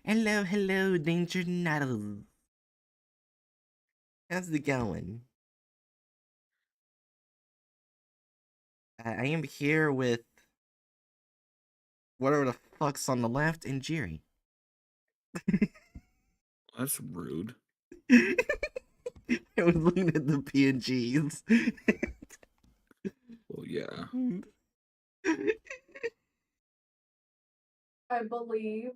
Hello, hello, Danger Nuttles. How's it going? I am here with whatever the fuck's on the left and Jiri. That's rude. I was looking at the PNGs. Well, yeah. I believe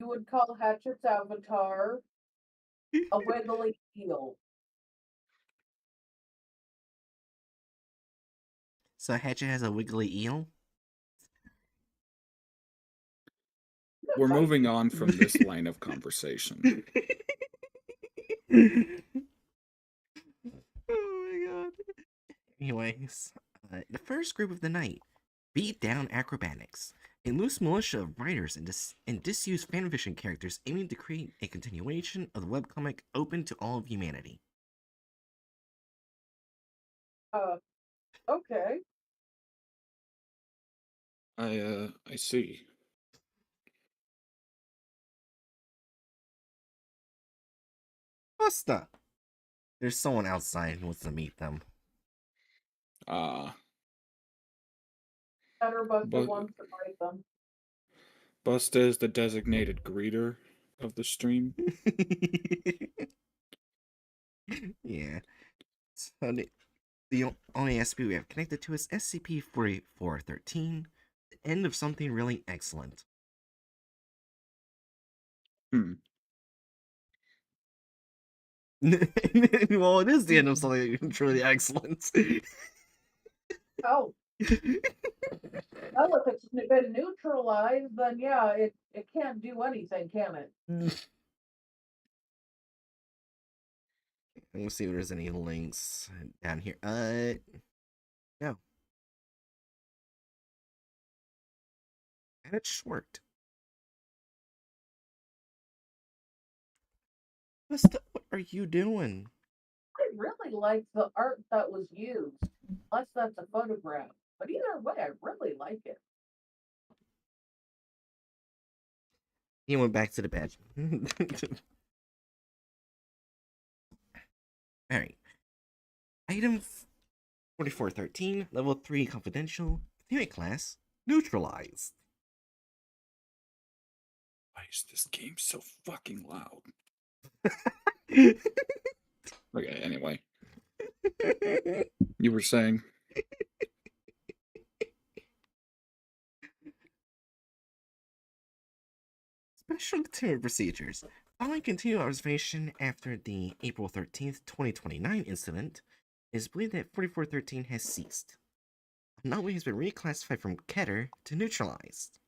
you would call Hatchet's avatar a wiggly eel. So Hatchet has a wiggly eel? We're moving on from this line of conversation. Oh my god. Anyways, the first group of the night, Beat Down Acrobatics, a loose militia of writers and disused fanfiction characters aiming to create a continuation of the webcomic open to all of humanity. Okay. I see. Busta! There's someone outside who wants to meet them. Better Buster But wants to fight them. Busta is the designated greeter of the stream. Yeah. So the only SCP we have connected to is SCP-4413, the end of something really excellent. Hmm. Well, it is the end of something truly excellent. Oh. Well, if it's been neutralized, then yeah, it can't do anything, can it? Let's see if there's any links down here. No. And it's short. What are you doing? I really like the art that was used, unless that's a photograph. But either way, I really like it. He went back to the bed. Alright. Item 4413, level 3 confidential, continuing class, neutralized. Why is this game so fucking loud? Okay, Okay, anyway. You were saying? Special continuing procedures. Following continued observation after the April 13th, 2029 incident, it is believed that 4413 has ceased. Anomaly has been reclassified from Keter to neutralized.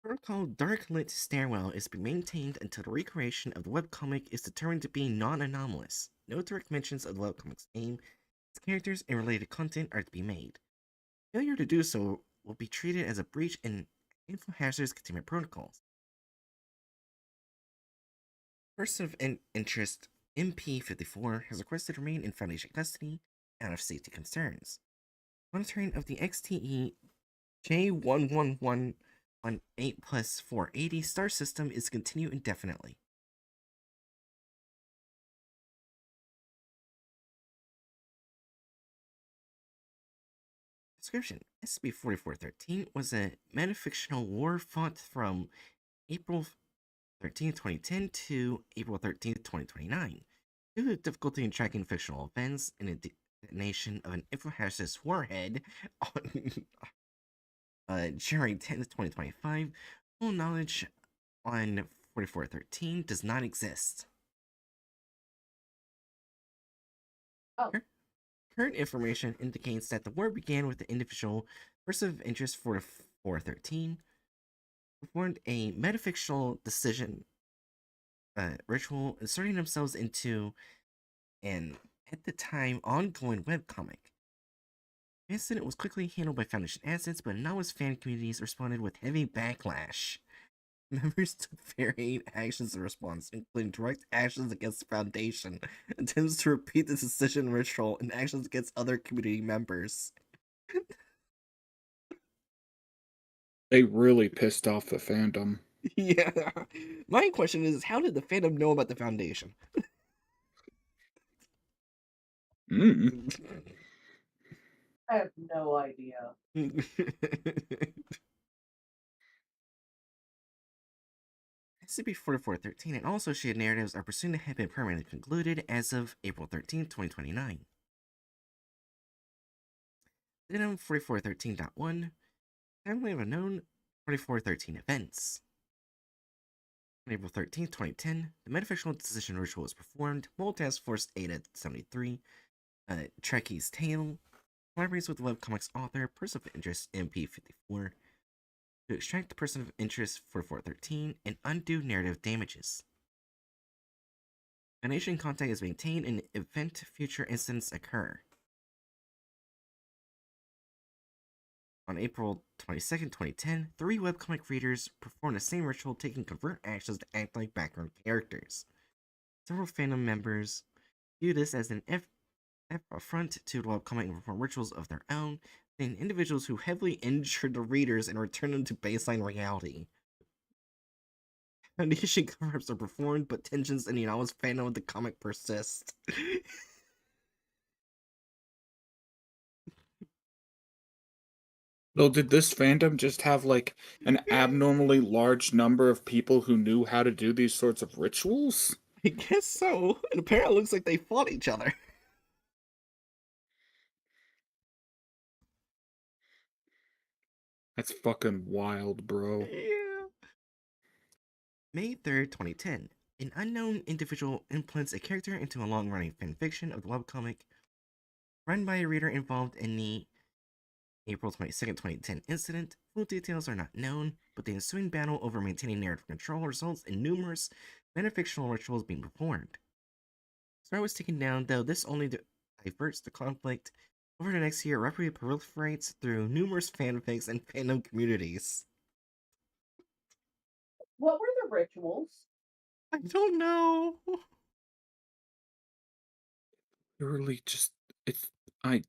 Protocol Dark Lit Stairwell is to be maintained until the recreation of the webcomic is determined to be non-anomalous. No direct mentions of the webcomic's aim, its characters, and related content are to be made. Failure to do so will be treated as a breach in info hazards containment protocols. Person of interest MP54 has requested to remain in Foundation custody out of safety concerns. Monitoring of the XTE J111 on 8+480 star system is continued indefinitely. Description: SCP-4413 was a metafictional war fought from April 13, 2010 to April 13, 2029. Due to difficulty in tracking fictional events and a detonation of an infrastructure warhead on January 10th, 2025, full knowledge on 4413 does not exist. Oh. Current information indicates that the war began with the individual person of interest 4413 performed a metafictional decision ritual, inserting themselves into an, at the time, ongoing webcomic. The incident was quickly handled by Foundation assets, but anomalous fan communities responded with heavy backlash. Members took varied actions in response, including direct actions against the Foundation, attempts to repeat the decision ritual, and actions against other community members. They really pissed off the fandom. Yeah. My question is, how did the fandom know about the Foundation? Mm. I have no idea. SCP-4413 and all associated narratives are presumed to have been permanently concluded as of April 13, 2029. Item 4413.1 Timeline of unknown 4413 events. On April 13th, 2010, the metafictional decision ritual was performed. Mole Task Force Ada 73, Trekkie's Tale, collaborates with the webcomics author, person of interest MP54, to extract the person of interest for 413 and undo narrative damages. Foundation contact is maintained in the event future incidents occur. On April 22nd, 2010, 3 webcomic readers performed the same ritual, taking covert actions to act like background characters. Several fandom members view this as an affront to the webcomic and perform rituals of their own, and individuals who heavily injured the readers and return them to baseline reality. Foundation cover-ups are performed, but tensions in the novel's fandom of the comic persist. Well, did this fandom just have like an abnormally large number of people who knew how to do these sorts of rituals? I guess so. And apparently it looks like they fought each other. That's fucking wild, bro. Yeah. May 3rd, 2010. An unknown individual implants a character into a long-running fanfiction of the webcomic run by a reader involved in the April 22nd, 2010 incident. Full details are not known, but the ensuing battle over maintaining narrative control results in numerous metafictional rituals being performed. Star was taken down, though this only diverts the conflict. Over the next year, rapidly proliferates through numerous fanfics and fandom communities. What were the rituals? I don't know. Literally just it's I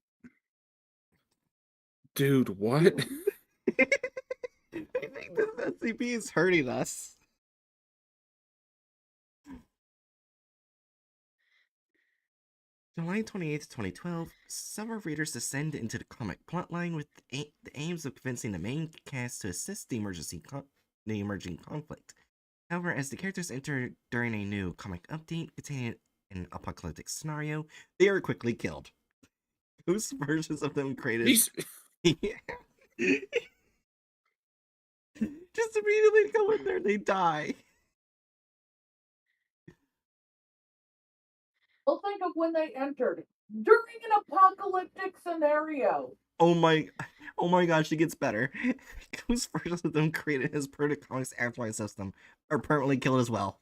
dude, what? I think this SCP is hurting us. July 28th, 2012, several readers descend into the comic plotline with the aims of convincing the main cast to assist the emerging conflict. However, as the characters enter during a new comic update containing an apocalyptic scenario, they are quickly killed. Ghost versions of them created. These Just immediately go in there, they die. Well, think of when they entered during an apocalyptic scenario. Oh my gosh, it gets better. Ghost versions of them created as per the comics afterlife system are permanently killed as well.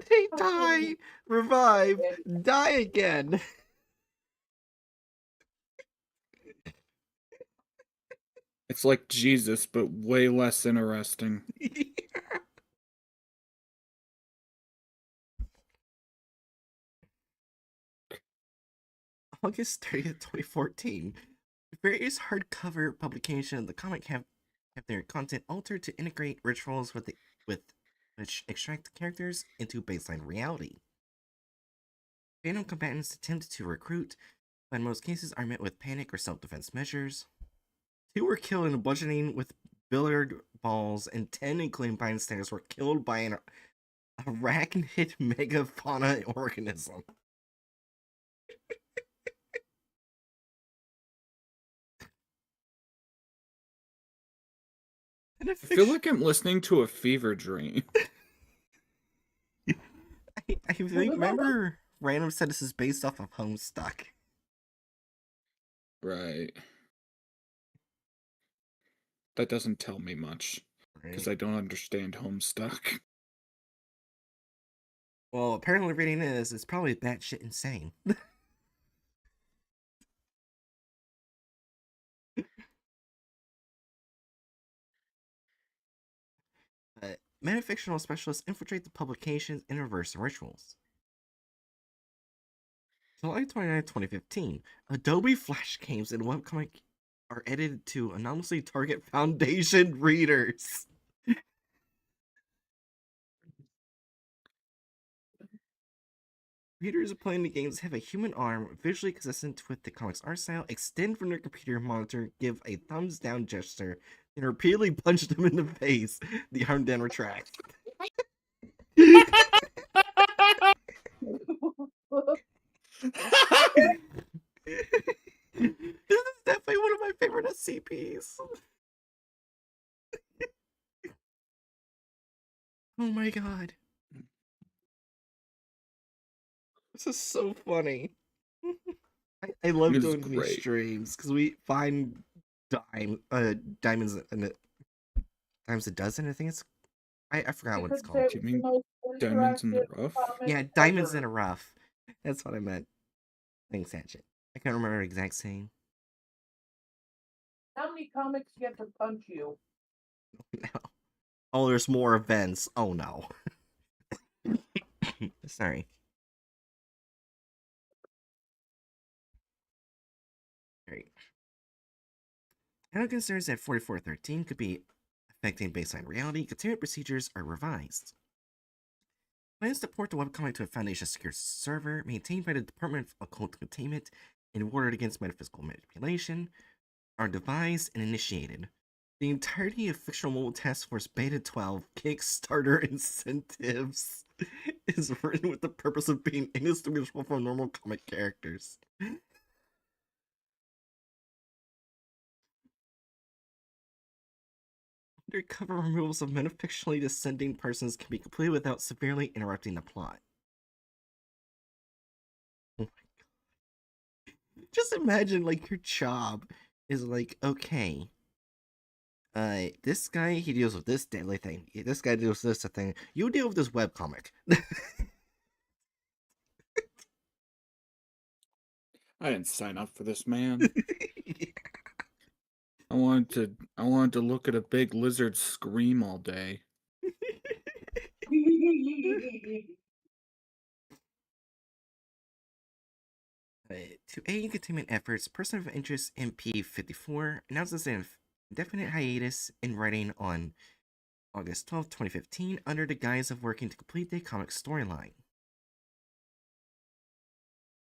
They die, revive, die again. it's like Jesus, but way less interesting. August 30th, 2014. Various hardcover publications of the comic have their content altered to integrate rituals with which extract the characters into baseline reality. Phantom combatants attempt to recruit, but in most cases are met with panic or self-defense measures. 2 were killed in a bludgeoning with billiard balls, and 10, including bystanders, were killed by an arachnid megafauna organism. I feel like I'm listening to a fever dream. I remember Random said this is based off of Homestuck. Right. That doesn't tell me much. Because Right. I don't understand Homestuck. Well, apparently reading this is probably batshit insane. Metafictional specialists infiltrate the publications and reverse the rituals. July 29, 2015. Adobe Flash games and webcomic are edited to anonymously target Foundation readers. Readers playing the games have a human arm, visually consistent with the comic's art style, extend from their computer monitor, give a thumbs down gesture, and repeatedly punch them in the face. The arm then retracts. This is definitely one of my favorite SCPs. Oh my god. This is so funny. I love This is doing these great. streams because we find diamonds in it. Diamonds a dozen, I think it's. I forgot You what it's could called. say You it was the mean most Diamonds in the interactive Rough? comic Yeah, diamonds in ever. a rough. That's what I meant. Thanks, Hatchet. I can't remember the exact saying. How many comics get to punch you? No. Oh, there's more events. Oh no. Sorry. Alright. Now concerns that 4413 could be affecting baseline reality, containment procedures are revised. Plans to port the webcomic to a Foundation secure server maintained by the Department of Occult Containment and warded against metaphysical manipulation are devised and initiated. The entirety of Fictional Mobile Task Force Beta 12 Kickstarter incentives is written with the purpose of being indistinguishable from normal comic characters. Undercover removals of metafictionally descending persons can be completed without severely interrupting the plot. Oh my god. Just imagine, like, your job is like, okay, this guy, he deals with this deadly thing. This guy deals with this thing. You deal with this webcomic. I didn't sign up for this, man. I wanted to look at a big lizard scream all day. To aid containment efforts, Person of Interest MP54 announces an indefinite hiatus in writing on August 12, 2015, under the guise of working to complete the comic storyline.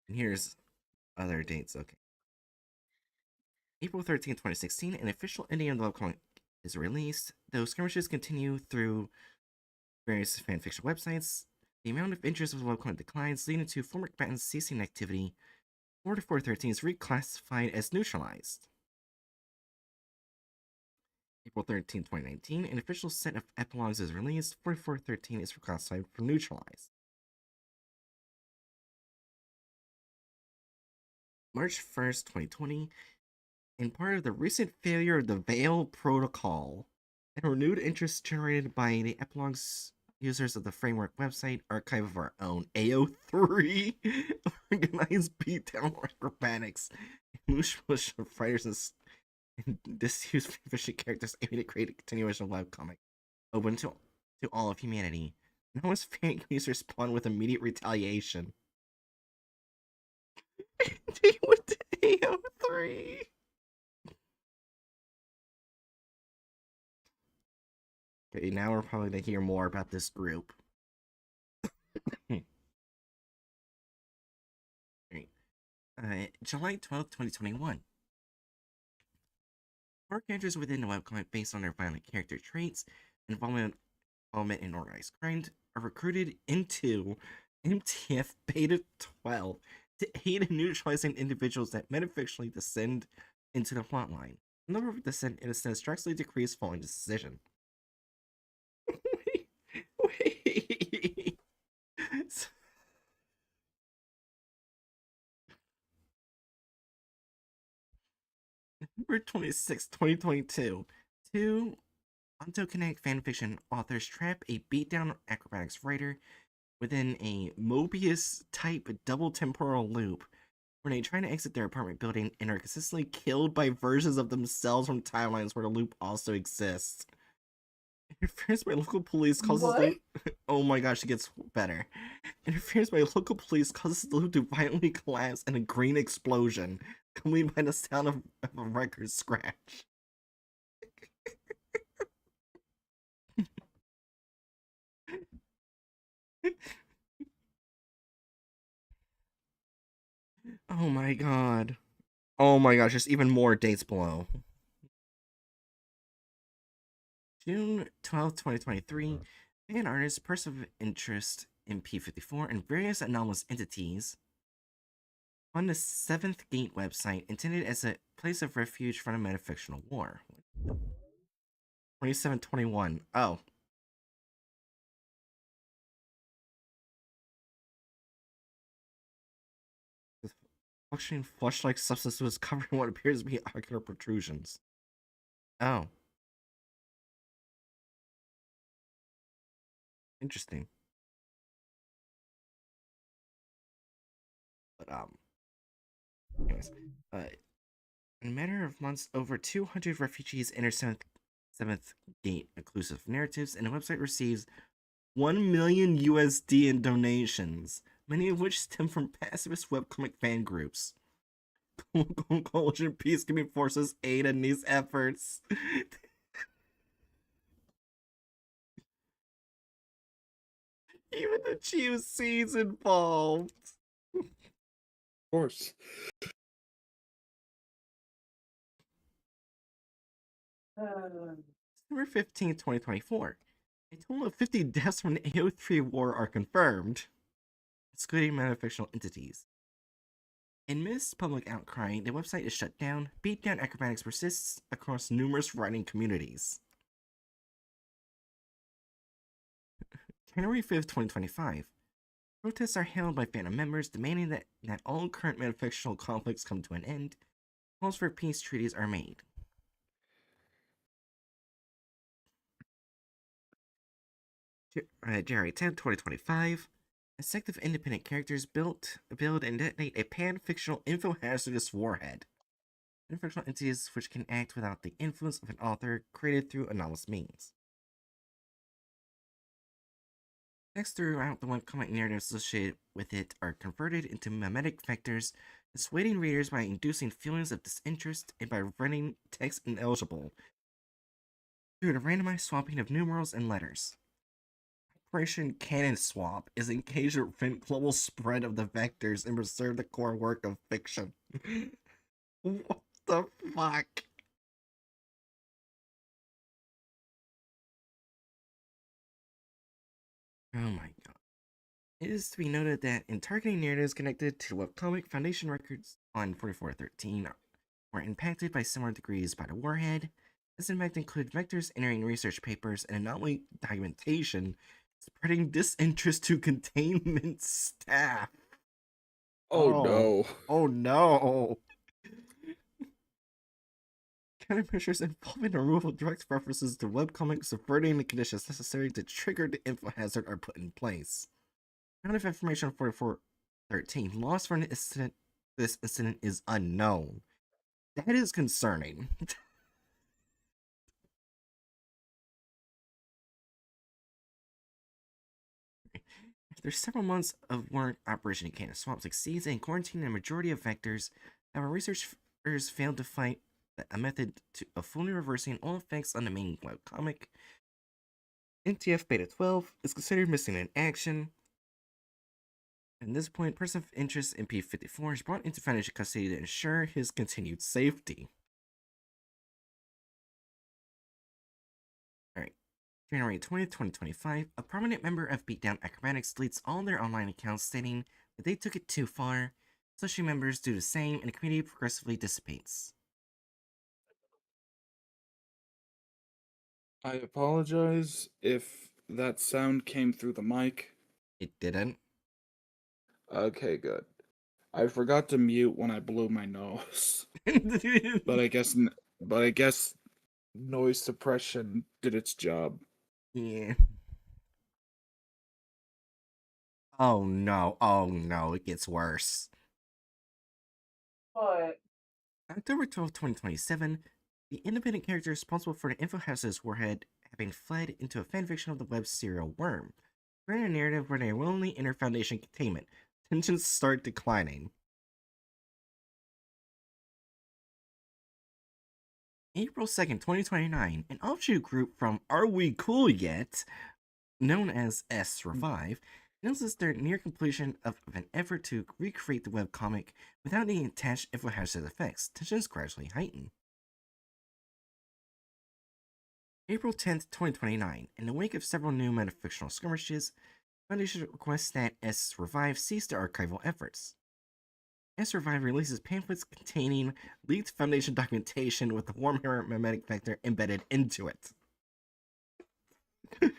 And here's other dates, okay. April 13, 2016, an official ending of the webcomic is released, though skirmishes continue through various fanfiction websites. The amount of interest of the webcomic declines, leading to former combatants ceasing activity. 4413 is reclassified as neutralized. April 13, 2019, an official set of epilogues is released. 4413 is reclassified for neutralized. March 1st, 2020, in part of the recent failure of the Veil Protocol and renewed interest generated by the epilogues users of the framework website Archive of Our Own AO3 organized beatdown acrobatics and mush of writers and disused fishing characters aiming to create a continuation of webcomic open to all of humanity. Now as fan users spawn with immediate retaliation. Deal with the AO3. Okay, now we're probably going to hear more about this group. July 12th, 2021. Four characters within the webcomic based on their violent character traits, involvement in organized crime, are recruited into MTF Beta 12 to aid in neutralizing individuals that metafictionally descend into the plotline. The number of descent incidents drastically decreased following this decision. Wait. November 26, 2022. Two ontokinetic fanfiction authors trap a beatdown acrobatics writer within a Mobius-type double temporal loop when they try to exit their apartment building and are consistently killed by versions of themselves from timelines where the loop also exists. Interference by local police causes What? the. Oh my gosh, it gets better. Interference by local police causes the loop to violently collapse in a green explosion, accompanied by the sound of a record scratch. Oh my god. Oh my gosh, there's even more dates below. June 12th, 2023, fan artist, person of interest in P54, and various anomalous entities on the Seventh Gate website intended as a place of refuge from a metafictional war. 2721. Oh. The functioning flesh-like substance was covered in what appears to be ocular protrusions. Oh. Interesting. But, anyways. In a matter of months, over 200 refugees enter Seventh Gate inclusive narratives, and the website receives 1 million USD in donations, many of which stem from pacifist webcomic fan groups. Coalition peacekeeping forces aid in these efforts. Even the GOC's involved. Of course. December 15th, 2024. A total of 50 deaths from the AO3 war are confirmed, excluding metafictional entities. Amidst public outcry, the website is shut down. Beatdown acrobatics persists across numerous writing communities. January 5th, 2025. Protests are held by fandom members demanding that all current metafictional conflicts come to an end. Calls for peace treaties are made. January 10th, 2025. A sect of independent characters build and detonate a pan-fictional info-hazardous warhead. Fictional entities which can act without the influence of an author created through anomalous means. Texts throughout the webcomic narratives associated with it are converted into mimetic vectors, dissuading readers by inducing feelings of disinterest and by rendering text ineligible through the randomized swapping of numerals and letters. Operation Canon Swap is engaged to prevent global spread of the vectors and preserve the core work of fiction. What the fuck? Oh my god. It is to be noted that in targeting narratives connected to the webcomic, Foundation records on 4413 were impacted by similar degrees by the warhead. This impact included vectors entering research papers and anomaly documentation, spreading disinterest to containment staff. Oh no. Oh no. Countermeasures involving the removal of direct references to webcomics subverting the conditions necessary to trigger the info hazard are put in place. Amount of information on 4413 lost from this incident is unknown. That is concerning. After several months of work, Operation Canon Swap succeeds in quarantining the majority of vectors. However, researchers failed to find a method of fully reversing all effects on the main webcomic. NTF Beta 12 is considered missing in action. At this point, person of interest in P54 is brought into Foundation custody to ensure his continued safety. Alright. January 20th, 2025, a prominent member of Beatdown Acrobatics deletes all their online accounts stating that they took it too far. Social members do the same and the community progressively dissipates. I apologize if that sound came through the mic. It didn't. Okay, good. I forgot to mute when I blew my nose. But I guess noise suppression did its job. Yeah. Oh no, it gets worse. But October 12th, 2027, the independent character responsible for the info hazardous warhead having fled into a fanfiction of the web serial Worm. We're in a narrative where they willingly enter Foundation containment. Tensions start declining. April 2nd, 2029, an offshoot group from Are We Cool Yet, known as S Revive, announces their near completion of an effort to recreate the webcomic without any attached info-hazard effects. Tensions gradually heighten. April 10th, 2029, in the wake of several new metafictional skirmishes, Foundation requests that S Revive cease their archival efforts. S Revive releases pamphlets containing leaked Foundation documentation with the Warhammer mimetic vector embedded into it.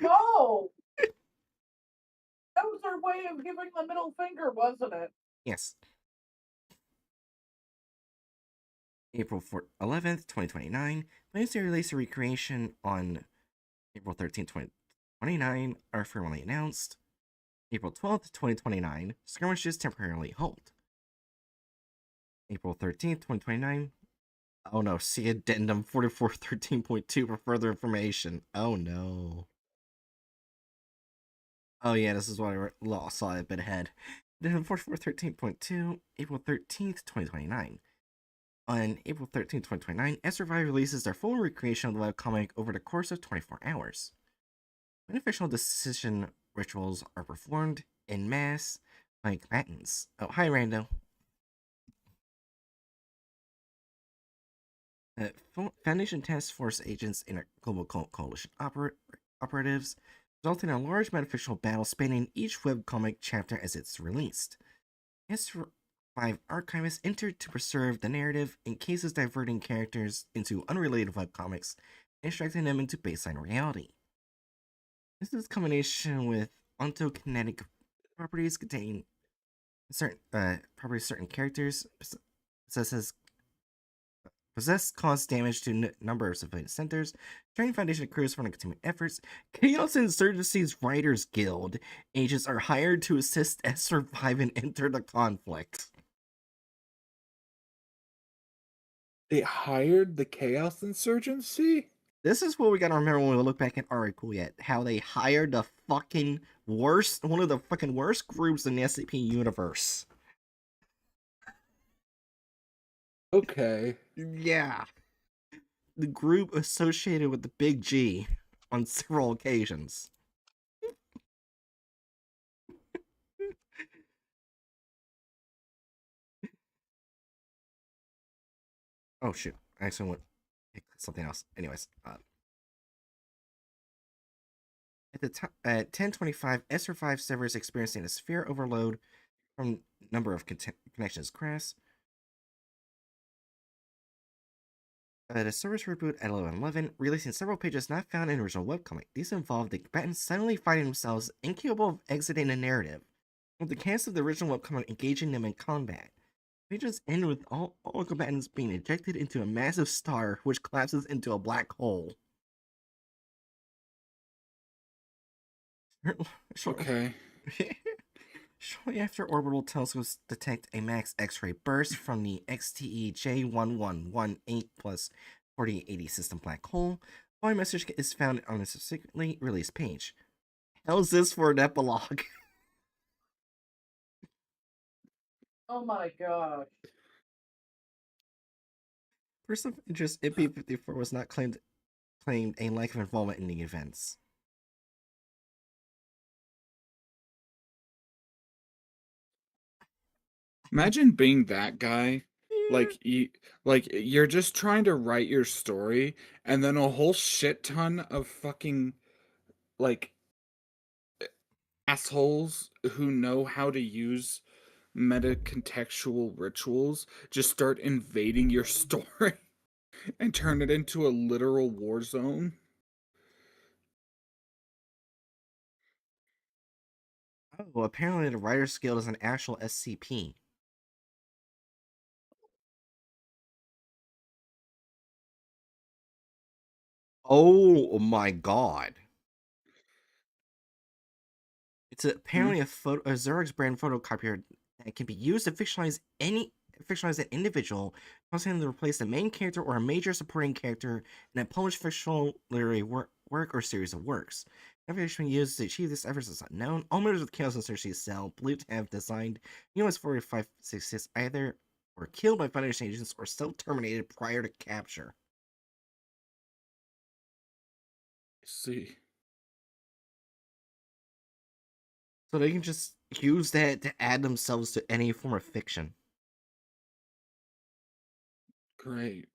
Oh! That was their way of giving the middle finger, wasn't it? Yes. April 11th, 2029, plans to release a recreation on April 13th, 2029 are formally announced. April 12th, 2029, skirmishes temporarily halt. April 13th, 2029. Oh no, see addendum 4413.2 for further information. Oh no. Oh yeah, this is what I saw a bit ahead. Addendum 4413.2, April 13th, 2029. On April 13th, 2029, S-Revive releases their full recreation of the webcomic over the course of 24 hours. Beneficial decision rituals are performed en masse by combatants. Oh, hi, Rando. Foundation Task Force agents and Global Coalition operatives result in a large beneficial battle spanning each webcomic chapter as it's released. S5 archivists entered to preserve the narrative in cases diverting characters into unrelated webcomics and extracting them into baseline reality. This is a combination with ontokinetic properties containing certain characters possess cause damage to a number of civilian centers, training Foundation crews for containment efforts. Chaos Insurgency's Writers Guild agents are hired to assist S survive and enter the conflict. They hired the Chaos Insurgency? This is what we gotta remember when we look back at Alright Cool Yet. How they hired the fucking worst, one of the fucking worst groups in the SCP universe. Okay. Yeah. The group associated with the Big G on several occasions. Oh shoot, I actually went something else. Anyways, at 10:25, SR5 server is experiencing a sphere overload from number of connections crash. The service reboot at 11:11, releasing several pages not found in the original webcomic. These involve the combatants suddenly finding themselves incapable of exiting the narrative, with the cast of the original webcomic engaging them in combat. Pages end with all combatants being ejected into a massive star, which collapses into a black hole. Okay. Shortly after orbital telescopes detect a max X-ray burst from the XTE J1118 plus 4880 system black hole, a message is found on a subsequently released page. How's this for an epilogue? Oh my gosh. Person of interest IP54 was not claimed a lack of involvement in the events. Imagine being that guy. You're just trying to write your story, and then a whole shit ton of fucking like assholes who know how to use meta contextual rituals just start invading your story and turn it into a literal war zone. Oh, apparently the Writer's Guild is an actual SCP. Oh my god. It's apparently a Xerox brand photocopier that can be used to fictionalize an individual, causing them to replace the main character or a major supporting character in a published fictional literary work or series of works. Information used to achieve this effort is unknown. All members of the Chaos Insurgency cell believed to have designed US 4566 either were killed by Foundation agents or self-terminated prior to capture. See. So they can just use that to add themselves to any form of fiction. Great.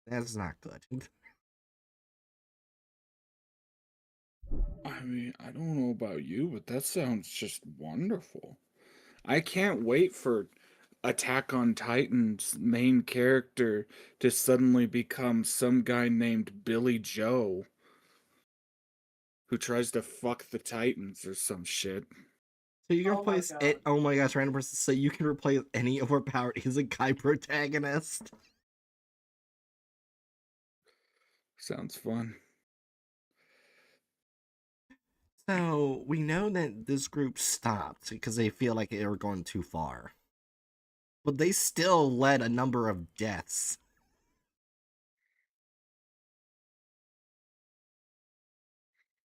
That's not good. I mean, I don't know about you, but that sounds just wonderful. I can't wait for Attack on Titan's main character to suddenly become some guy named Billy Joe who tries to fuck the Titans or some shit. So you can Oh my replace God. it. Oh my gosh, random person. So you can replace any overpowered Isekai protagonist. Sounds fun. So we know that this group stopped because they feel like they were going too far. But they still led a number of deaths.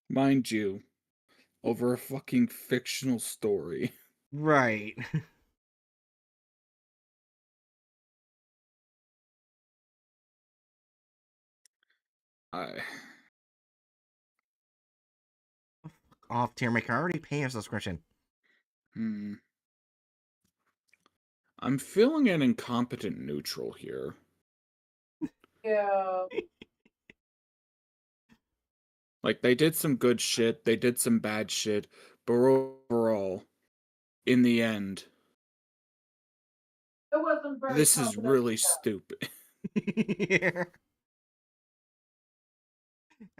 Mind you, over a fucking fictional story. Right. I Off tier maker. I already pay a subscription. I'm feeling an incompetent neutral here. Yeah. Like, they did some good shit, they did some bad shit, but overall, in the end, It wasn't very this is competent. really stupid. Yeah.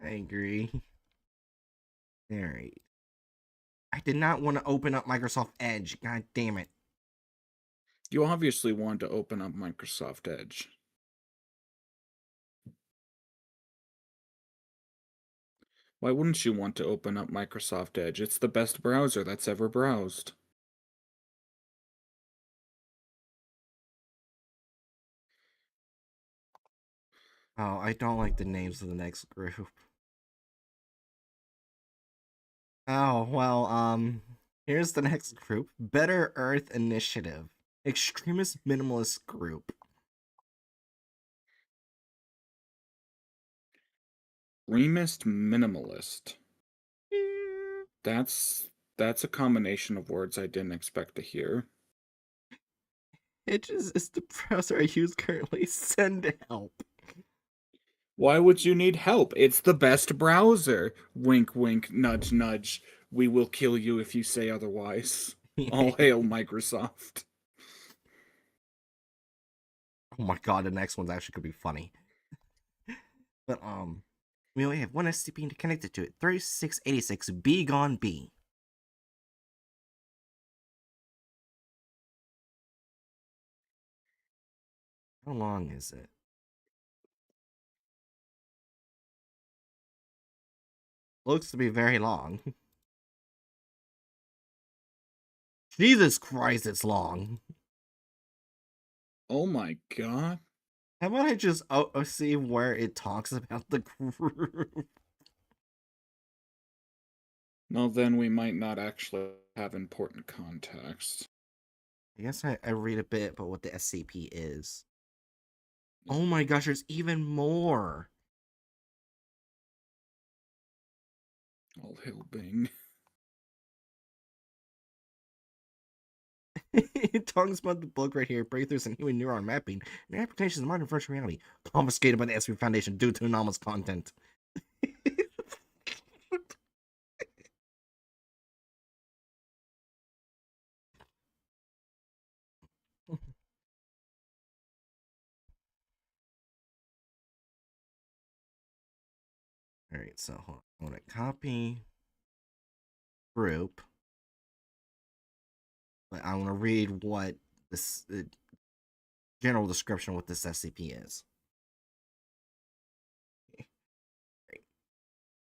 I agree. Alright. I did not want to open up Microsoft Edge. God damn it. You obviously want to open up Microsoft Edge. Why wouldn't you want to open up Microsoft Edge? It's the best browser that's ever browsed. Oh, I don't like the names of the next group. Oh, well, here's the next group. Better Earth Initiative. Extremist Minimalist Group. Extremist Minimalist. That's a combination of words I didn't expect to hear. Edge is the browser I use currently. Send help. Why would you need help? It's the best browser. Wink, wink, nudge, nudge. We will kill you if you say otherwise. All hail Microsoft. Oh my god, the next one's actually could be funny. But we only have one SCP connected to it. 3686 B gone B. How long is it? Looks to be very long. Jesus Christ, it's long. Oh my god. How about I just see where it talks about the group? Well, then we might not actually have important context. I guess I read a bit about what the SCP is. Oh my gosh, there's even more. All hail Bing. It talks about the book right here, Breakthroughs in Human Neuron Mapping and Applications of Modern Virtual Reality, confiscated by the SCP Foundation due to anomalous content. Alright, so hold on. I want to copy group, but I want to read what this general description of what this SCP is.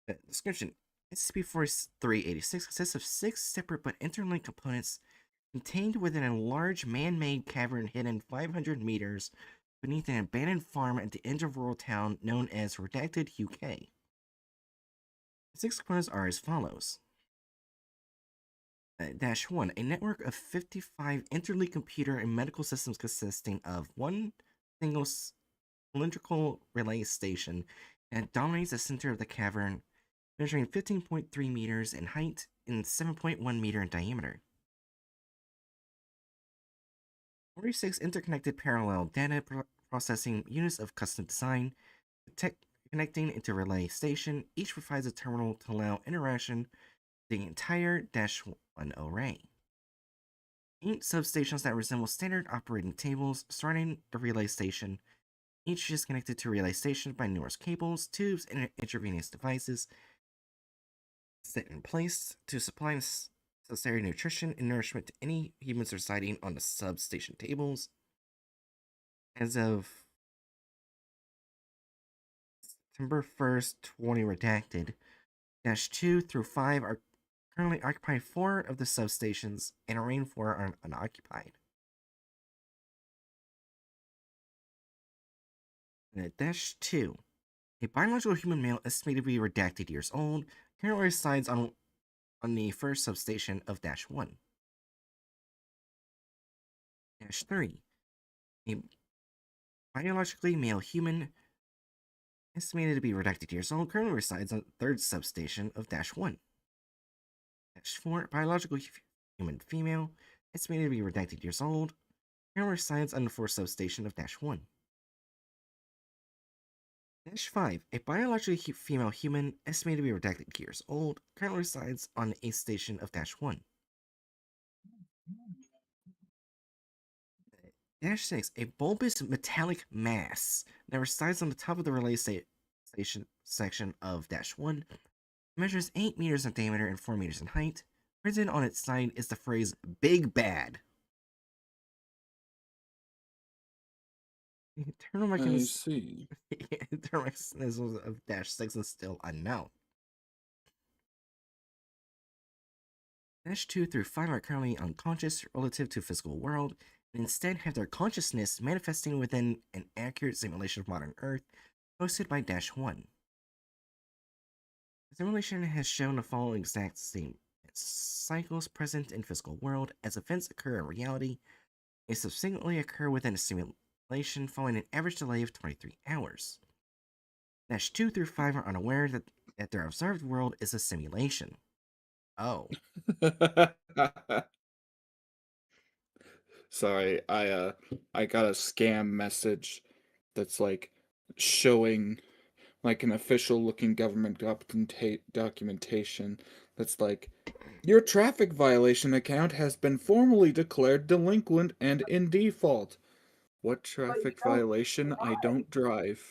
The description: SCP-4386 consists of 6 separate but interlinked components contained within a large man-made cavern hidden 500 meters beneath an abandoned farm at the edge of a rural town known as Redacted UK. 6 components are as follows. Dash 1, a network of 55 interleaved computer and medical systems consisting of one single cylindrical relay station that dominates the center of the cavern, measuring 15.3 meters in height and 7.1 meter in diameter. 46 interconnected parallel data processing units of custom design, connecting into relay station. Each provides a terminal to allow interaction with the entire Dash 1 array. 8 substations that resemble standard operating tables surrounding the relay station. Each is connected to relay station by numerous cables, tubes, and intravenous devices set in place to supply necessary nutrition and nourishment to any humans residing on the substation tables. As of September 1st, 20 redacted, Dash 2 through 5 are currently occupying 4 of the substations, and remaining 4 are unoccupied. Dash 2. A biological human male estimated to be redacted years old, currently resides on the first substation of Dash 1. Dash 3. A biologically male human estimated to be redacted years old, currently resides on the third substation of Dash 1. Dash 4. Biological human female estimated to be redacted years old, currently resides on the fourth substation of Dash 1. Dash 5. A biologically female human estimated to be redacted years old, currently resides on the 8th station of Dash 1. Dash 6. A bulbous metallic mass that resides on the top of the relay station section of Dash 1, measures 8 meters in diameter and 4 meters in height. Printed on its side is the phrase Big Bad. The internal I see. mechanisms of Dash 6 is still unknown. Dash 2 through 5 are currently unconscious relative to physical world, and instead have their consciousness manifesting within an accurate simulation of modern Earth, hosted by Dash 1. The simulation has shown the following exact same cycles present in physical world as events occur in reality, and subsequently occur within a simulation following an average delay of 23 hours. Dash 2 through 5 are unaware that their observed world is a simulation. Oh. Sorry, I got a scam message that's like showing like an official looking government documentation that's like your traffic violation account has been formally declared delinquent and in default. What But you traffic don't violation? I drive. don't drive.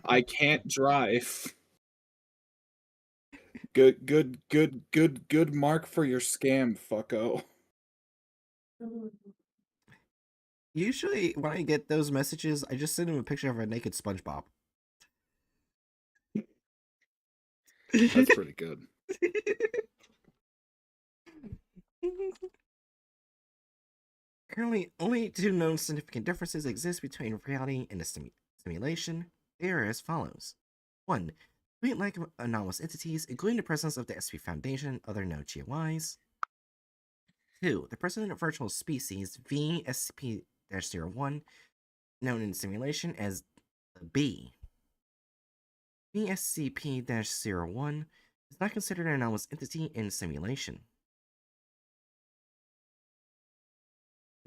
I can't drive. Good mark for your scam, fucko. Usually, when I get those messages, I just send him a picture of a naked SpongeBob. That's pretty good. Currently, only 2 known significant differences exist between reality and the simulation. They are as follows. 1. Complete lack of anomalous entities, including the presence of the SCP Foundation, other known GOIs. 2. The presence of virtual species, VSCP-01, known in simulation as the B. VSCP-01 is not considered an anomalous entity in simulation.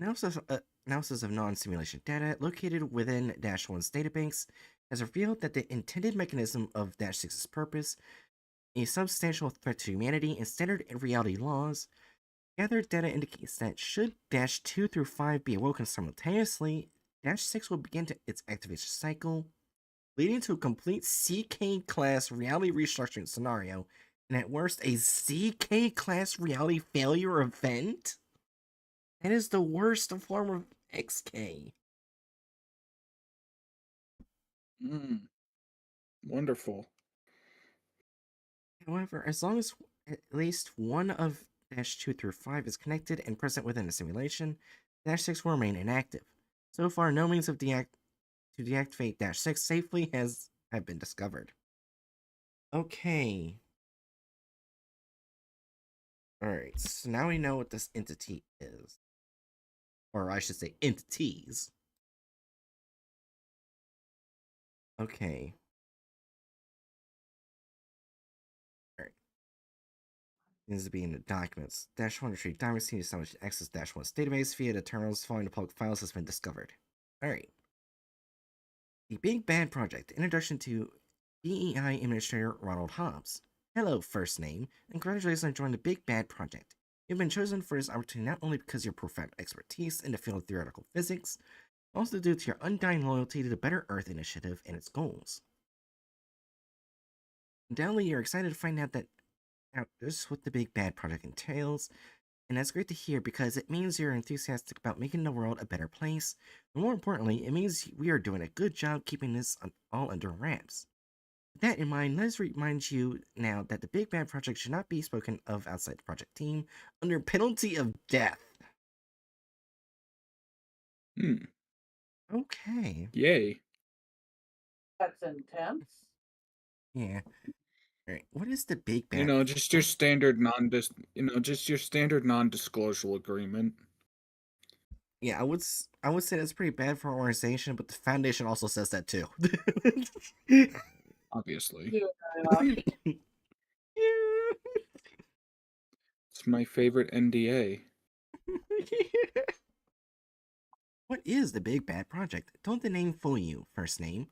Analysis of non-simulation data located within Dash 1's databanks has revealed that the intended mechanism of Dash 6's purpose, a substantial threat to humanity and standard reality laws, gathered data indicates that should Dash 2 through 5 be awoken simultaneously, Dash 6 will begin its activation cycle, leading to a complete CK-class reality restructuring scenario, and at worst, a ZK-class reality failure event? That is the worst form of XK. Wonderful. However, as long as at least one of Dash 2 through 5 is connected and present within the simulation, Dash 6 will remain inactive. So far, no means to deactivate Dash 6 safely have been discovered. Okay. Alright, so now we know what this entity is. Or I should say entities. Okay. Alright. Needs to be in the documents. Dash 1 retrieve documents to establish access Dash 1's database via the terminals following the public files has been discovered. Alright. The Big Bad Project. Introduction to DEI Administrator Ronald Hobbs. Hello, first name, and congratulations on joining the Big Bad Project. You've been chosen for this opportunity not only because of your profound expertise in the field of theoretical physics, but also due to your undying loyalty to the Better Earth Initiative and its goals. Undoubtedly, you're excited to find out just what the Big Bad Project entails, and that's great to hear because it means you're enthusiastic about making the world a better place, but more importantly, it means we are doing a good job keeping this all under wraps. With that in mind, let's remind you now that the Big Bad Project should not be spoken of outside the project team under penalty of death. Okay. Yay. That's intense. Yeah. Alright, what is the Big Bad? You know, just your standard non-disclosure agreement. Yeah, I would say that's pretty bad for our organization, but the foundation also says that too. Obviously. Yeah. It's my favorite NDA. What is the Big Bad Project? Don't the name fool you, first name.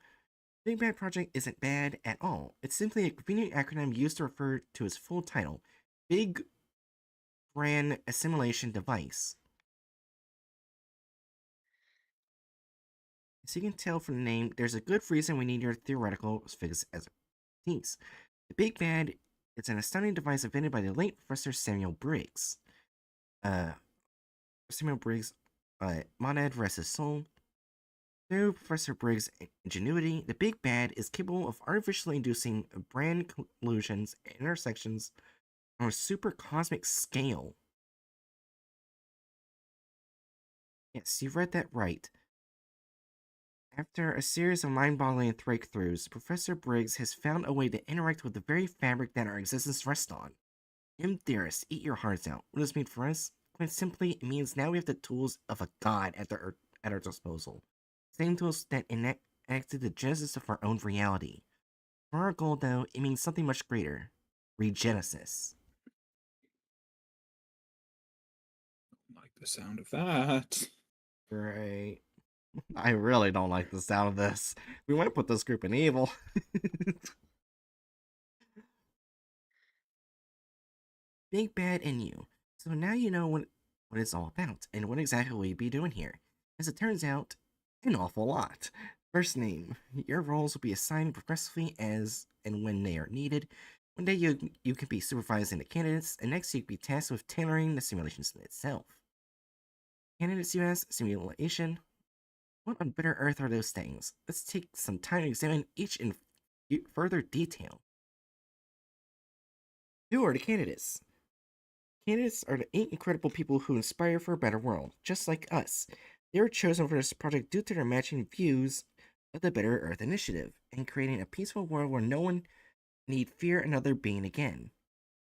Big Bad Project isn't bad at all. It's simply a convenient acronym used to refer to its full title, Big Brain Assimilation Device. As you can tell from the name, there's a good reason we need your theoretical physics expertise. The Big Bad is an astounding device invented by the late Professor Samuel Briggs. Samuel Briggs, Monad rest his soul. Through Professor Briggs' ingenuity, the Big Bad is capable of artificially inducing brand collisions and intersections on a super cosmic scale. Yes, you read that right. After a series of mind-boggling breakthroughs, Professor Briggs has found a way to interact with the very fabric that our existence rests on. Theorists, eat your hearts out. What does this mean for us? Quite simply, it means now we have the tools of a god at our disposal. Same tools that enacted the genesis of our own reality. For our goal, though, it means something much greater. Regenesis. Like the sound of that. Right. I really don't like the sound of this. We might put this group in evil. Big Bad and you. So now you know what it's all about and what exactly we'll be doing here. As it turns out, an awful lot. First name. Your roles will be assigned progressively as and when they are needed. One day you can be supervising the candidates, and next you can be tasked with tailoring the simulations itself. Candidates, you ask? Simulation? What on bitter earth are those things? Let's take some time to examine each in further detail. Who are the candidates? Candidates are the 8 incredible people who inspire for a better world, just like us. They were chosen for this project due to their matching views of the Better Earth Initiative and creating a peaceful world where no one need fear another being again.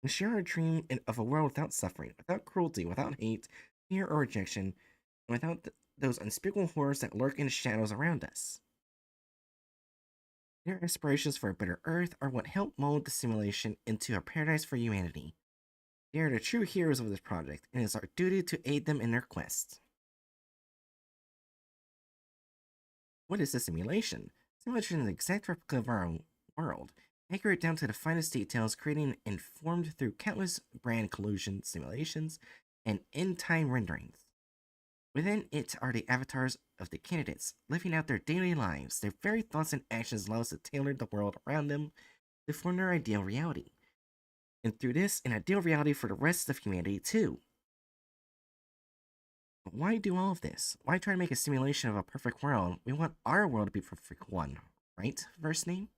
We share our dream of a world without suffering, without cruelty, without hate, fear, or rejection, and without those unspeakable horrors that lurk in the shadows around us. Their aspirations for a better Earth are what help mold the simulation into a paradise for humanity. They are the true heroes of this project, and it is our duty to aid them in their quest. What is a simulation? Simulation is an exact replica of our own world, accurate down to the finest details, creating and formed through countless brand collusion simulations and in-time renderings. Within it are the avatars of the candidates, living out their daily lives. Their very thoughts and actions allow us to tailor the world around them to form their ideal reality. And through this, an ideal reality for the rest of humanity too. But why do all of this? Why try to make a simulation of a perfect world? We want our world to be a perfect one, right, first name?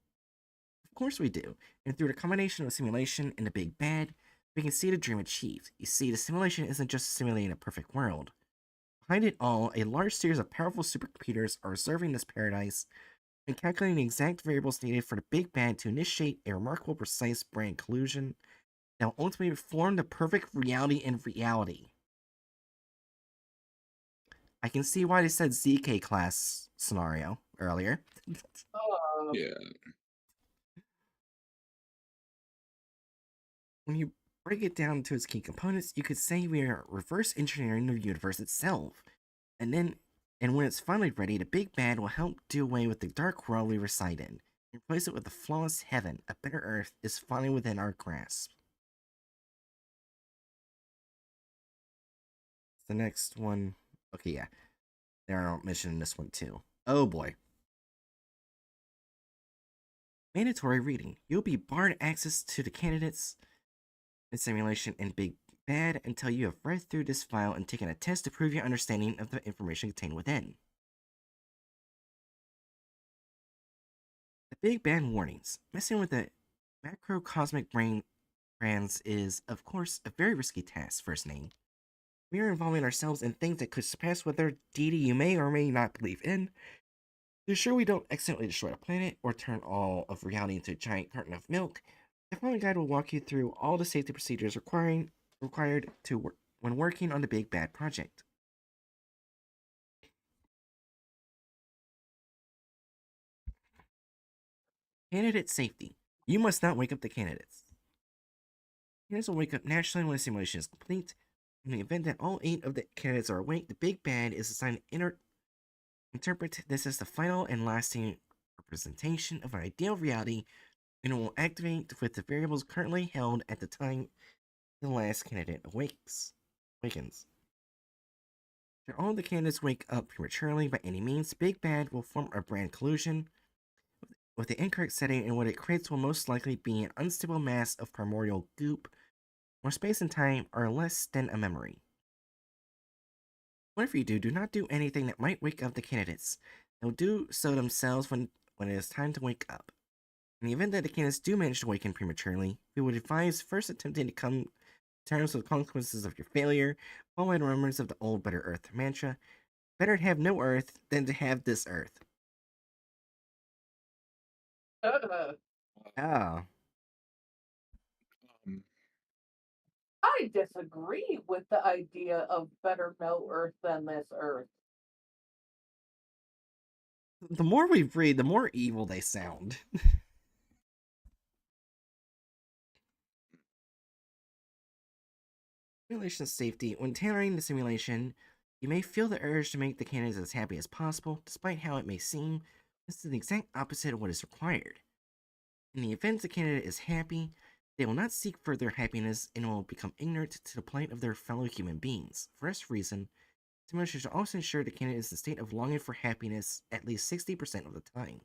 Of course we do, and through the combination of simulation and the Big Bad, we can see the dream achieved. You see, the simulation isn't just simulating a perfect world. Behind it all, a large series of powerful supercomputers are reserving this paradise and calculating the exact variables needed for the Big Bang to initiate a remarkable precise brand collusion that will ultimately form the perfect reality in reality. I can see why they said ZK class scenario earlier. Yeah. When you break it down to its key components, you could say we are reverse engineering the universe itself. And when it's finally ready, the Big Bad will help do away with the dark world we reside in, and replace it with a flawless heaven. A better Earth is finally within our grasp. The next one, okay, yeah, they are mentioning this one too. Oh boy. Mandatory reading. You'll be barred access to the candidates in simulation and Big Bad until you have read through this file and taken a test to prove your understanding of the information contained within. The Big Bad warnings. Messing with the macrocosmic brain brands is, of course, a very risky task, First Name. We are involving ourselves in things that could surpass whatever deity you may or may not believe in. To ensure we don't accidentally destroy the planet or turn all of reality into a giant carton of milk, the following guide will walk you through all the safety procedures required when working on the Big Bad project. Candidate safety. You must not wake up the candidates. Candidates will wake up naturally when the simulation is complete. In the event that all 8 of the candidates are awake, the Big Bad is assigned to interpret this as the final and lasting representation of an ideal reality, and it will activate with the variables currently held at the time the last candidate awakens. Should all the candidates wake up prematurely by any means, Big Bad will form a brand collusion with the incorrect setting, and what it creates will most likely be an unstable mass of primordial goop, where space and time are less than a memory. Whatever you do, do not do anything that might wake up the candidates. They'll do so themselves when it is time to wake up. In the event that the candidates do manage to awaken prematurely, we would advise first attempting to come to terms with the consequences of your failure, followed by the remembrance of the old Better Earth mantra. Better to have no Earth than to have this Earth. Oh. Um, I disagree with the idea of better no Earth than this Earth. The more we read, the more evil they sound. Simulation safety. When tailoring the simulation, you may feel the urge to make the candidates as happy as possible, despite how it may seem. This is the exact opposite of what is required. In the event the candidate is happy, they will not seek further happiness and will become ignorant to the plight of their fellow human beings. For this reason, simulation should also ensure the candidate is in a state of longing for happiness at least 60% of the time.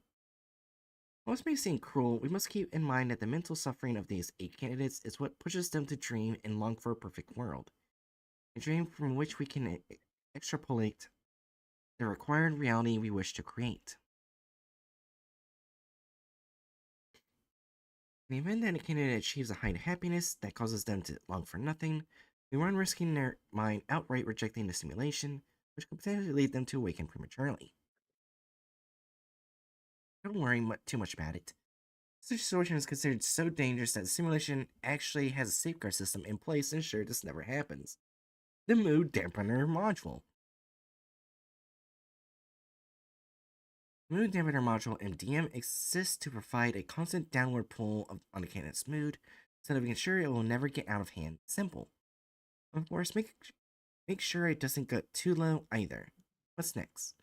While this may seem cruel, we must keep in mind that the mental suffering of these 8 candidates is what pushes them to dream and long for a perfect world, a dream from which we can extrapolate the required reality we wish to create. In the event that a candidate achieves a height of happiness that causes them to long for nothing, we run risking their mind outright rejecting the simulation, which could potentially lead them to awaken prematurely. Don't worry too much about it. Such a situation is considered so dangerous that the simulation actually has a safeguard system in place to ensure this never happens. The Mood Dampener Module. The Mood Dampener Module MDM exists to provide a constant downward pull on the candidate's mood, so that we can ensure it will never get out of hand. Simple. Of course, make sure it doesn't get too low either. What's next?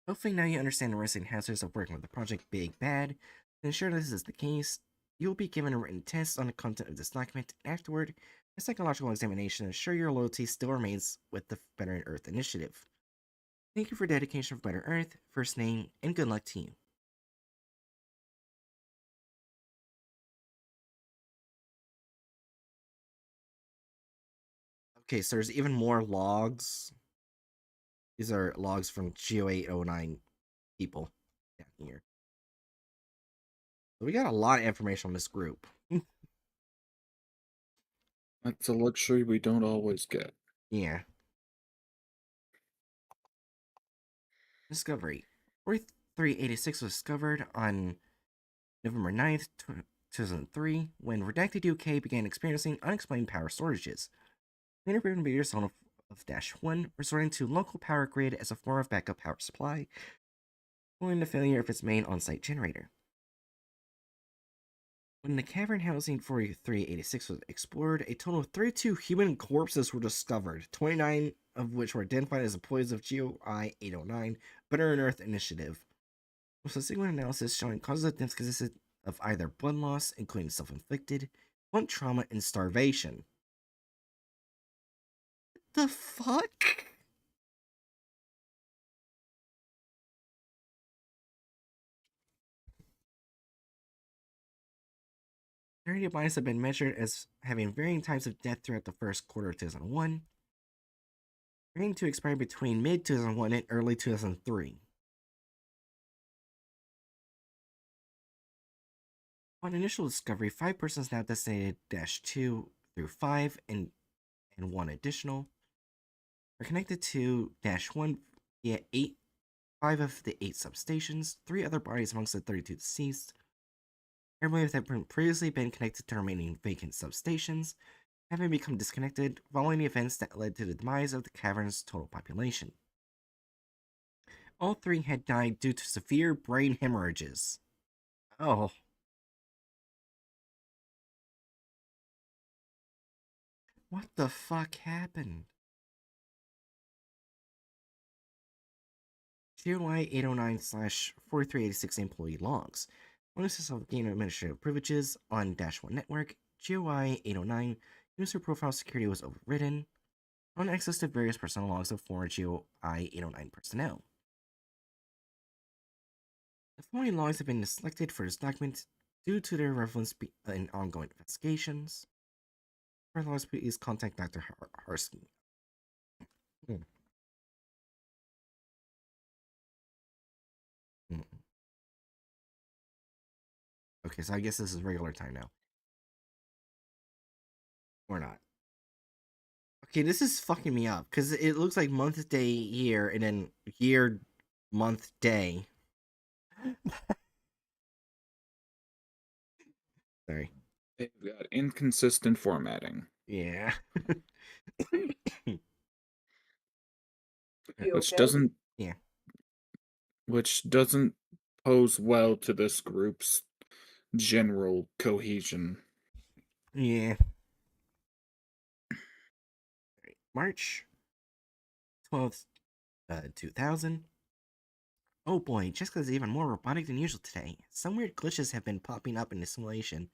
Hopefully now you understand the risks and hazards of working with the Project Big Bad. To ensure this is the case, you will be given a written test on the content of this document, and afterward, a psychological examination to ensure your loyalty still remains with the Better Earth Initiative. Thank you for dedication for Better Earth, First Name, and good luck to you. Okay, so there's even more logs. These are logs from GO809 people down here. So we got a lot of information on this group. that's a luxury we don't always get. Yeah. Discovery. 4386 was discovered on November 9th, 2003, when Redacted UK began experiencing unexplained power shortages. Later investigators on of Dash 1 resorting to local power grid as a form of backup power supply, following the failure of its main on-site generator. When the cavern housing 4386 was explored, a total of 32 human corpses were discovered, 29 of which were identified as employees of GOI 809, Better on Earth Initiative. With subsequent analysis showing causes of death consisted of either blood loss, including self-inflicted, blunt trauma, and starvation. The fuck? Variety of bodies have been measured as having varying types of death throughout the first quarter of 2001, varying to expire between mid-2001 and early 2003. On initial discovery, 5 persons now designated -2 through 5 and 1 additional are connected to -1 via 5 of the 8 substations. 3 other bodies amongst the 32 deceased airwaves that had previously been connected to remaining vacant substations, having become disconnected following the events that led to the demise of the cavern's total population. All 3 had died due to severe brain hemorrhages. Oh. What the fuck happened? GOI 809/4386 employee logs. Notices of gain administrative privileges on Dash 1 network. GOI 809 user profile security was overridden. On access to various personnel logs of former GOI 809 personnel. The following logs have been selected for this document due to their relevance in ongoing investigations. For logs, please contact Dr. Harsky. Okay, so I guess this is regular time now. Or not. Okay, this is fucking me up because it looks like month, day, year, and then year, month, day. Sorry. They've got inconsistent formatting. Yeah. Which Okay. doesn't Yeah. which doesn't pose well to this group's general cohesion. Yeah. March 12th, 2000. Oh boy, Jessica's even more robotic than usual today. Some weird glitches have been popping up in the simulation,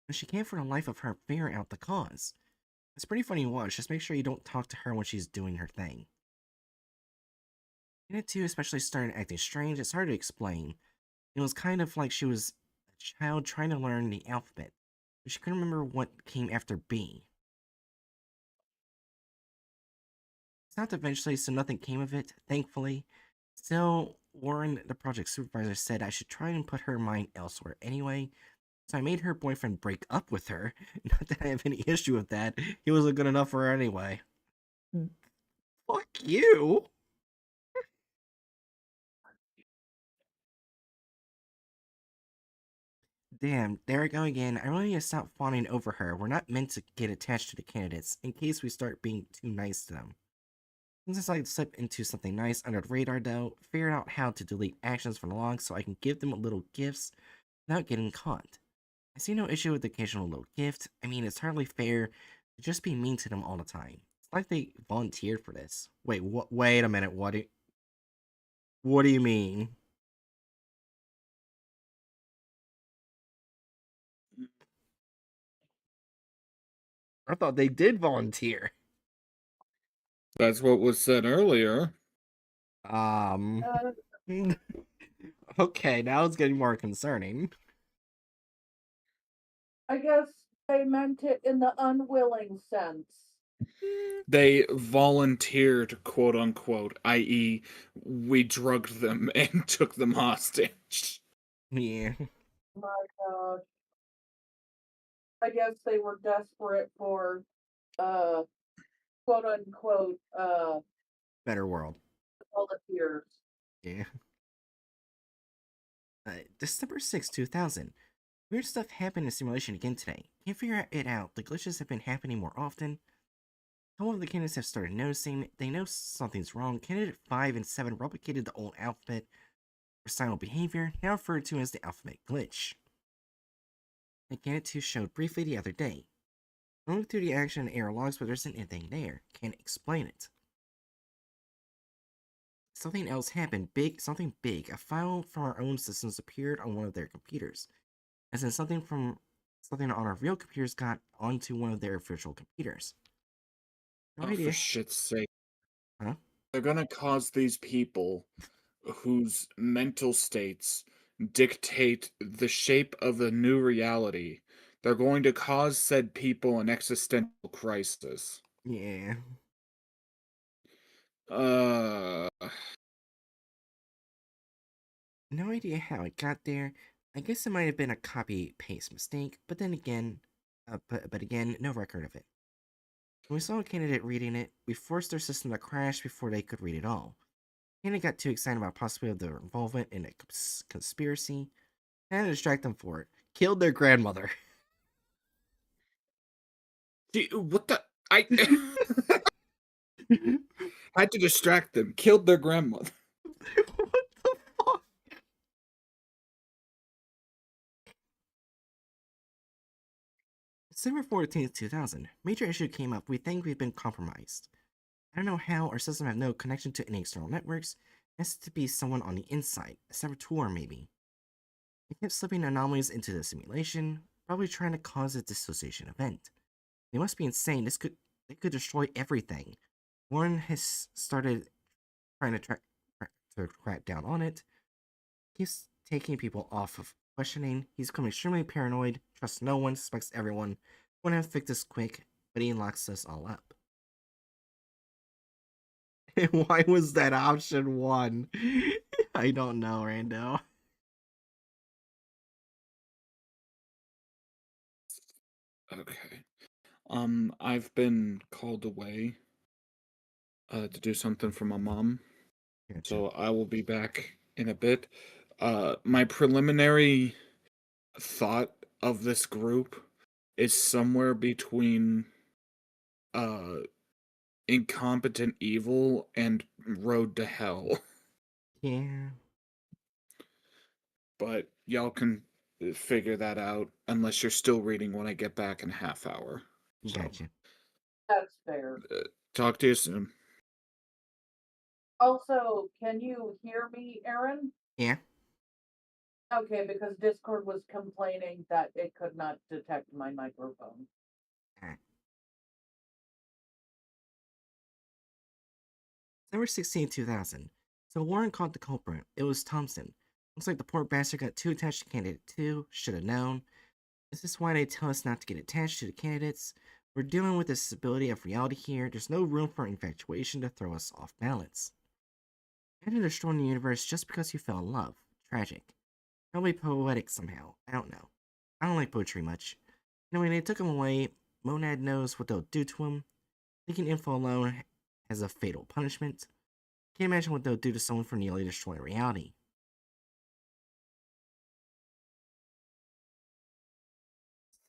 and she can't for the life of her figure out the cause. It's pretty funny to watch, just make sure you don't talk to her when she's doing her thing. Unit 2 especially started acting strange, it's hard to explain. It was kind of like she was a child trying to learn the alphabet, but she couldn't remember what came after B. Stopped eventually, so nothing came of it, thankfully. Still, Warren, the project supervisor, said I should try and put her mind elsewhere anyway, so I made her boyfriend break up with her. Not that I have any issue with that, he wasn't good enough for her anyway. Fuck you! Damn, there I go again. I really need to stop fawning over her. We're not meant to get attached to the candidates, in case we start being too nice to them. Since I slip into something nice under the radar though, figured out how to delete actions from the log so I can give them little gifts without getting caught. I see no issue with the occasional little gift. I mean, it's hardly fair to just be mean to them all the time. It's like they volunteered for this. Wait, wait a minute, what do you mean? I thought they did volunteer. That's what was said earlier. Um. Uh, Okay, now it's getting more concerning. I guess they meant it in the unwilling sense. They volunteered, quote unquote, i.e., we drugged them and took them hostage. Yeah. My gosh. I guess they were desperate for, quote unquote, Better world. volunteers. Yeah. December 6, 2000. Weird stuff happened in simulation again today. Can't figure it out. The glitches have been happening more often. Some of the candidates have started noticing. They know something's wrong. Candidate 5 and 7 replicated the old alphabet for silent behavior, now referred to as the alphabet glitch. And candidate 2 showed briefly the other day. I looked through the action and error logs, but there isn't anything there. Can't explain it. Something else happened. Something big. A file from our own systems appeared on one of their computers. As in something on our real computers got onto one of their virtual computers. No Oh, for idea. shit's sake. Huh? They're gonna cause these people whose mental states dictate the shape of a new reality. They're going to cause said people an existential crisis. Yeah. Uh, No idea how it got there. I guess it might have been a copy paste mistake, but then again, but again, no record of it. When we saw a candidate reading it, we forced their system to crash before they could read it all. Candidate got too excited about possibility of their involvement in a conspiracy, and to distract them for it, killed their grandmother. what the? I had to distract them. Killed their grandmother. What the fuck? December 14th, 2000. Major issue came up. We think we've been compromised. I don't know how. Our system have no connection to any external networks. It has to be someone on the inside. A saboteur, maybe. They kept slipping anomalies into the simulation, probably trying to cause a dissociation event. They must be insane. They could destroy everything. Warren has started trying to crack down on it. He's taking people off of questioning. He's becoming extremely paranoid, trusts no one, suspects everyone. Want to fix this quick, but he locks us all up. Why was that option 1? I don't know, Rando. Okay. I've been called away to do something for my mom, Gotcha. so I will be back in a bit. My preliminary thought of this group is somewhere between uh incompetent evil and road to hell. Yeah, But y'all can figure that out unless you're still reading when I get back in a half hour. So, gotcha. That's fair. talk to you soon. Also, can you hear me, Aaron? Yeah. Okay, because Discord was complaining that it could not detect my microphone. December 16, 2000. So Warren caught the culprit. It was Thompson. Looks like the poor bastard got too attached to candidate 2. Should have known. This is why they tell us not to get attached to the candidates. We're dealing with the stability of reality here. There's no room for infatuation to throw us off balance. And to destroy the universe just because you fell in love. Tragic. Probably poetic somehow. I don't know. I don't like poetry much. Anyway, they took him away. Monad knows what they'll do to him. Leaking info alone has a fatal punishment. Can't imagine what they'll do to someone for nearly destroying reality.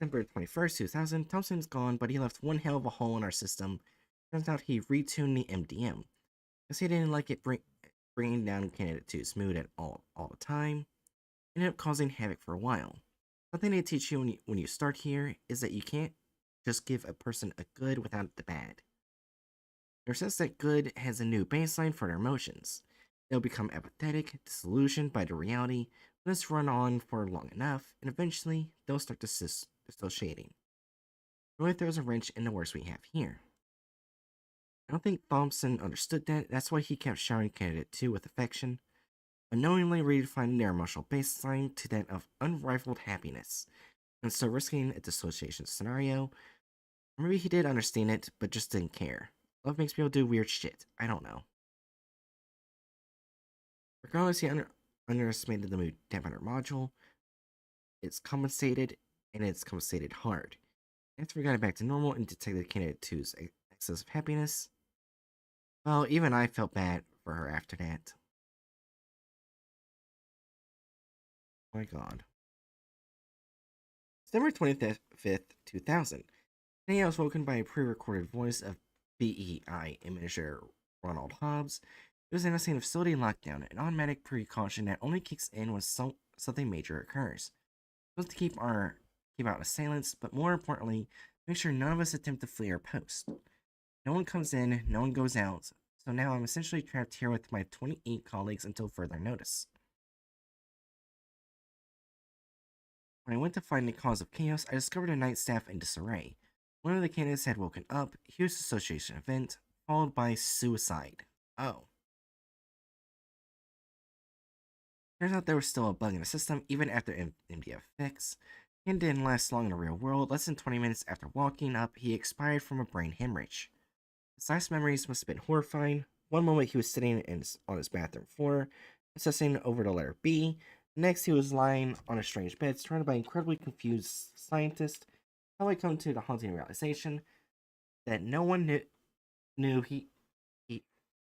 December 21st, 2000. Thompson's gone, but he left one hell of a hole in our system. Turns out he retuned the MDM. Because he didn't like it bringing down Candidate 2's mood at all the time. Ended up causing havoc for a while. Something they teach you when you start here is that you can't just give a person a good without the bad. Their sense that good has a new baseline for their emotions. They'll become apathetic, disillusioned by the reality, let this run on for long enough, and eventually they'll start dissociating. It really throws a wrench in the works we have here. I don't think Thompson understood that, that's why he kept showering Candidate 2 with affection, unknowingly redefining their emotional baseline to that of unrivaled happiness, and so risking a dissociation scenario. Or maybe he did understand it, but just didn't care. Love makes people do weird shit. I don't know. Regardless, he underestimated the mood dampener module. It's compensated, and it's compensated hard. After we got it back to normal and detected Candidate 2's excess of happiness, well, even I felt bad for her after that. My God. December 25th, 2000. Today I was woken by a pre-recorded voice of BEI Administrator Ronald Hobbs. It was announcing a facility lockdown, an automatic precaution that only kicks in when something major occurs. It was to keep out assailants, but more importantly, make sure none of us attempt to flee our post. No one comes in, no one goes out, so now I'm essentially trapped here with my 28 colleagues until further notice. When I went to find the cause of chaos, I discovered a night staff in disarray. One of the candidates had woken up, huge association event, followed by suicide. Oh. Turns out there was still a bug in the system even after MDF fix. It didn't last long in the real world. Less than 20 minutes after walking up, he expired from a brain hemorrhage. His last memories must have been horrifying. One moment he was sitting on his bathroom floor, obsessing over the letter B. Next, he was lying on a strange bed, surrounded by incredibly confused scientists. Probably come to the haunting realization that no one knew he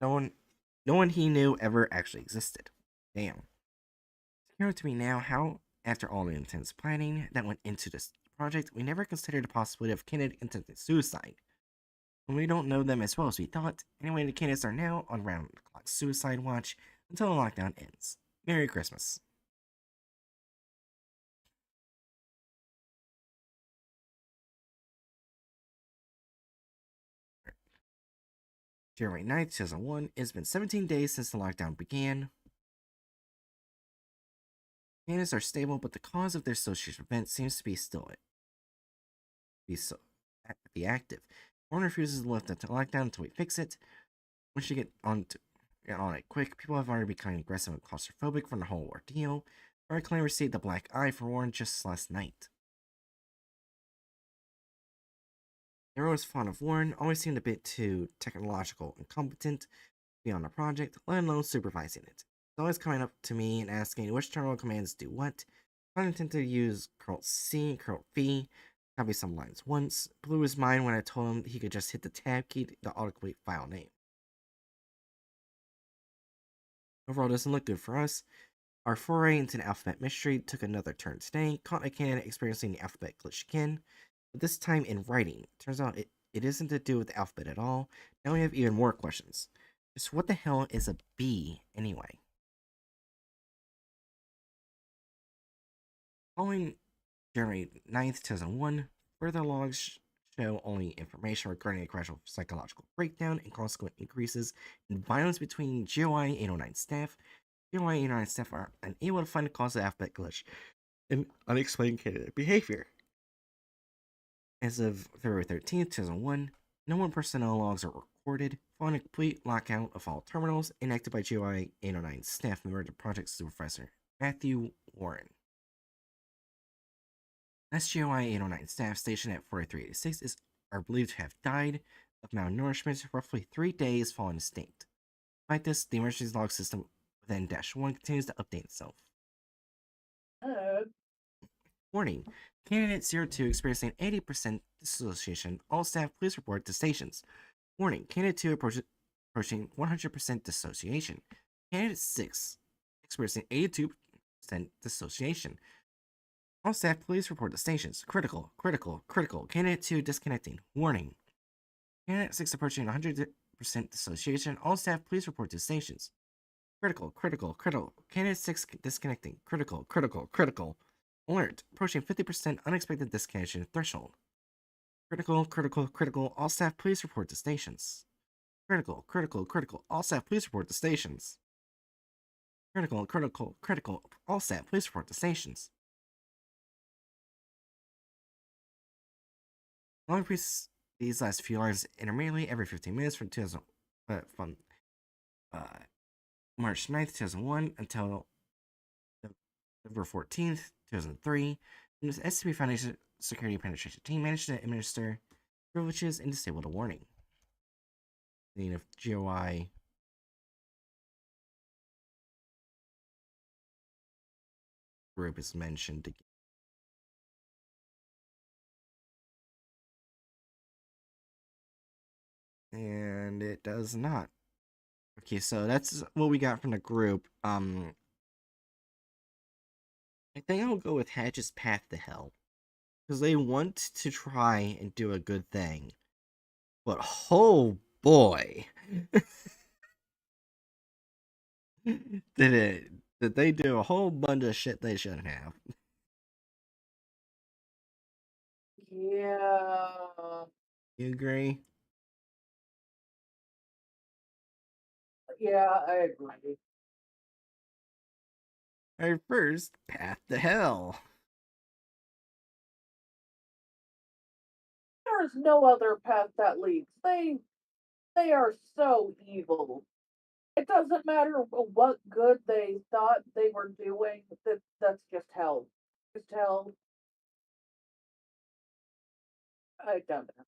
no one he knew ever actually existed. Damn. It's clear to me now how, after all the intense planning that went into this project, we never considered the possibility of Kennedy attempting suicide. When we don't know them as well as we thought, anyway, the candidates are now on round-the-clock suicide watch until the lockdown ends. Merry Christmas. January 9th, 2001. It's been 17 days since the lockdown began. Candidates are stable, but the cause of their association event seems to be be active. Warren refuses to lift the lockdown until we fix it. Once you get on it quick, people have already become aggressive and claustrophobic from the whole ordeal. Our clan received the black eye for Warren just last night. Everyone was fond of Warren, always seemed a bit too technological and competent to be on the project, let alone supervising it. He's always coming up to me and asking which terminal commands do what. I intend to use Ctrl C, Ctrl V, copy some lines once. Blew his mind when I told him he could just hit the tab key to autocomplete file name. Overall, doesn't look good for us. Our foray into the alphabet mystery took another turn today. Caught a candidate experiencing the alphabet glitch again, but this time in writing. Turns out it isn't to do with the alphabet at all. Now we have even more questions. Just what the hell is a B anyway? Following January 9th, 2001, further logs show only information regarding a gradual psychological breakdown and consequent increases in violence between GOI 809 staff. GOI 809 staff are unable to find the cause of the alphabet glitch and unexplained candidate behavior. As of February 13th, 2001, no more personnel logs are recorded. Following a complete lockout of all terminals enacted by GOI 809 staff member to project supervisor Matthew Warren. SGOI 809 staff stationed at 4386 are believed to have died of malnourishment roughly 3 days following the state. Despite this, the emergency log system within -1 continues to update itself. Warning. Candidate 02 experiencing 80% dissociation. All staff please report to stations. Warning. Candidate 2 approaching 100% dissociation. Candidate 6 experiencing 82% dissociation. All staff, please report to stations. Critical, critical, critical. Candidate 2 disconnecting. Warning. Candidate 6 approaching 100% dissociation. All staff, please report to stations. Critical, critical, critical. Candidate 6 disconnecting. Critical, critical, critical. Alert. Approaching 50% unexpected disconnection threshold. Critical, critical, critical. All staff, please report to stations. Critical, critical, critical. All staff, please report to stations. Critical, critical, critical. All staff, please report to stations. I'll increase these last few lines intermittently every 15 minutes from March 9th, 2001 until November 14th, 2003. And the SCP Foundation Security Penetration Team managed to administer privileges and disable the warning. The name of GOI group is mentioned again. And it does not. Okay, so that's what we got from the group. I think I'll go with Hatch's Path to Hell. Because they want to try and do a good thing. But oh boy. Did they do a whole bunch of shit they shouldn't have. Yeah. You agree? Yeah, I agree. Our first Path to Hell. There is no other path that leads. They are so evil. It doesn't matter what good they thought they were doing. That's just hell. Just hell. I don't know.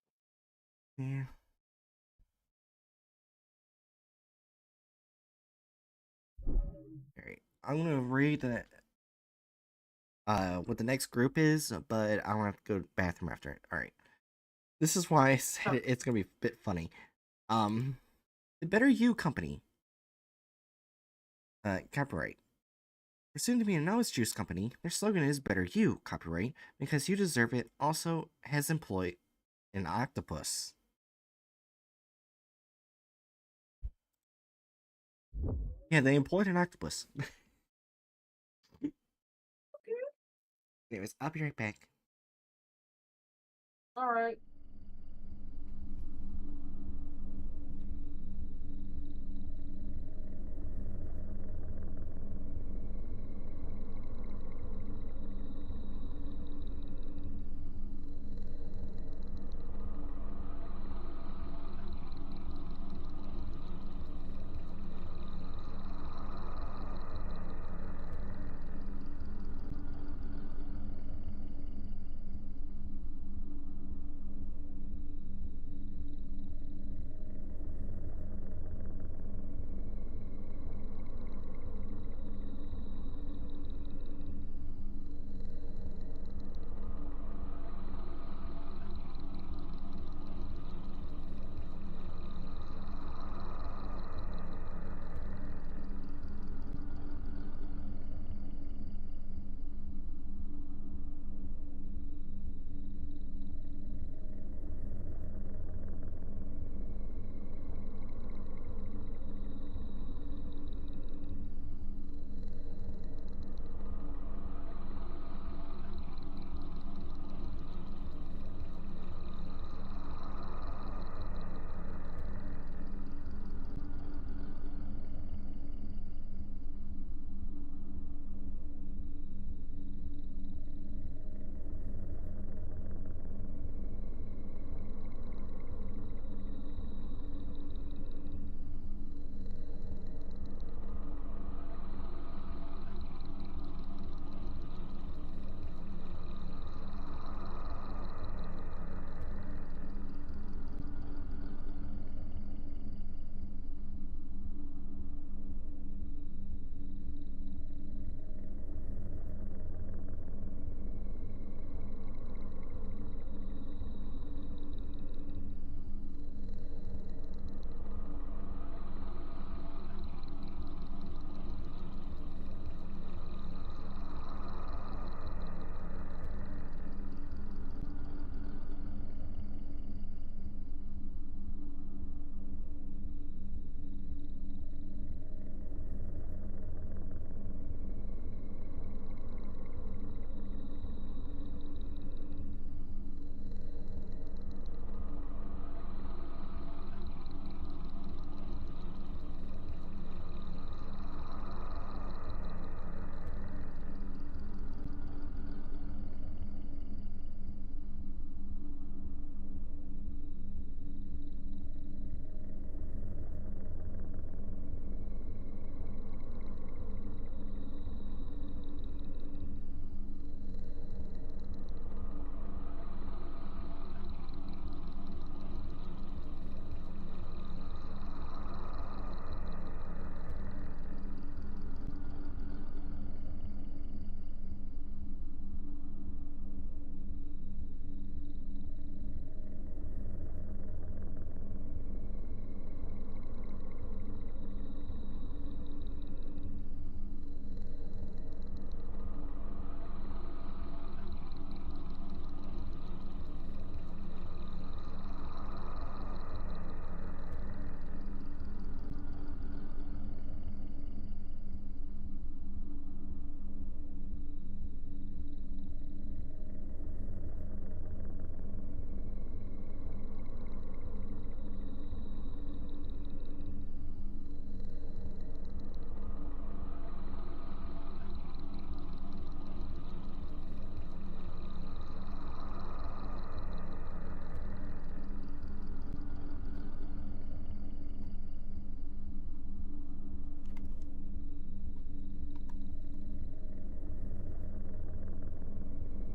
Yeah. Alright. I'm gonna read what the next group is, but I'm gonna have to go to the bathroom after it. Alright. This is why I said it's gonna be a bit funny. The Better You Company. Copyright. Presumed to be a novice juice company, their slogan is Better You, copyright, because you deserve it, also has employed an octopus. Yeah, they employed an octopus. Anyways, I'll be right back. All right.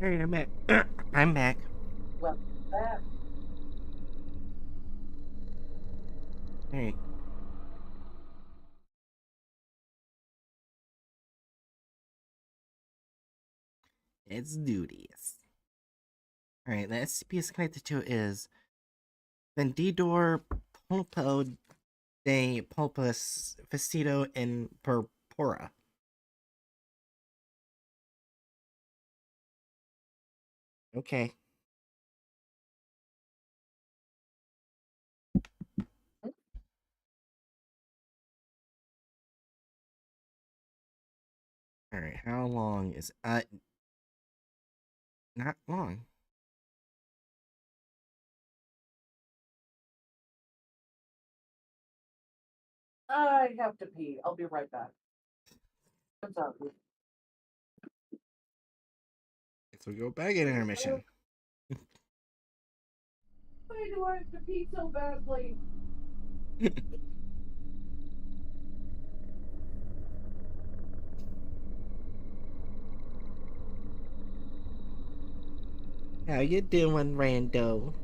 Alright, I'm back. I'm back. Well, that Alright. Let's do this. Alright, the SCP is connected to is Vendidor Pulpo de Pulpus Vestido in Purpura. Okay. Alright, how long is not long. I have to pee. I'll be right back. I'm sorry. So we go back in intermission. Why do I have to pee so badly? How you doing, Rando?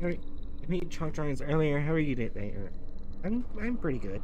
Alright, I made chalk drawings earlier. How are you today? I'm pretty good.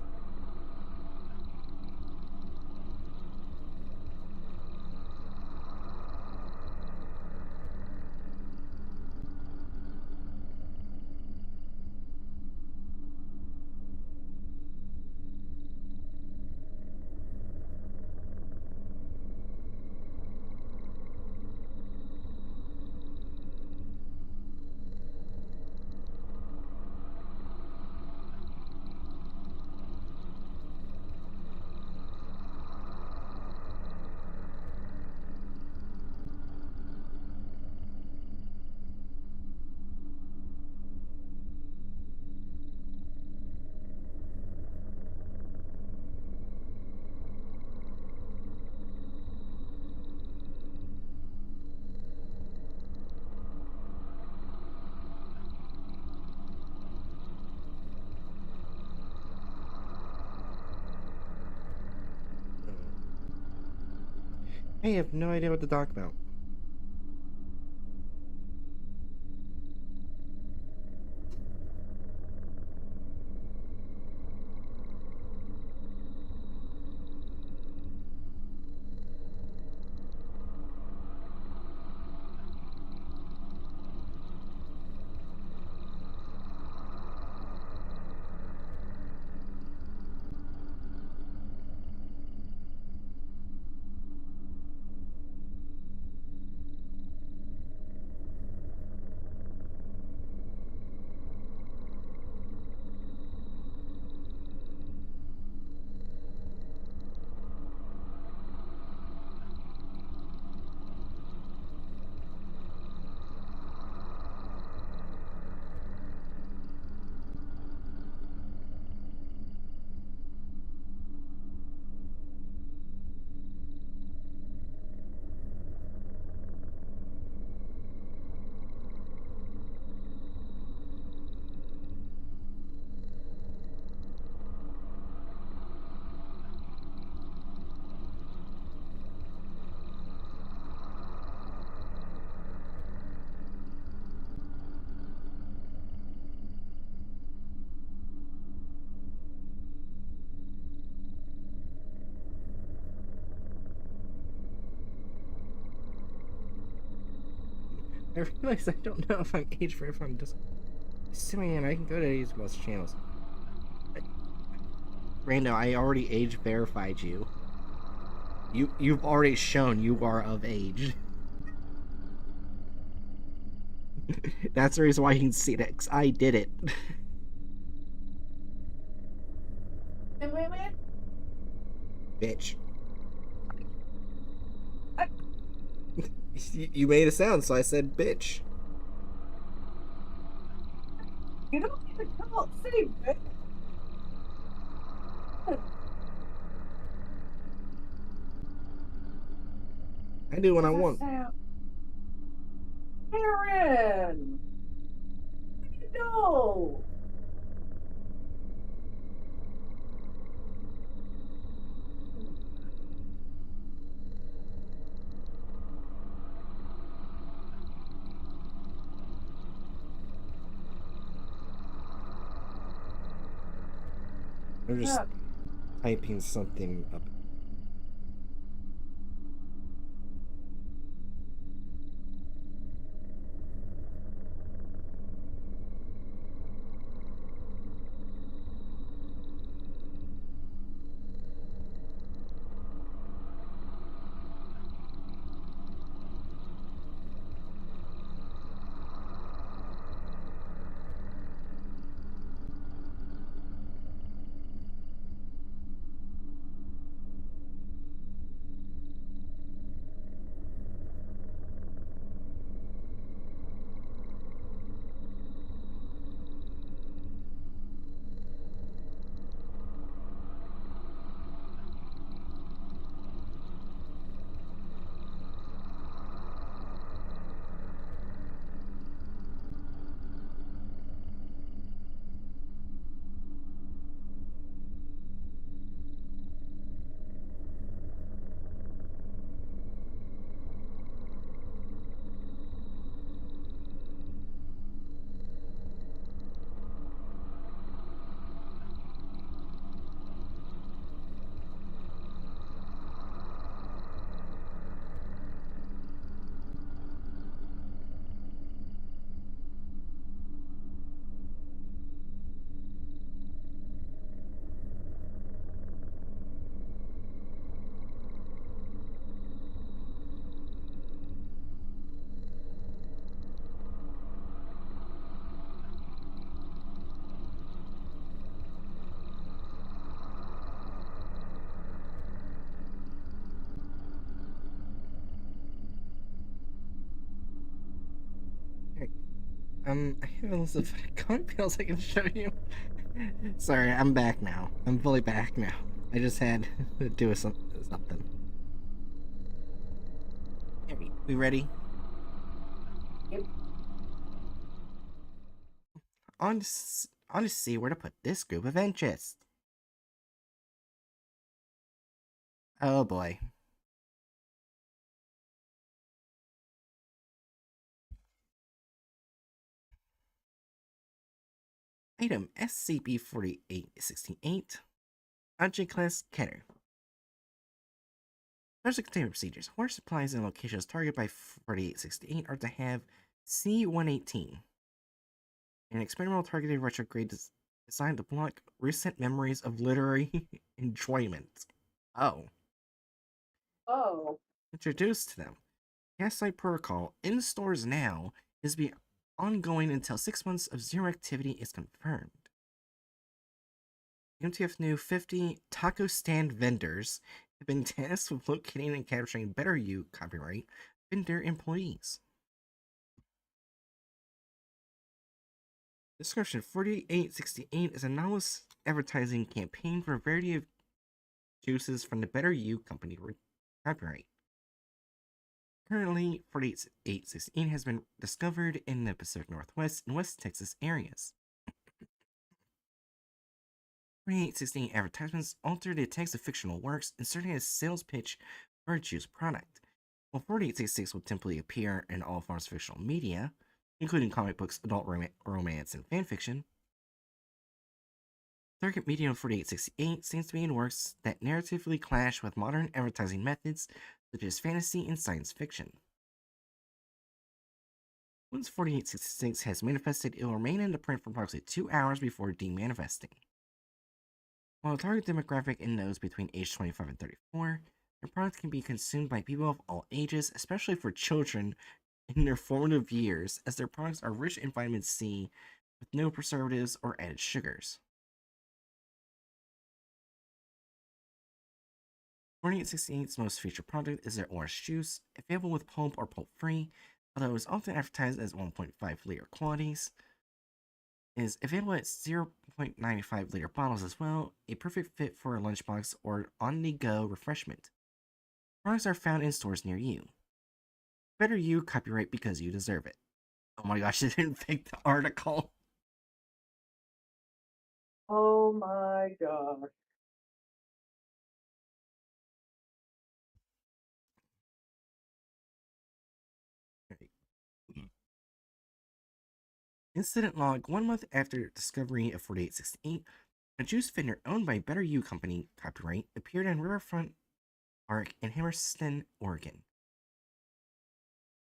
I have no idea what to talk about. I realize I don't know if I'm age or if I'm just assuming I can go to these most channels. Rando, I already age verified you. You've already shown you are of age. That's the reason why you can see that, 'cause I did it. Wait. Bitch. I- You made a sound, so I said bitch. You don't need to come out say bitch. I do what I That want. sound. Aaron! No! I'm just Yeah. typing something up. I have a list of comic panels I can show you. Sorry, I'm back now. I'm fully back now. I just had to do something. We ready? Yep. On to see where to put this group of interests. Oh boy. Item SCP-4868, Object Class Kenner. Special containment procedures. Horror supplies and locations targeted by 4868 are to have C-118, an experimental targeted retrograde designed to block recent memories of literary enjoyment. Oh. Oh. Introduced to them. Gaslight Protocol, in stores now, is to be ongoing until 6 months of zero activity is confirmed. MTF new 50 taco stand vendors have been tasked with locating and capturing Better You copyright vendor employees. Description 4868 is a novelist advertising campaign for a variety of juices from the Better You company copyright. Currently, 4868 has been discovered in the Pacific Northwest and West Texas areas. 4868 advertisements alter the text of fictional works, inserting a sales pitch for a juice product. While 4866 will typically appear in all forms of fictional media, including comic books, adult romance, and fanfiction, target medium of 4868 seems to be in works that narratively clash with modern advertising methods such as fantasy and science fiction. Once 4866 has manifested, it will remain in the print for approximately 2 hours before demanifesting. While the target demographic in those between age 25 and 34, their product can be consumed by people of all ages, especially for children in their formative years, as their products are rich in vitamin C with no preservatives or added sugars. 4868's most featured product is their orange juice, available with pulp or pulp-free, although it is often advertised as 1.5-liter quantities. It is available at 0.95-liter bottles as well, a perfect fit for a lunchbox or on-the-go refreshment. Products are found in stores near you. Better You copyright because you deserve it. Oh my gosh, it didn't fake the article. Oh my gosh. Incident log 1 month after discovery of 4868, a juice vendor owned by Better You Company copyright appeared in Riverfront Park in Hammerston, Oregon.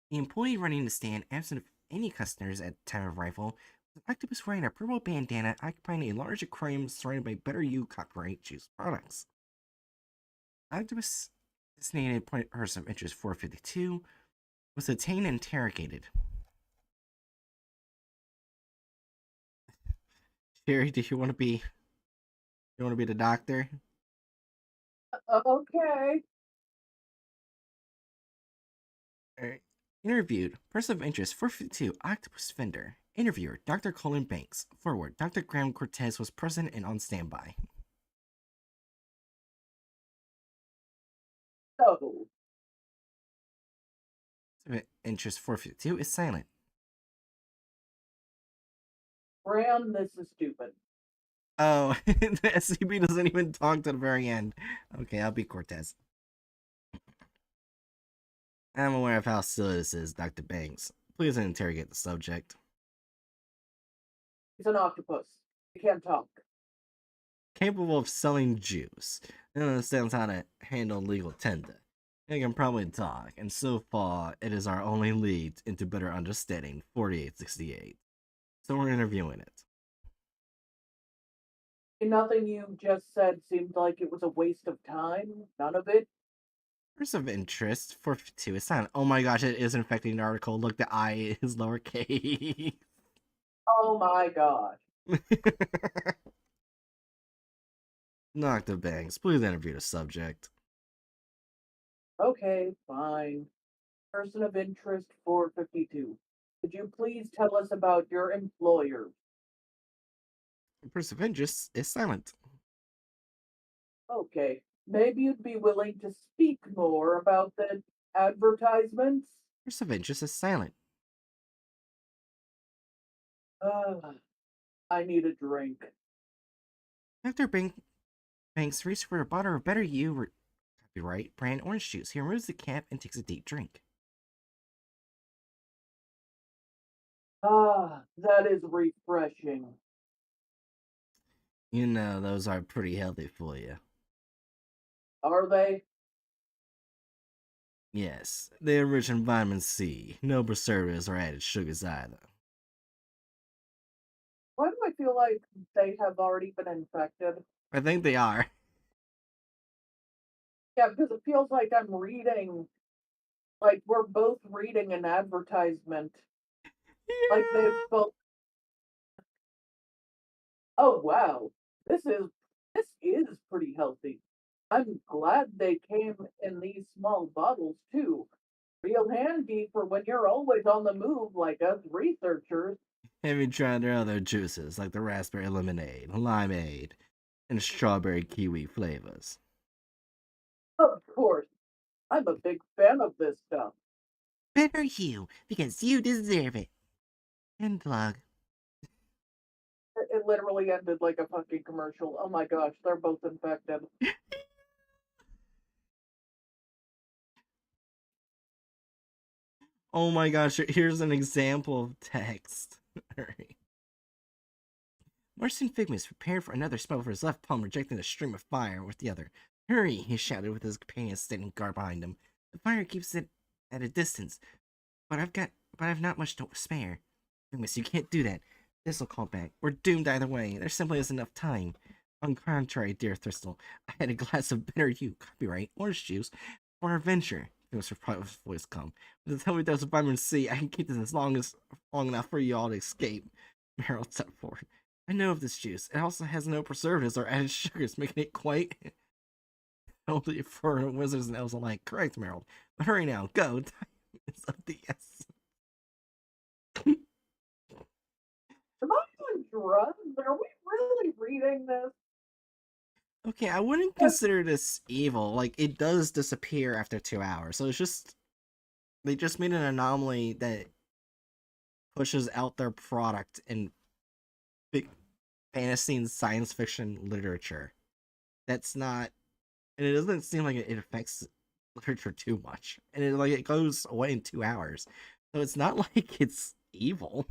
The employee running the stand, absent of any customers at the time of arrival, was an octopus wearing a purple bandana occupying a large aquarium surrounded by Better You copyright juice products. Octopus, designated person of interest 452, was detained and interrogated. Sherry, do you want to be the doctor? Okay. Alright. Interviewed. Person of interest 452, octopus vendor. Interviewer, Dr. Colin Banks. Forward, Dr. Graham Cortez was present and on standby. So, Person of interest 452 is silent. Graham, this is stupid. Oh, the SCP doesn't even talk to the very end. Okay, I'll be Cortez. I'm aware of how silly this is, Dr. Banks. Please interrogate the subject. He's an octopus. He can't talk. Capable of selling juice. He understands how to handle legal tender. He can probably talk, and so far, it is our only lead into better understanding 4868. So we're interviewing it. Nothing you just said seemed like it was a waste of time. None of it. Person of interest 452 is silent. Oh my gosh, it is infecting the article. Look, the I is lowercase. Oh my god. Dr. Banks, please interview the subject. Okay, fine. Person of interest 452. Could you please tell us about your employer? Person of interest is silent. Okay. Maybe you'd be willing to speak more about the advertisements? Person of interest is silent. I need a drink. Dr. Banks reaches for a bottle of Better You copyright brand orange juice. He removes the cap and takes a deep drink. That is refreshing. You know, those are pretty healthy for you. Are they? Yes, they're rich in vitamin C. No preservatives or added sugars either. Why do I feel like they have already been infected? I think they are. Yeah, because it feels like I'm reading, like we're both reading an advertisement. Like they've Yeah. both. Oh wow, this is pretty healthy. I'm glad they came in these small bottles too. Real handy for when you're always on the move like us researchers. Have you tried their other juices, like the raspberry lemonade, limeade, and strawberry kiwi flavors? Of course, I'm a big fan of this stuff. Better you, because you deserve it. And plug. It literally ended like a fucking commercial. Oh my gosh, they're both infected. Oh my gosh, here's an example of text. Alright. Marcin Figmus prepared for another spell for his left palm, rejecting a stream of fire with the other. Hurry, he shouted with his companion standing guard behind him. The fire keeps it at a distance, but I've not much to spare. Figmus, you can't do that. This'll call back. We're doomed either way. There simply isn't enough time. On contrary, dear Thistle, I had a glass of bitter you, copyright, orange juice, for our venture. Figmus replied with his voice calm. With the time dose of vitamin C, I can keep this long enough for you all to escape. Meryl stepped forward. I know of this juice. It also has no preservatives or added sugars, making it quite healthy for wizards and elves alike. Correct, Meryl. But hurry now, go. Time is of the essence. Am I on drugs? Are we really reading this? Okay, I wouldn't consider this evil. Like, it does disappear after 2 hours, so it's just they just made an anomaly that pushes out their product in big fantasy and science fiction literature. That's not, and it doesn't seem like it affects literature too much, and it goes away in 2 hours, so it's not like it's evil.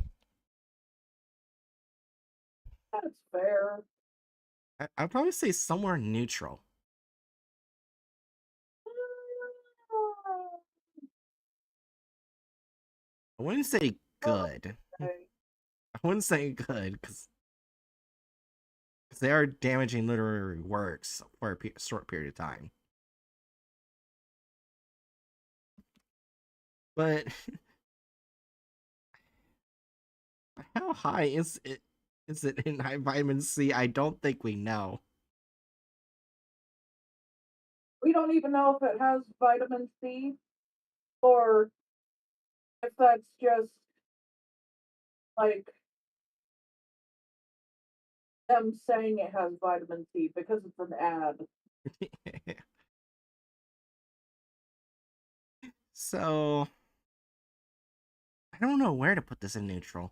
That's fair. I'd probably say somewhere neutral. I wouldn't say good. Okay. I wouldn't say good because they are damaging literary works for a short period of time. But how high is it? Is it in high vitamin C? I don't think we know. We don't even know if it has vitamin C or if that's just like them saying it has vitamin C because it's an ad. So I don't know where to put this in neutral.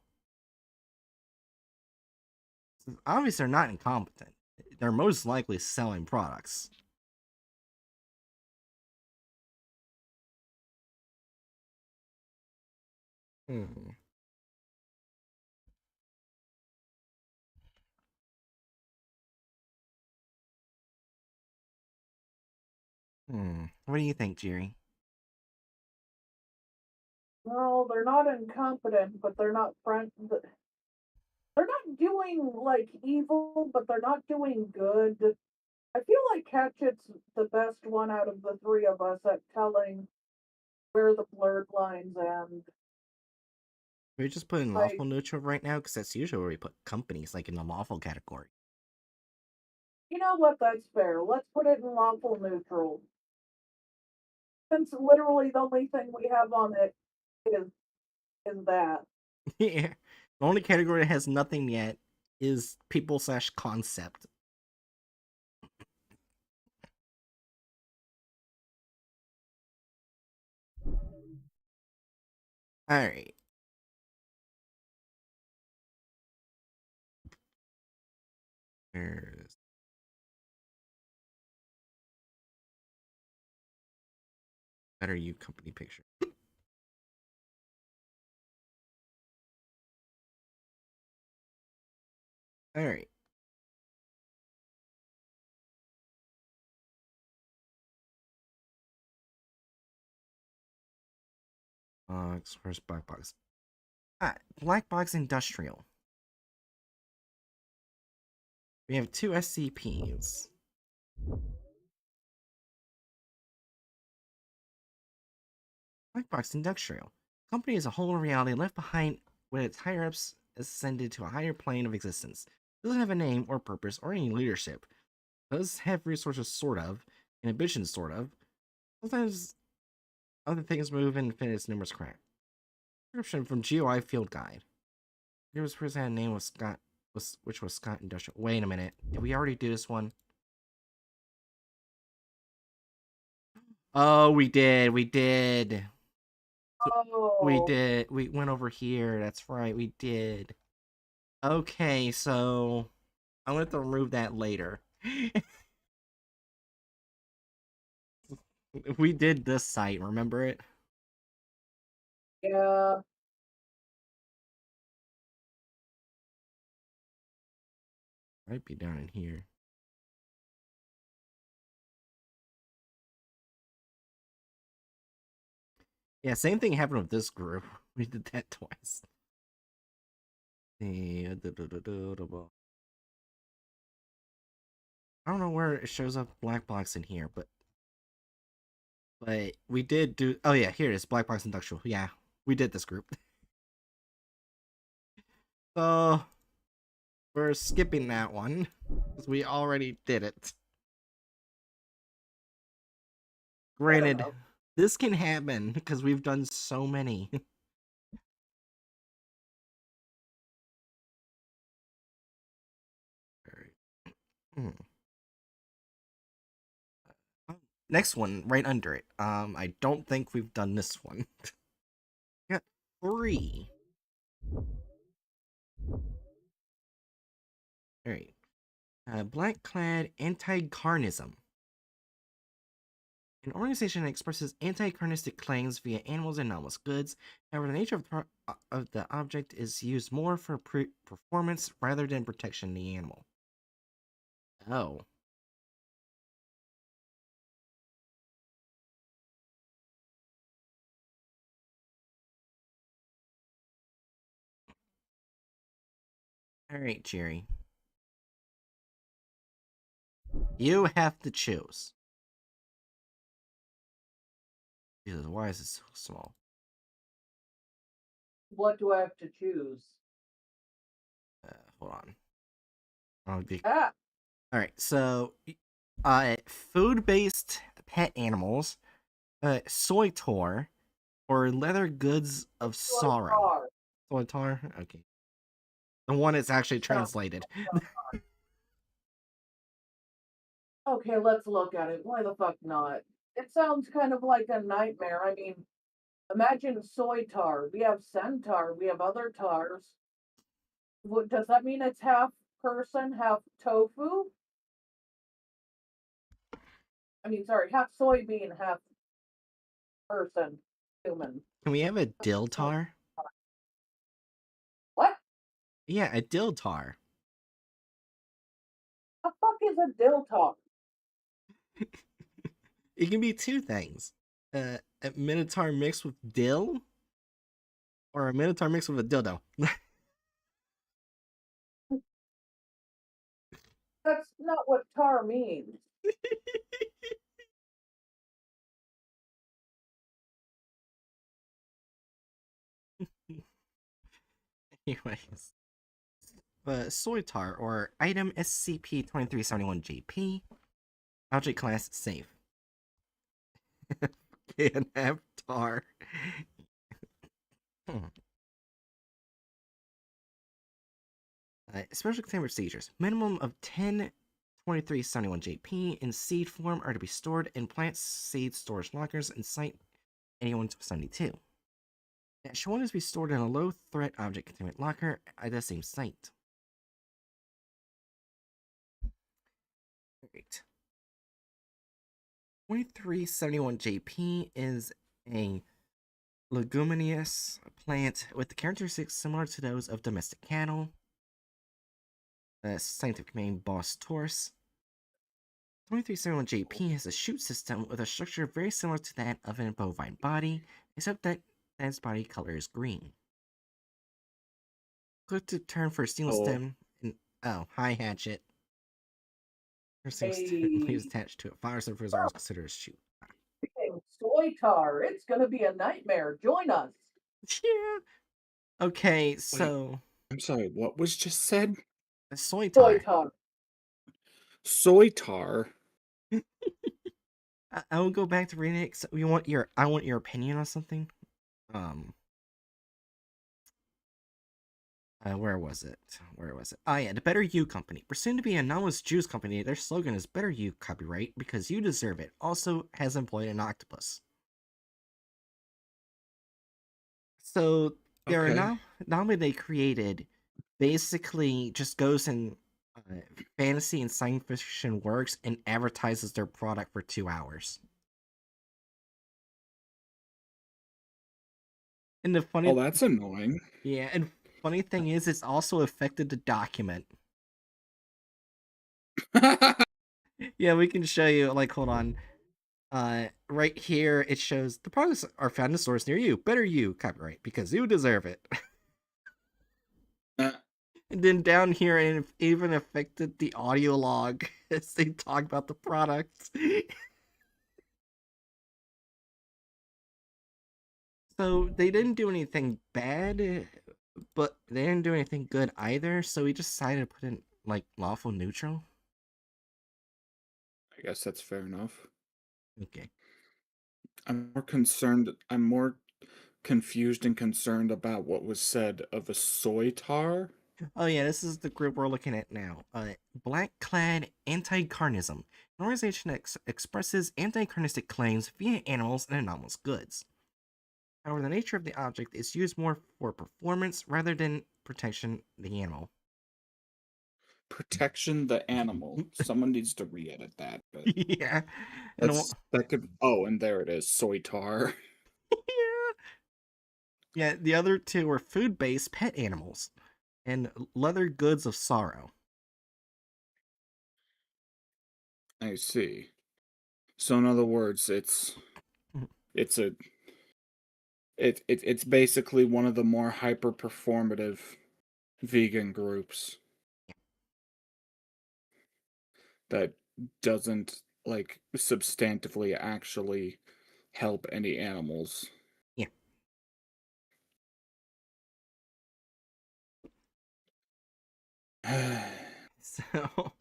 Obviously, they're not incompetent. They're most likely selling products. Hmm. What do you think, Jerry? No, they're not incompetent, but they're not friend. They're not doing like evil, but they're not doing good. I feel like Hatchet's the best one out of the three of us at telling where the blurred lines end. We just put in Like, lawful neutral right now because that's usually where we put companies, like in the lawful category. you know what? That's fair. Let's put it in lawful neutral. Since literally the only thing we have on it is is that. Yeah. The only category that has nothing yet is people slash concept. All right. There's better you company picture. All right. Box. Where's black box? Black box industrial. We have 2 SCPs. Black box industrial. Company is a whole reality left behind when its higher ups ascended to a higher plane of existence. Doesn't have a name or purpose or any leadership. Does have resources, sort of, and ambitions, sort of. Sometimes other things move and fit its numerous cracks. Description from GOI Field Guide. There was person had a name was Scott, which was Scott Industrial. Wait a minute, did we already do this one? Oh, we did. We did. We Oh, did. We went over here. That's right. We did. Okay, so I'm going to have to remove that later. We did this site. Remember it? yeah. Might be down in here. Yeah, same thing happened with this group. We did that twice. I don't know where it shows up black box in here, but we did do. Oh yeah, here it is, black box industrial. Yeah, we did this group. So we're skipping that one because we already did it. Granted, enough. this can happen because we've done so many. Hmm. Next one, right under it. I don't think we've done this one. Got 3. Alright. Black clad anti-carnism. An organization that expresses anti-carnistic claims via animals and anomalous goods. However, the nature of the object is used more for performance rather than protection of the animal. Oh. Alright, Jerry. You have to choose. Jesus, why is it so small? What do I have to choose? Hold on. I'll be... Ah, Alright, so food-based pet animals, soy tor, or leather goods of sorrow. car. Soy tor? Okay. The one that's actually No. translated. Okay, let's look at it. Why the fuck not? It sounds kind of like a nightmare. I mean, imagine soy tar. We have centaur. We have other tars. What does that mean? It's half person, half tofu? I mean, sorry, half soybean, half person, human. Can we have a dill tar? What Yeah, a dill tar. the fuck is a dill tar? It can be 2 things. A minotaur mixed with dill, or a minotaur mixed with a dildo. That's not what tar means. Anyways. Soy tar, or item SCP-2371-JP. Object class safe. Can have tar. Special containment procedures. Minimum of 10 2371-JP in seed form are to be stored in plant seed storage lockers in Site 8172. -1 is to be stored in a low threat object containment locker at the same site. Great. 2371-JP is a leguminous plant with the characteristics similar to those of domestic cattle. Scientific name Boss Taurus. 2371-JP has a chute system with a structure very similar to that of a bovine body, except that and its body color is green. Click to turn for a steel Oh, stem, and oh, hi Hatchet. Her steel stem leaves Hey, attached to it. Flowers and fruits are also considered a shoot. soy tar. It's gonna be a nightmare. Join us. Yeah. Okay, wait. so I'm sorry. What was just said? soy Soy tar. tar. Soy tar. I will go back to reading it. So I want your opinion on something. Um, where was it? Where was it? Oh yeah, the Better You Company. Presumed to be a anomalous juice company, their slogan is "Better You Copyright because you deserve it." Also has employed an octopus. So their Okay. anomaly they created basically just goes in fantasy and science fiction works and advertises their product for 2 hours. And the Oh, funny, that's annoying. yeah, and funny thing is, it's also affected the document. Yeah, we can show you. Like, hold on. Right here it shows the products are found in stores near you. Better you copyright because you deserve it. Uh, And then down here, and it even affected the audio log as they talk about the product. So they didn't do anything bad, but they didn't do anything good either. So we just decided to put in like lawful neutral. I guess that's fair enough. Okay. I'm more confused and concerned about what was said of a soy tar. Oh yeah, this is the group we're looking at now. Black Clad Anti-Carnism, an organization that expresses anti-carnistic claims via animals and anomalous goods. However, the nature of the object is used more for performance rather than protection the animal. Protection the animal. Someone needs to re-edit that, but Yeah, and that could. Oh, and there it is, soy tar. yeah, yeah. The other two are food-based pet animals and leather goods of sorrow. I see. So in other words, it's a it's basically one of the more hyper performative vegan groups that doesn't like substantively actually help any animals. Yeah. So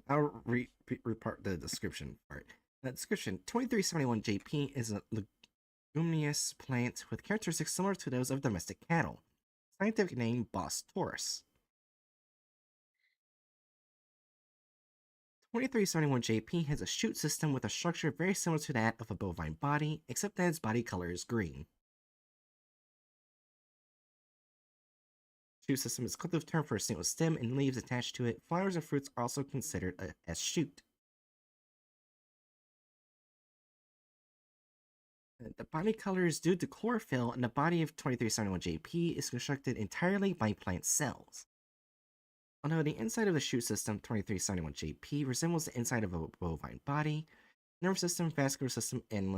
I'll repart the description part. The description: 2371 JP is a leguminous plant with characteristics similar to those of domestic cattle. Scientific name Bos taurus. 2371 JP has a chute system with a structure very similar to that of a bovine body, except that its body color is green. Shoot system is a collective term for a single stem and leaves attached to it. Flowers and fruits are also considered as shoot. The body color is due to chlorophyll, and the body of 2371 JP is constructed entirely by plant cells. Although the inside of the shoot system 2371 JP resembles the inside of a bovine body, nervous system, vascular system, and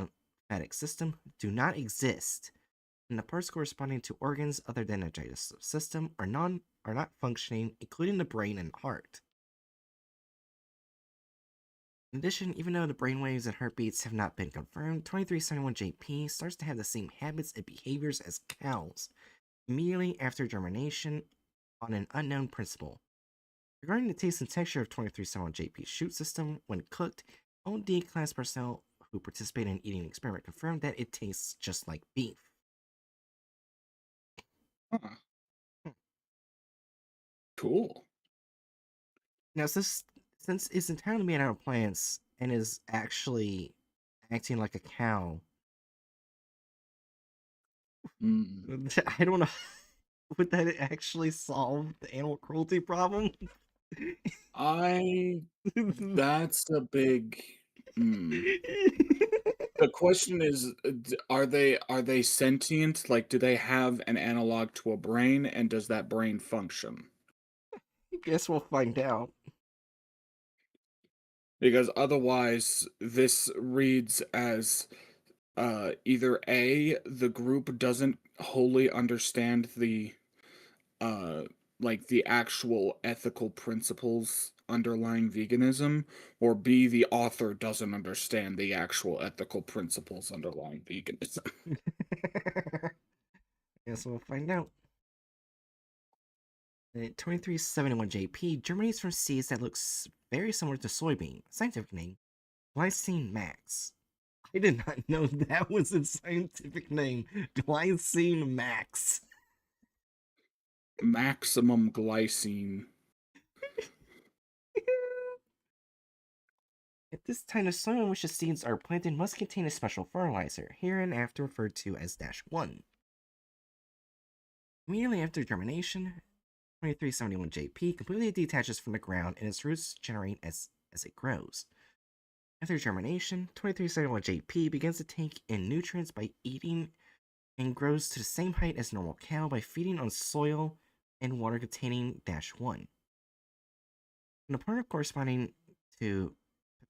lymphatic system do not exist, and the parts corresponding to organs other than the digestive system are not functioning, including the brain and heart. In addition, even though the brainwaves and heartbeats have not been confirmed, 2371 JP starts to have the same habits and behaviors as cows immediately after germination on an unknown principle. Regarding the taste and texture of 2371 JP's shoot system, when cooked, OD class personnel who participated in eating the experiment confirmed that it tastes just like beef. Huh, Hmm. cool. Now, since it's entirely made out of plants and is actually acting like a cow, Mm. I don't know. Would that actually solve the animal cruelty problem? I That's a big. Mm. The question is, are they sentient? Like, do they have an analog to a brain, and does that brain function? Guess we'll find out. Because otherwise, this reads as either A, the group doesn't wholly understand the uh like the actual ethical principles underlying veganism, or B, the author doesn't understand the actual ethical principles underlying veganism. Guess we'll find out. 2371 JP germinates from seeds that looks very similar to soybean. Scientific name, glycine max. I did not know that was its scientific name. Glycine max. Maximum glycine. At this time, the soil in which the seeds are planted must contain a special fertilizer, hereinafter referred to as -1. Immediately after germination, 2371 JP completely detaches from the ground and its roots generate as it grows. After germination, 2371 JP begins to take in nutrients by eating and grows to the same height as normal cow by feeding on soil and water containing -1. An opponent corresponding to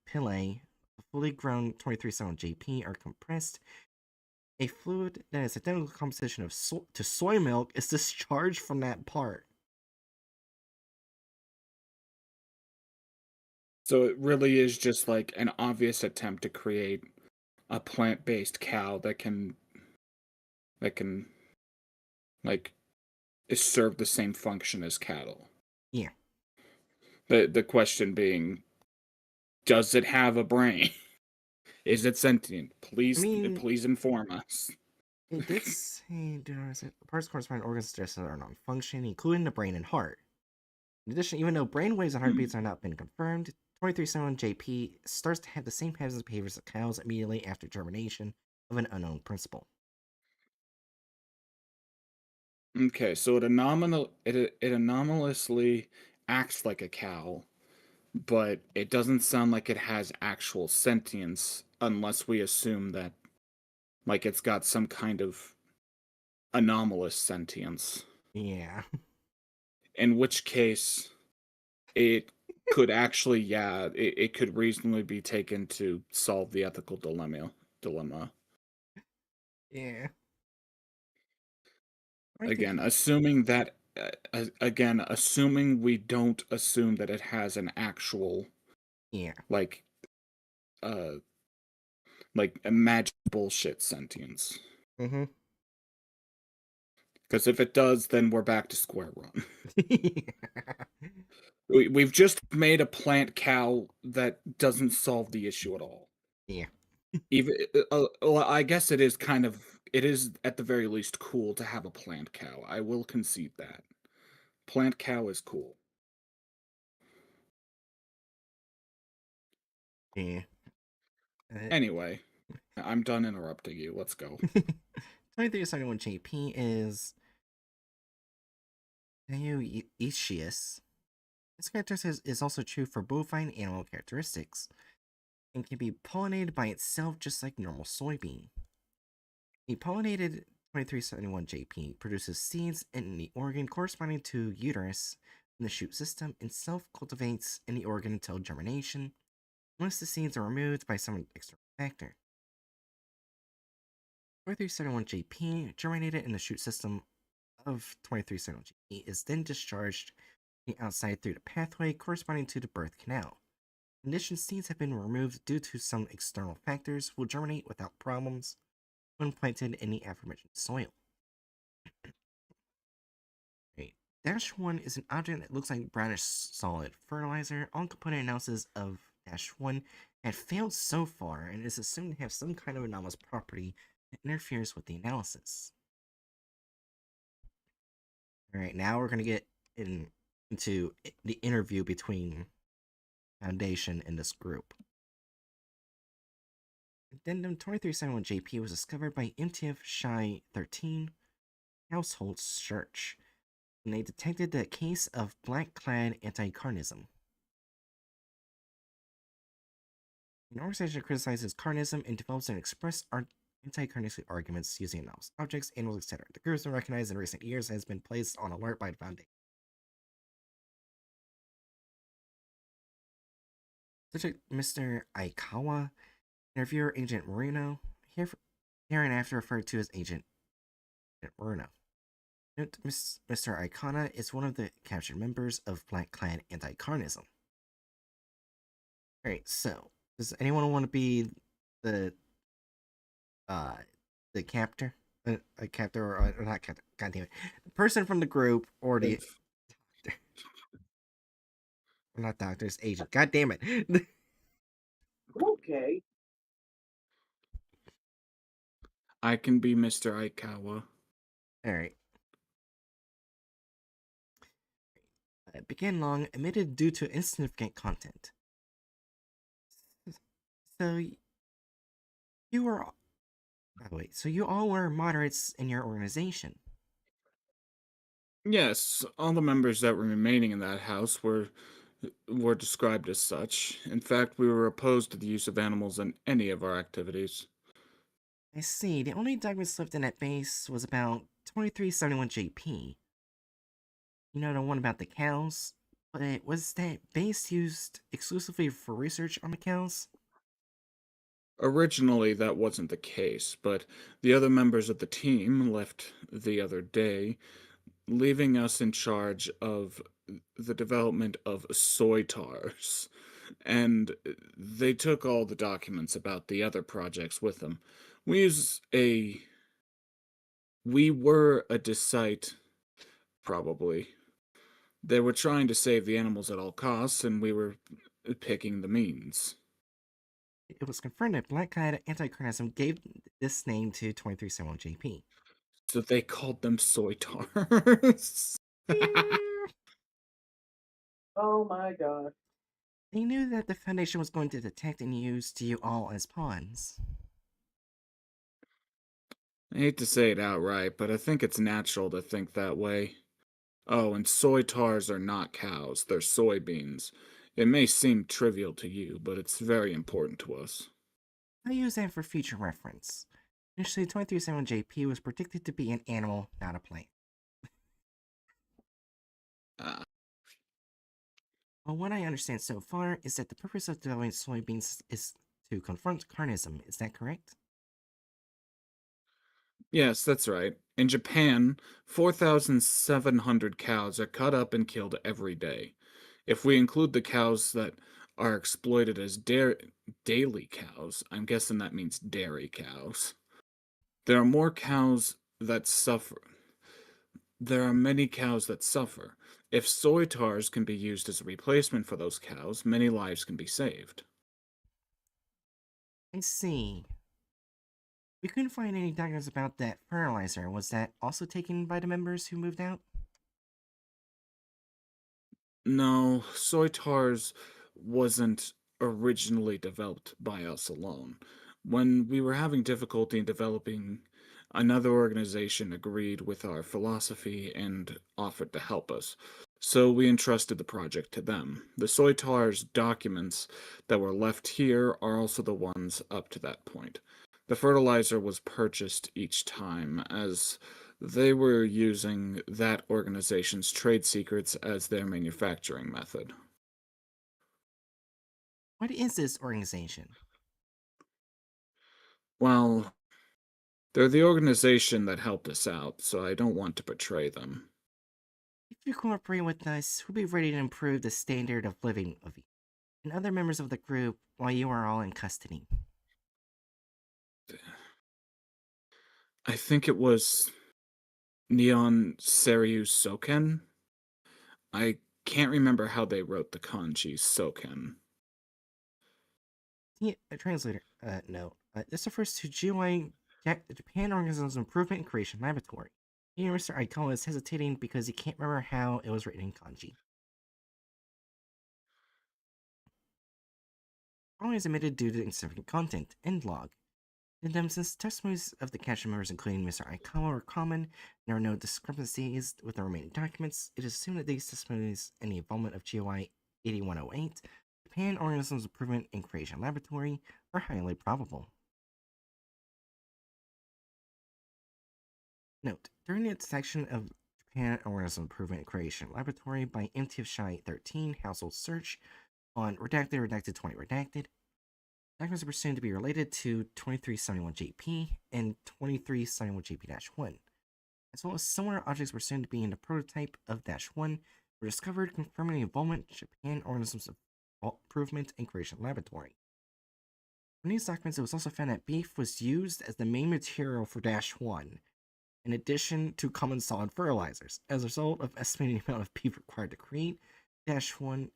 papillae, the fully grown 2371 JP are compressed. A fluid that is identical composition of to soy milk is discharged from that part. So it really is just like an obvious attempt to create a plant-based cow that can like serve the same function as cattle. Yeah. The question being, does it have a brain? Is it sentient? I mean, Please inform us. it did say parts corresponding organs suggested are non-functioning, including the brain and heart. In addition, even though brainwaves and heartbeats have not been confirmed, 2371 JP starts to have the same patterns and behaviors of cows immediately after germination of an unknown principle. Okay, so it anomalously acts like a cow, but it doesn't sound like it has actual sentience unless we assume that like it's got some kind of anomalous sentience. Yeah. In which case it could actually, yeah, it could reasonably be taken to solve the ethical dilemma. Yeah. Again, assuming we don't assume that it has an actual Yeah. like uh like a magic bullshit sentience. Mm-hmm. Because if it does, then we're back to square one. Yeah. We've just made a plant cow that doesn't solve the issue at all. Yeah. Even well, I guess it is at the very least cool to have a plant cow. I will concede that. Plant cow is cool. Yeah. Uh, Anyway, I'm done interrupting you. Let's go. 2371 JP is Neoecious. This characteristic is also true for bovine animal characteristics and can be pollinated by itself just like normal soybean. The pollinated 2371 JP produces seeds in the organ corresponding to uterus in the shoot system and self-cultivates in the organ until germination, unless the seeds are removed by some external factor. 2371 JP germinated in the shoot system of 2371 JP is then discharged outside through the pathway corresponding to the birth canal. Conditioned seeds have been removed due to some external factors will germinate without problems when planted in the aforementioned soil. Right. -1 is an object that looks like brownish solid fertilizer. All component analysis of -1 had failed so far and is assumed to have some kind of anomalous property that interferes with the analysis. Alright, now we're going to get into the interview between Foundation and this group. Addendum 2371 JP was discovered by MTF Shy 13 Household Search, and they detected the case of black-clad anti-carnism. An organization criticizes carnism and develops and express anti-carnistic arguments using anomalous objects, animals, etc. The group has been recognized in recent years and has been placed on alert by the Foundation. Subject Mr. Aikawa, interviewer Agent Marino. Hereinafter referred to as Agent Bruno. Note, Mr. Icona is one of the captured members of Black Clad Anti-Carnism. Alright, so, does anyone want to be the, uh, the captor? A captor, or not captor, god damn it. The person from the group, or the, or not doctor's agent, god damn it. Okay. I can be Mr. Aikawa. Alright. Began long, omitted due to insignificant content. So, you were. Oh, wait, so you all were moderates in your organization? Yes, all the members that were remaining in that house were described as such. In fact, we were opposed to the use of animals in any of our activities. I see. The only documents left in that base was about 2371 JP. You know, the one about the cows? But was that base used exclusively for research on the cows? Originally, that wasn't the case, but the other members of the team left the other day, leaving us in charge of the development of soy tars. And they took all the documents about the other projects with them. We use a. We were a decite, probably. They were trying to save the animals at all costs, and we were picking the means. It was confirmed that Black Clad Anti-Carnism gave this name to 2371 JP. So they called them soy tars. Oh my god. They knew that the Foundation was going to detect and use you all as pawns. I hate to say it outright, but I think it's natural to think that way. Oh, and soy tars are not cows, they're soybeans. It may seem trivial to you, but it's very important to us. I use that for future reference. Initially, 2371 JP was predicted to be an animal, not a plant. Ah, Well, what I understand so far is that the purpose of developing soybeans is to confront carnism. Is that correct? yes, that's right. In Japan, 4,700 cows are cut up and killed every day. If we include the cows that are exploited as daily cows, I'm guessing that means dairy cows. There are more cows that suffer. There are many cows that suffer. If soy tars can be used as a replacement for those cows, many lives can be saved. I see. We couldn't find any documents about that fertilizer. Was that also taken by the members who moved out? No, soy tars wasn't originally developed by us alone. When we were having difficulty in developing, another organization agreed with our philosophy and offered to help us. So we entrusted the project to them. The soy tars documents that were left here are also the ones up to that point. The fertilizer was purchased each time, as they were using that organization's trade secrets as their manufacturing method. What is this organization? Well, they're the organization that helped us out, so I don't want to betray them. If you cooperate with us, we'll be ready to improve the standard of living of you and other members of the group while you are all in custody. I think it was Neon Seryu Soken. I can't remember how they wrote the kanji Soken. Yeah, a translator. No. This refers to GOI, Japan Organisms Improvement and Creation Laboratory. Here, Mr. Aikawa is hesitating because he can't remember how it was written in kanji. Always omitted due to insignificant content. End log. Since testimonies of the captured members, including Mr. Aikawa, are common, and there are no discrepancies with the remaining documents, it is assumed that these testimonies and the involvement of GOI 8108, Japan Organisms Improvement and Creation Laboratory, are highly probable. Note, during the section of Japan Organism Improvement and Creation Laboratory by MTF Shy 13 Household Search on Redacted 20 Redacted, Documents are presumed to be related to 2371JP and 2371JP-1, as well as similar objects presumed to be in the prototype of -1 were discovered, confirming the involvement of Japan Organisms of Improvement and Creation Laboratory. In these documents, it was also found that beef was used as the main material for -1, in addition to common solid fertilizers. As a result of estimating the amount of beef required to create -1,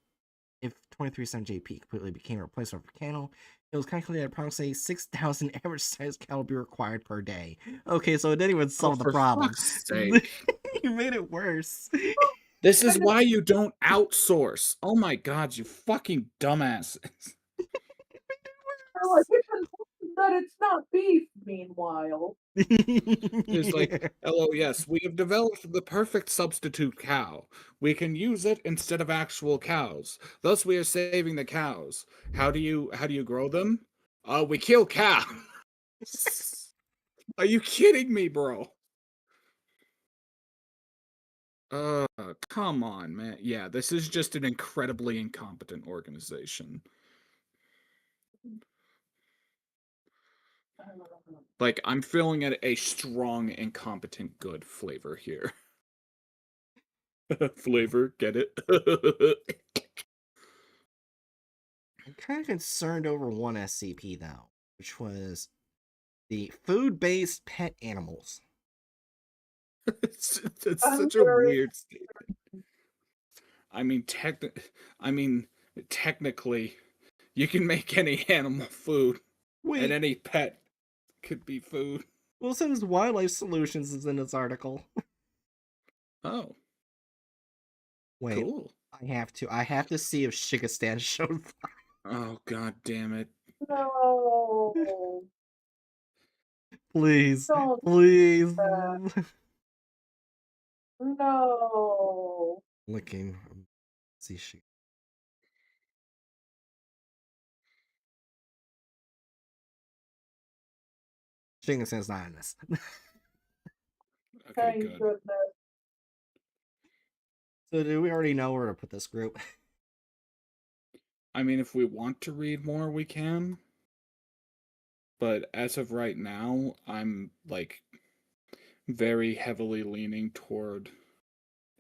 if 2371JP completely became a replacement for cattle, it was calculated at approximately 6,000 average sized cattle be required per day. Okay, so it didn't even Oh, solve the for problem. fuck's sake. You made it worse. This is why you don't outsource. Oh my god, you fucking dumbasses. They're like, it's important that it's not beef, meanwhile. It's like, hello, yes, we have developed the perfect substitute cow. We can use it instead of actual cows. Thus, we are saving the cows. How do you grow them? We kill cows. Are you kidding me, bro? Come on, man. Yeah, this is just an incredibly incompetent organization. Like, I'm feeling a strong incompetent good flavor here. Flavor, get it? I'm kind of concerned over one SCP though, which was the food-based pet animals. It's I'm such a very weird statement. I mean, technically, you can make any animal food, and Wait, any pet could be food. Wilson's Wildlife Solutions is in this article. Oh, Wait, cool. I have to see if Shigastan showed. Oh, god damn it. no. Please, Don't please. do that. No. Looking, see she. Shigastan's not in this. Okay, Thank good. goodness. So do we already know where to put this group? I mean, if we want to read more, we can. But as of right now, I'm like very heavily leaning toward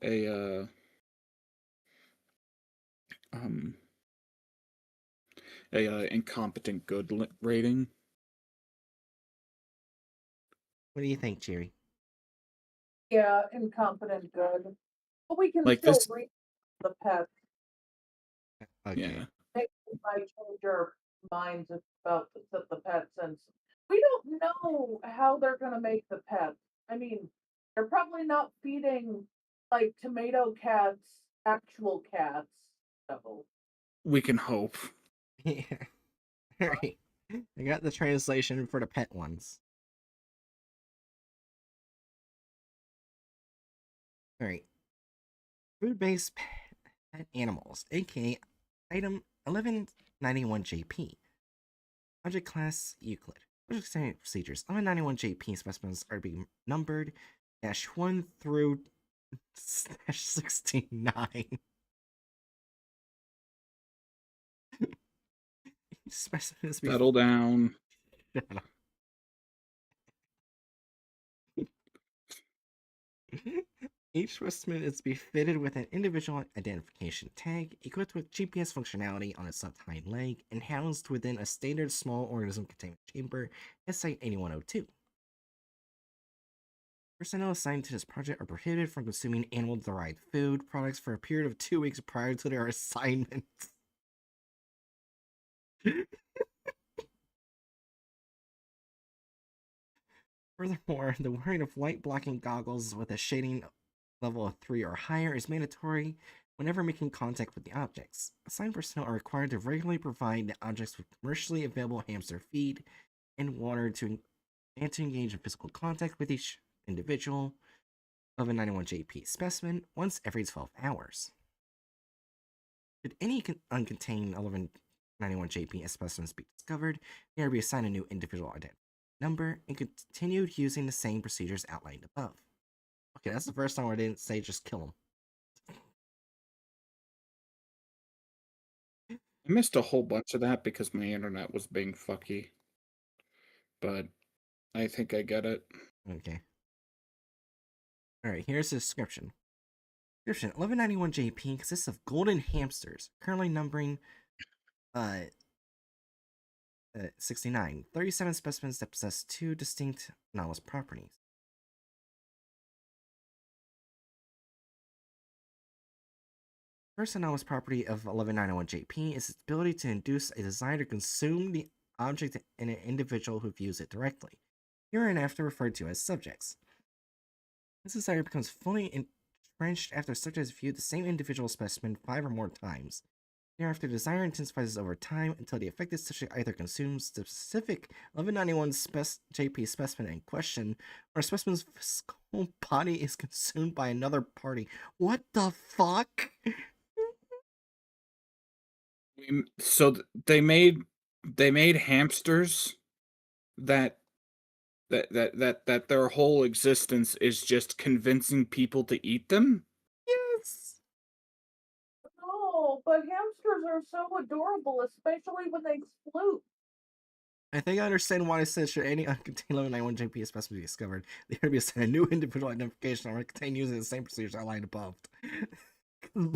a um incompetent good rating. What do you think, Jerry? Yeah, incompetent good. But we can Like still this, read the pets. Okay. yeah. Maybe we might change our minds about the pets, since we don't know how they're gonna make the pets. I mean, they're probably not feeding like tomato cats, actual cats. So We can hope. Yeah. Alright. I got the translation for the pet ones. Alright. Food-based pet animals, aka item 1191JP. Object class Euclid. Object standard procedures. 1191JP specimens are being numbered -1 through -69. Specimens be Settle down. Each specimen is to be fitted with an individual identification tag, equipped with GPS functionality on its left hind leg, and housed within a standard small organism containment chamber at Site 8102. Personnel assigned to this project are prohibited from consuming animal-derived food products for a period of 2 weeks prior to their assignment. Furthermore, the wearing of light blocking goggles with a shading level of 3 or higher is mandatory whenever making contact with the objects. Assigned personnel are required to regularly provide the objects with commercially available hamster feed and water and to engage in physical contact with each individual of a 91JP specimen once every 12 hours. Should any uncontained 1191JP specimens be discovered, they are to be assigned a new individual identity number and continued using the same procedures outlined above. Okay, that's the first time where I didn't say just kill them. I missed a whole bunch of that because my internet was being fucky. But I think I get it. Okay. Alright, here's the description. Description 1191 JP consists of golden hamsters, currently numbering 69, 37 specimens that possess two distinct anomalous properties. First anomalous property of 11901 JP is its ability to induce a desire to consume the object in an individual who views it directly, hereinafter referred to as subjects. This desire becomes fully entrenched after the subject has viewed the same individual specimen 5 or more times. Thereafter, desire intensifies over time until the affected subject either consumes the specific 1191 JP specimen in question, or a specimen's physical body is consumed by another party. What the fuck? So they made hamsters that their whole existence is just convincing people to eat them. Yes. No, but hamsters are so adorable, especially when they sploot. I think I understand why I said should any uncontained 1191 JP specimen be discovered, they are to be assigned a new individual identification or contain using the same procedures outlined above.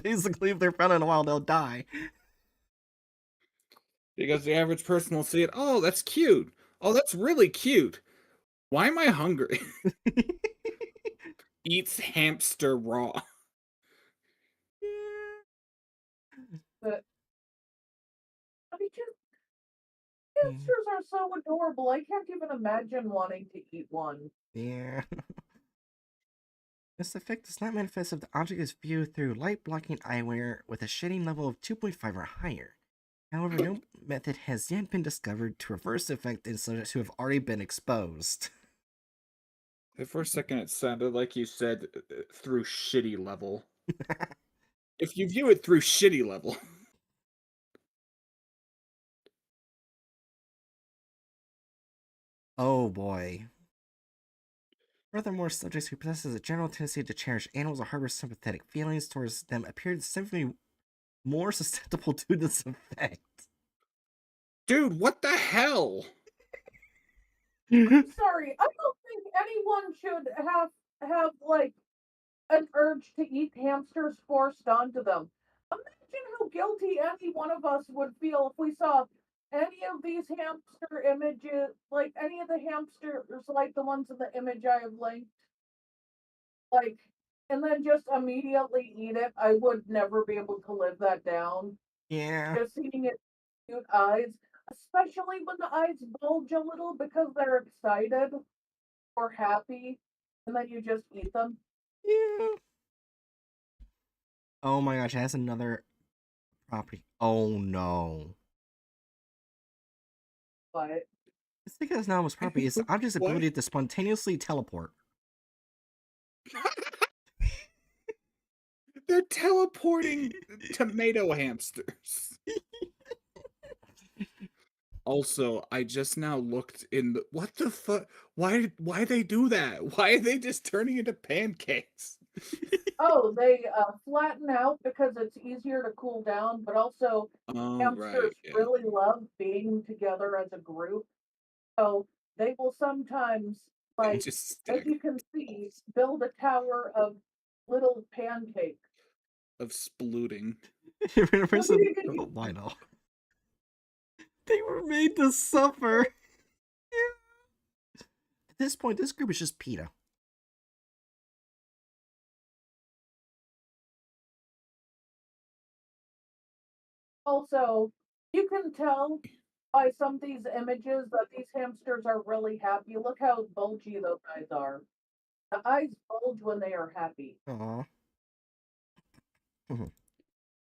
Basically, if they're found in the wild, they'll die. Because the average person will see it. Oh, that's cute. Oh, that's really cute. Why am I hungry? Eats hamster raw. But I mean, just hamsters are so adorable. I can't even imagine wanting to eat one. Yeah. This effect does not manifest if the object is viewed through light-blocking eyewear with a shading level of 2.5 or higher. However, no method has yet been discovered to reverse the effect in subjects who have already been exposed. For a second, it sounded like you said through shitty level. If you view it through shitty level. Oh boy. Furthermore, subjects who possess a general tendency to cherish animals or harbor sympathetic feelings towards them appear significantly more susceptible to this effect. Dude, what the hell? I'm sorry, I don't think anyone should have like an urge to eat hamsters forced onto them. Imagine how guilty any one of us would feel if we saw any of these hamster images, like any of the hamsters, like the ones in the image I have linked, like, and then just immediately eat it. I would never be able to live that down. Yeah. Just seeing its cute eyes, especially when the eyes bulge a little because they're excited or happy, and then you just eat them. Yeah. Oh my gosh, it has another property. Oh no. But This thing has anomalous property is the object's What? ability to spontaneously teleport. They're teleporting tomato hamsters. Also, I just now looked in the what the fuck? Why they do that? Why are they just turning into pancakes? oh, they flatten out because it's easier to cool down, but also Oh, right, hamsters yeah. really love being together as a group. So they will sometimes, And like, just as stack you can see, build a tower of little pancakes. of splooting. Why not? They were made to suffer. At this point, this group is just PETA. Also, you can tell by some of these images that these hamsters are really happy. Look how bulgy those eyes are. The eyes bulge when they are happy. Aww.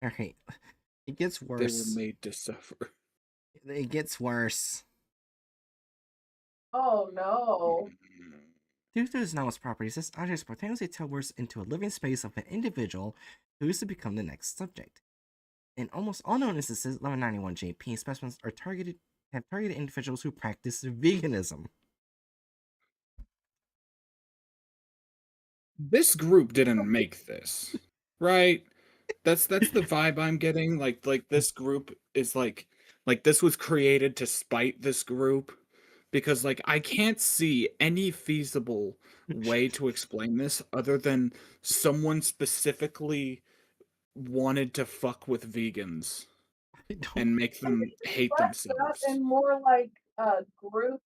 Alright. It gets They were worse. made to suffer. It gets worse. Oh no. Due to its anomalous properties, this object spontaneously teleports into a living space of an individual who is to become the next subject. In almost all known instances, 1191 JP specimens have targeted individuals who practice veganism. This group didn't make this, right? That's the vibe I'm getting. Like this group is like this was created to spite this group because like I can't see any feasible way to explain this other than someone specifically wanted to fuck with vegans I don't. and make I them think it's hate less that themselves. and more like groups,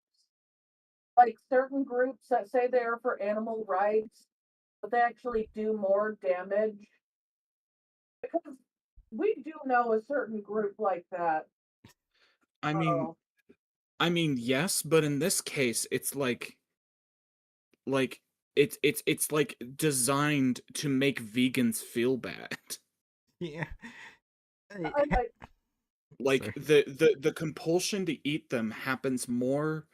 like certain groups that say they are for animal rights, but they actually do more damage. Because we do know a certain group like that. I mean, Oh, yes, but in this case, it's like it's like designed to make vegans feel bad. Yeah. I, I Like sorry. the compulsion to eat them happens more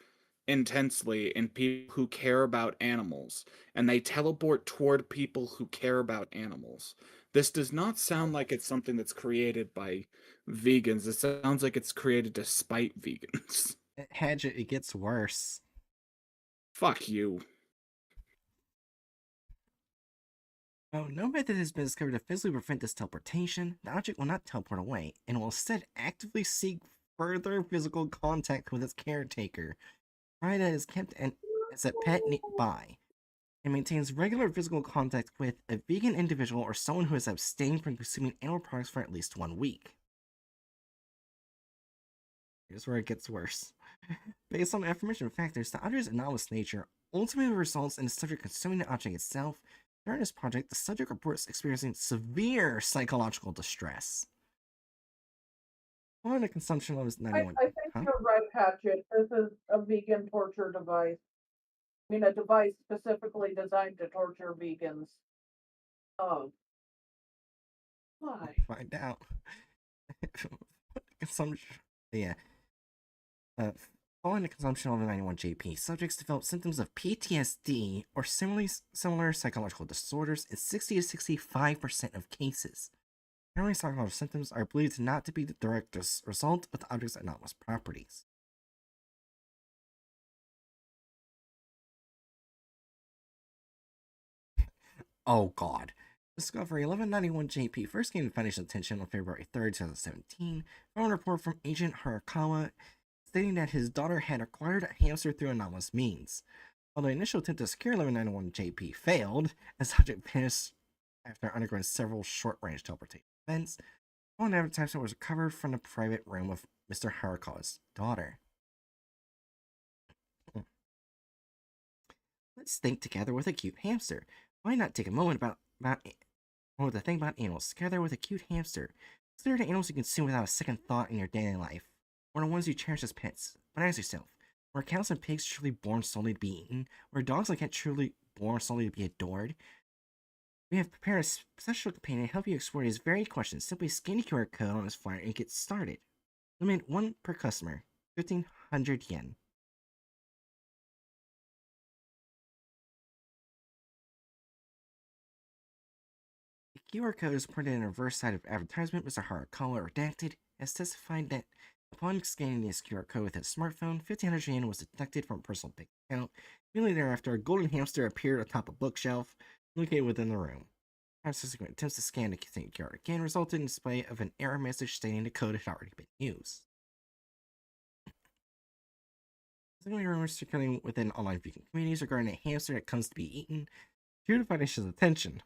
intensely in people who care about animals, and they teleport toward people who care about animals. This does not sound like it's something that's created by vegans. It sounds like it's created to spite vegans. Hadget, it gets worse. Fuck you. Oh, no method has been discovered to physically prevent this teleportation. The object will not teleport away, and will instead actively seek further physical contact with its caretaker, provided that it is kept as a pet nearby. It maintains regular physical contact with a vegan individual or someone who has abstained from consuming animal products for at least 1 week. Here's where it gets worse. Based on the aforementioned factors, the object's anomalous nature ultimately results in the subject consuming the object itself. During this project, the subject reports experiencing severe psychological distress. Following the consumption level is 91. I think Huh? you're right, Hatchet. This is a vegan torture device. I mean, a device specifically designed to torture vegans. Oh, why? Find out. Consumption. Yeah. Uh, Following the consumption of 91 JP, subjects develop symptoms of PTSD or similar psychological disorders in 60 to 65% of cases. Generally, psychological symptoms are believed not to be the direct result of the object's anomalous properties. Oh god. Discovery 1191 JP first gained financial attention on February 3rd, 2017, from a report from Agent Harakawa stating that his daughter had acquired a hamster through anomalous means. Although the initial attempt to secure 1191 JP failed, the subject vanished after undergoing several short-range teleportation events, one advertisement was recovered from the private room of Mr. Harakawa's daughter. Let's think together with a cute hamster. Why not take a moment to think about animals together with a cute hamster? Consider the animals you consume without a second thought in your daily life, or the ones you cherish as pets. But ask yourself, were cows and pigs truly born solely to be eaten? Were dogs and cats truly born solely to be adored? We have prepared a special companion to help you explore these very questions. Simply scan the QR code on this flyer and get started. Limit 1 per customer, 1,500 yen. The QR code is printed in the reverse side of the advertisement. Mr. Harakawa, redacted, has testified that upon scanning this QR code with his smartphone, 1,500 yen was deducted from a personal bank account. Immediately thereafter, a golden hamster appeared atop a bookshelf located within the room. Subsequent attempts to scan the QR again resulted in display of an error message stating the code had already been used. Secondly, rumors circulating within online vegan communities regarding a hamster that comes to be eaten drew the Foundation's attention.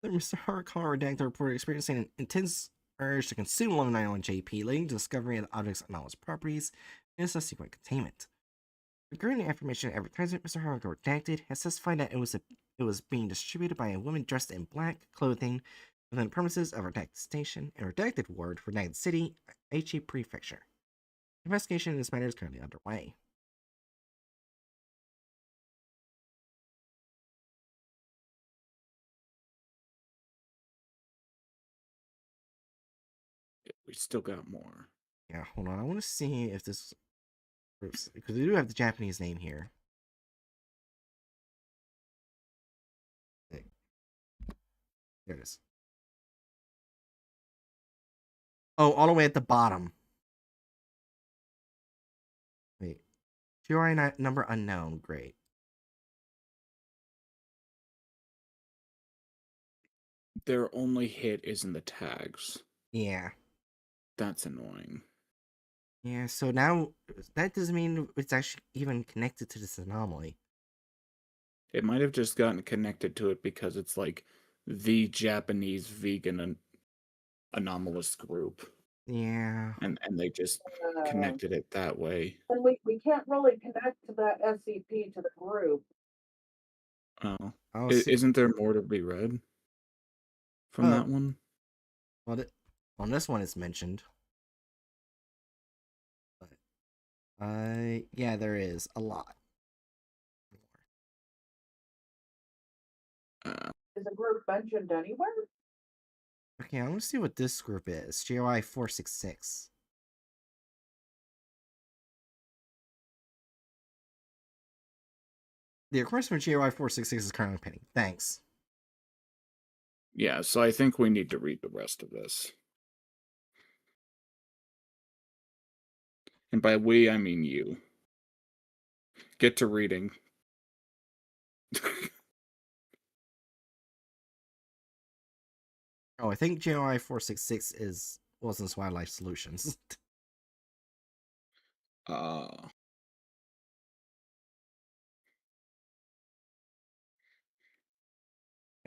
Mr. Harakawa redacted the report experiencing an intense urge to consume 1191 JP, leading to discovery of the object's anomalous properties and subsequent containment. Regarding the affirmation advertisement, Mr. Harakawa redacted has testified that it was being distributed by a woman dressed in black clothing within the premises of redacted station and redacted ward for redacted city, Aichi Prefecture. Investigation in this matter is currently underway. We still got more. Yeah, hold on. I want to see if this because we do have the Japanese name here. There it is. Oh, all the way at the bottom. Wait. GOI number unknown. Great. their only hit is in the tags. Yeah. That's annoying. Yeah, so now that doesn't mean it's actually even connected to this anomaly. It might have just gotten connected to it because it's like the Japanese vegan anomalous group, Yeah. and they just Uh, connected it that way. and we can't really connect to that SCP to the group. Oh, Oh, see. isn't there more to be read from Oh, that one? well, on this one it's mentioned. But, yeah, there is a lot Uh, Is the group mentioned anywhere? more. Okay, I want to see what this group is. GOI 466. The request from GOI 466 is currently pending. Thanks. yeah, so I think we need to read the rest of this. And by we, I mean you. Get to reading. Oh, I think GOI 466 is Wilson's Wildlife Solutions. uh,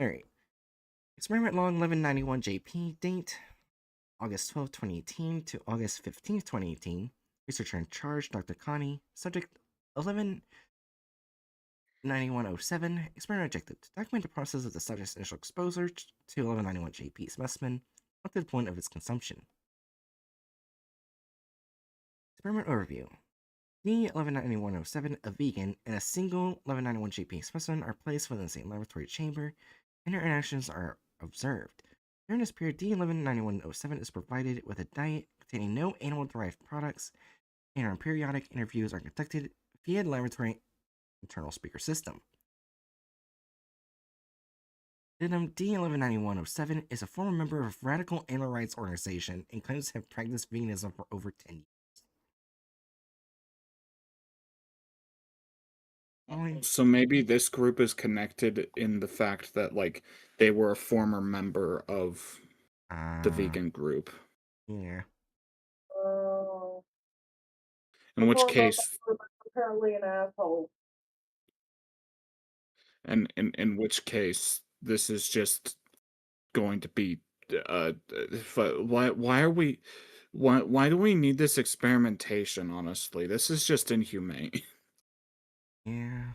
Alright. Experiment log 1191 JP date August 12, 2018 to August 15th, 2018. Researcher in charge, Dr. Connie. Subject 119107. Experiment objective to document the process of the subject's initial exposure to 1191 JP specimen up to the point of its consumption. Experiment overview. D119107, a vegan, and a single 1191 JP specimen are placed within the same laboratory chamber. Interactions are observed. During this period, D119107 is provided with a diet containing no animal-derived products, and periodic interviews are conducted via the laboratory internal speaker system. D119107 is a former member of radical animal rights organization and claims to have practiced veganism for over 10 years. so maybe this group is connected in the fact that like they were a former member of the vegan group. Yeah. Oh, In which former case, member, apparently an asshole. and in which case, this is just going to be. Why are we? Why do we need this experimentation? Honestly, this is just inhumane. Yeah.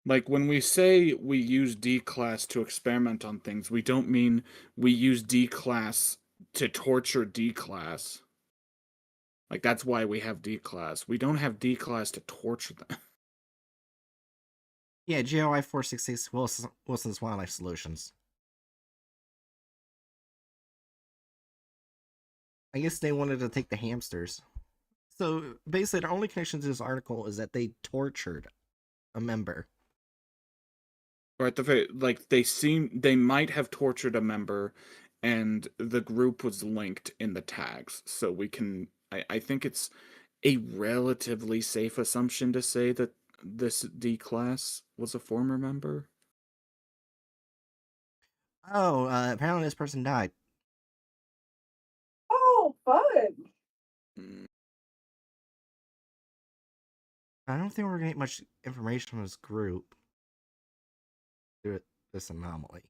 Like when we say we use D class to experiment on things, we don't mean we use D class to torture D class. Like that's why we have D class. We don't have D class to torture them. Yeah, GOI 466 Wilson's Wildlife Solutions. I guess they wanted to take the hamsters. So basically, the only connection to this article is that they tortured a member. Or at the like they might have tortured a member, and the group was linked in the tags. So we can. I think it's a relatively safe assumption to say that this D class was a former member. Oh, apparently this person died. Oh, fun! Mm. I don't think we're gonna get much information from this group through this anomaly.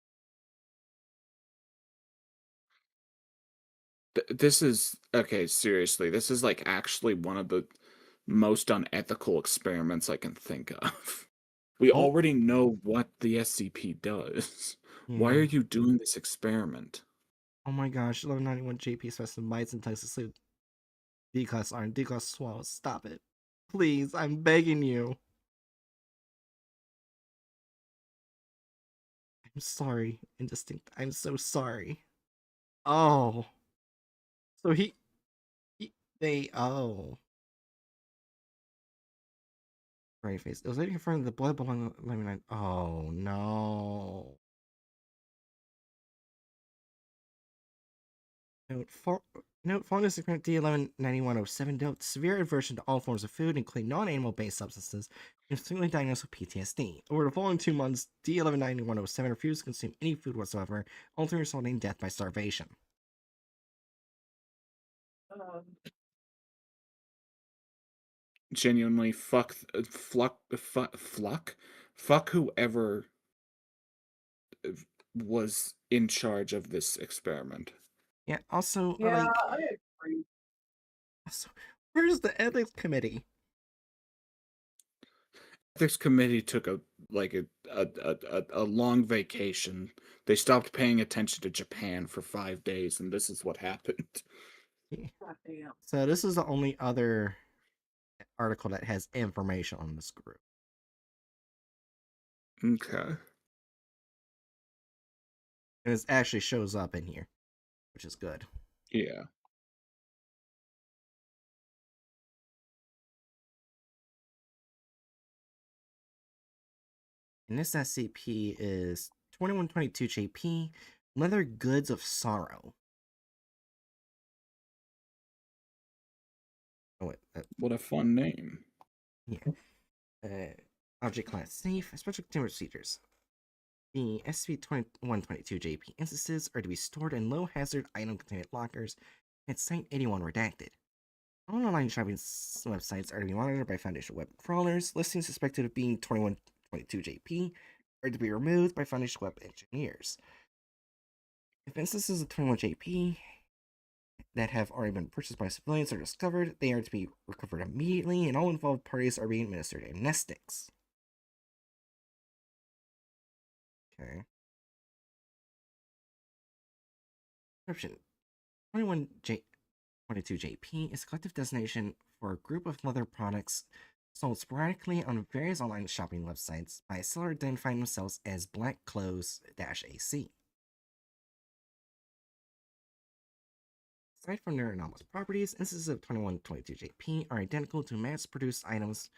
This is okay, seriously. This is like actually one of the most unethical experiments I can think of. We Oh, already know what the SCP does. Why yeah. are you doing this experiment? Oh my gosh, 1191 JP specimen bites and ties to sleep. D-class iron, D-class swallows. Stop it. Please, I'm begging you. I'm sorry, indistinct. I'm so sorry. Oh. So oh. Right face. It was later confirmed the blood belonged to 1191. Oh no. Note, Note, following this agreement, D119107 dealt severe aversion to all forms of food, including non-animal based substances, and was frequently diagnosed with PTSD. Over the following 2 months, D119107 refused to consume any food whatsoever, ultimately resulting in death by starvation. Um, Genuinely, fuck whoever was in charge of this experiment. Yeah, also, yeah, like, I agree. also, where's the ethics committee? Ethics committee took a long vacation. They stopped paying attention to Japan for 5 days, and this is what happened. Yeah. God damn. So this is the only other article that has information on this group. Okay. And it actually shows up in here, which is good. Yeah. And this SCP is 2122 JP, Leather Goods of Sorrow. Oh, wait. What a fun name. Yeah. Object class safe. Special containment procedures. The SCP-2122 JP instances are to be stored in low hazard item containment lockers at Site 81 redacted. All online shopping websites are to be monitored by Foundation web crawlers. Listings suspected of being 2122 JP are to be removed by Foundation web engineers. If instances of 21 JP that have already been purchased by civilians are discovered, they are to be recovered immediately, and all involved parties are being administered amnestics. Okay. Description 2122 JP is a collective designation for a group of leather products sold sporadically on various online shopping websites by a seller identifying themselves as Black Clothes-AC. Aside from their anomalous properties, instances of 2122 JP are identical to mass-produced items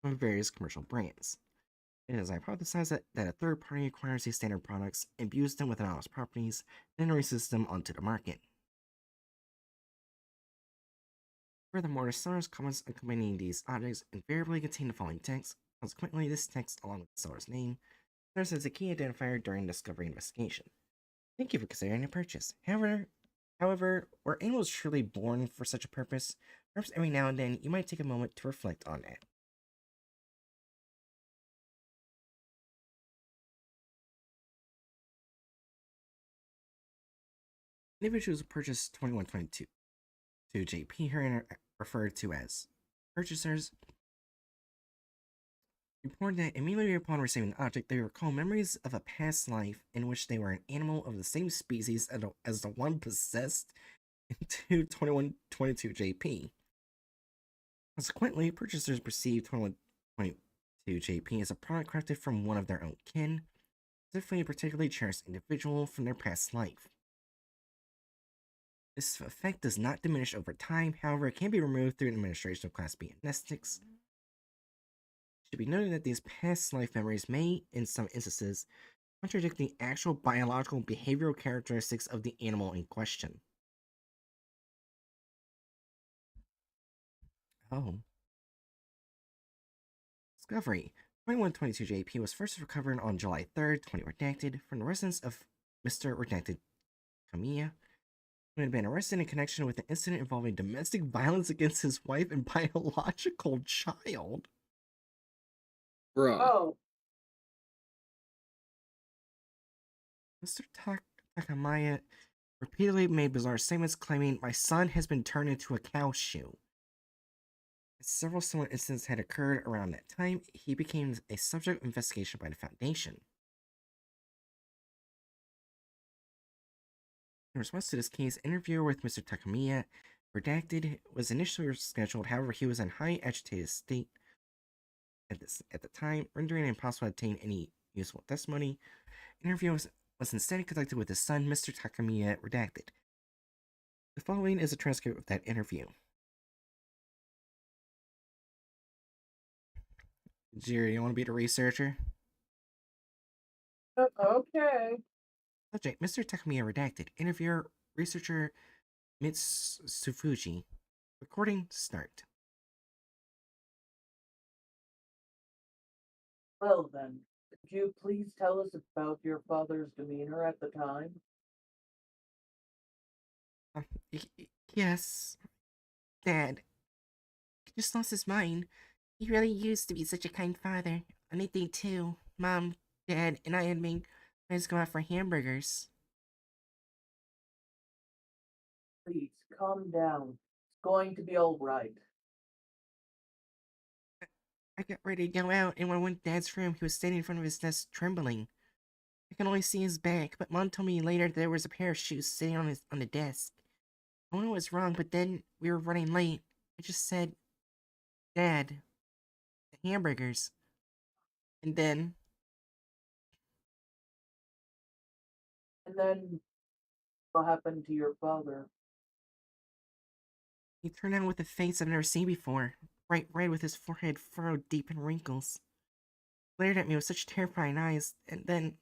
from various commercial brands. It is hypothesized that a third party acquires these standard products, imbues them with anomalous properties, then releases them onto the market. Furthermore, the seller's comments accompanying these objects invariably contain the following text. Consequently, this text, along with the seller's name, serves as a key identifier during discovery investigation. Thank you for considering your purchase. However, were animals truly born for such a purpose? Perhaps every now and then you might take a moment to reflect on that. Individuals who purchased 2122 JP herein are referred to as purchasers. Report that immediately upon receiving the object, they recall memories of a past life in which they were an animal of the same species as the one possessed into 2122 JP. Consequently, purchasers perceive 2122 JP as a product crafted from one of their own kin, specifically a particularly cherished individual from their past life. This effect does not diminish over time, however, it can be removed through an administration of Class B amnestics. It should be noted that these past life memories may, in some instances, contradict the actual biological and behavioral characteristics of the animal in question. Oh. Discovery 2122 JP was first recovered on July 3rd, 20 redacted, from the residence of Mr. Redacted Kamiya, who had been arrested in connection with an incident involving domestic violence against his wife and biological child. Bruh. Oh, Mr. Takamaya repeatedly made bizarre statements claiming, "My son has been turned into a cow shoe." As several similar incidents had occurred around that time, he became a subject of investigation by the Foundation. In response to this case, an interview with Mr. Takamiya, redacted, was initially scheduled. However, he was in high agitated state at the time, rendering it impossible to obtain any useful testimony. An interview was instead conducted with his son, Mr. Takamiya, redacted. The following is a transcript of that interview. Jerry, you want to be the researcher? okay. Subject: Mr. Takamiya, redacted. Interviewer: researcher Mitsufuji. Recording start. Well then, could you please tell us about your father's demeanor at the time? Yes, Dad. He just lost his mind. He really used to be such a kind father. On a day too, Mom, Dad, and I had made plans to go out for hamburgers. Please, calm down. It's going to be all right. I got ready to go out, and when I went to Dad's room, he was standing in front of his desk, trembling. I could only see his back, but Mom told me later there was a pair of shoes sitting on the desk. I knew it was wrong, but then we were running late. I just said, Dad, the hamburgers. And then And then, what happened to your father? he turned out with a face I've never seen before, bright red with his forehead furrowed deep in wrinkles. Glared at me with such terrifying eyes, and then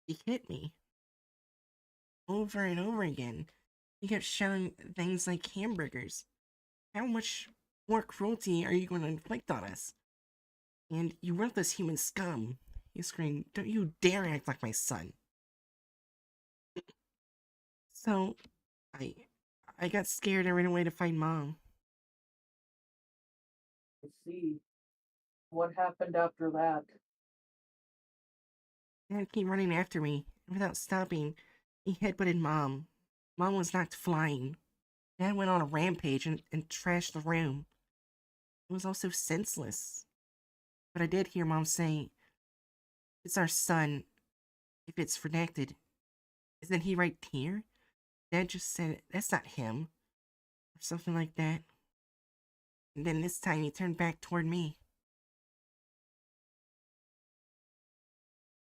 he hit me. Over and over again. He kept shouting things like hamburgers. How much more cruelty are you going to inflict on us? And you worthless human scum. He screamed, don't you dare act like my son. So, I I got scared and ran away to find Mom. I see. What happened after that? Dad came running after me, and without stopping, he headbutted Mom. Mom was knocked flying. Dad went on a rampage and trashed the room. It was all so senseless. But I did hear Mom say, it's our son. If it's redacted, isn't he right here? Dad just said, that's not him. Or something like that. And then this time he turned back toward me.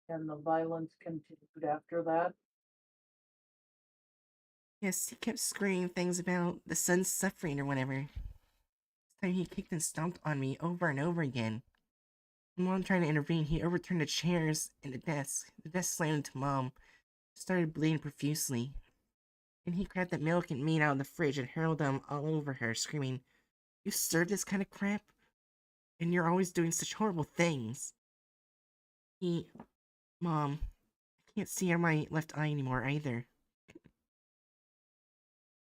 And the violence continued after that? Yes, he kept screaming things about the son's suffering or whatever. This time he kicked and stomped on me over and over again. And while I'm trying to intervene, he overturned the chairs and the desk. The desk slammed into Mom. She started bleeding profusely. And he grabbed the milk and meat out of the fridge and hurled them all over her, screaming, you serve this kind of crap? And you're always doing such horrible things. Mom, I can't see out of my left eye anymore either.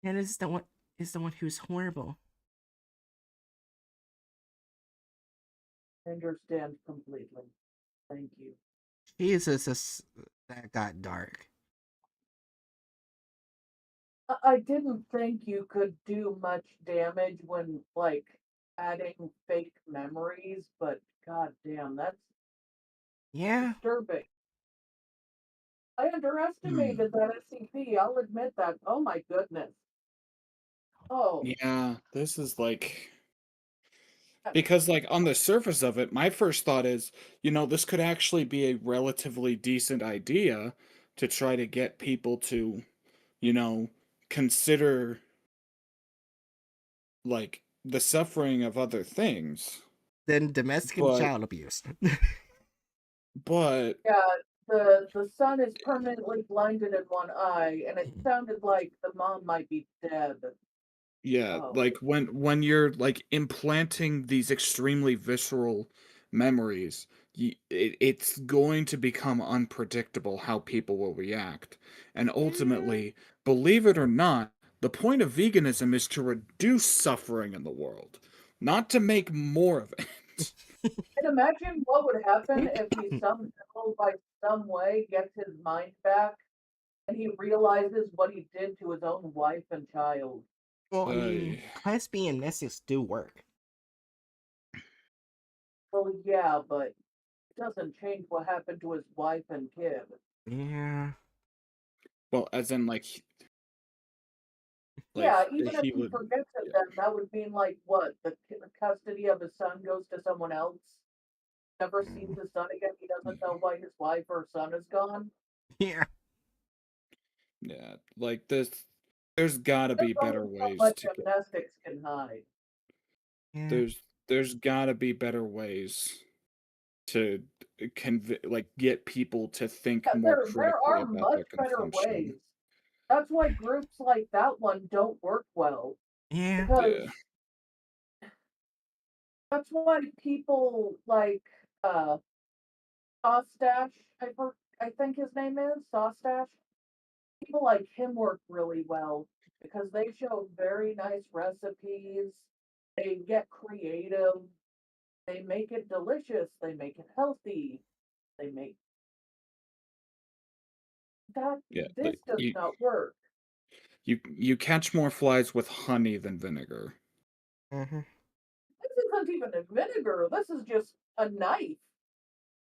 Dad is the one who's horrible. I understand completely. Thank you. That got dark. I didn't think you could do much damage when, like, adding fake memories, but god damn, that's Yeah, disturbing. I Hmm. underestimated that SCP, I'll admit that. Oh my goodness. Oh, Yeah, this is like uh, because like on the surface of it, my first thought is, this could actually be a relatively decent idea to try to get people to, you know, consider like the suffering of other things. then domestic and But child abuse. but yeah, the son is permanently blinded in one eye, and it sounded like the mom might be dead. yeah, Oh, like when you're like implanting these extremely visceral memories, it's going to become unpredictable how people will react. And yeah. ultimately, believe it or not, the point of veganism is to reduce suffering in the world, not to make more of it. And imagine what would happen if he somehow, by some way, gets his mind back and he realizes what he did to his own wife and child. Well, I Uh, mean, Class B amnestics do work. Well, yeah, but it doesn't change what happened to his wife and kid. Yeah. well, as in Yeah, even if he he would, forgets it, yeah. then that would mean like what? The custody of his son goes to someone else. Never sees his son again. He doesn't know why his wife or son is gone. Yeah. Yeah, like this, there's got to There's be only better so ways much to get. gymnastics can hide. Yeah. There's got to be better ways to get people to think Yeah, more there critically are about their much better consumption. ways. That's why groups like that one don't work well. Yeah. Because Yeah. that's why people like Saustache, I think his name is Saustache. People like him work really well because they show very nice recipes. They get creative. They make it delicious. They make it healthy. They make that. Yeah. This does not work. You catch more flies with honey than vinegar. Mm-hmm. This isn't even a vinegar. This is just a knife.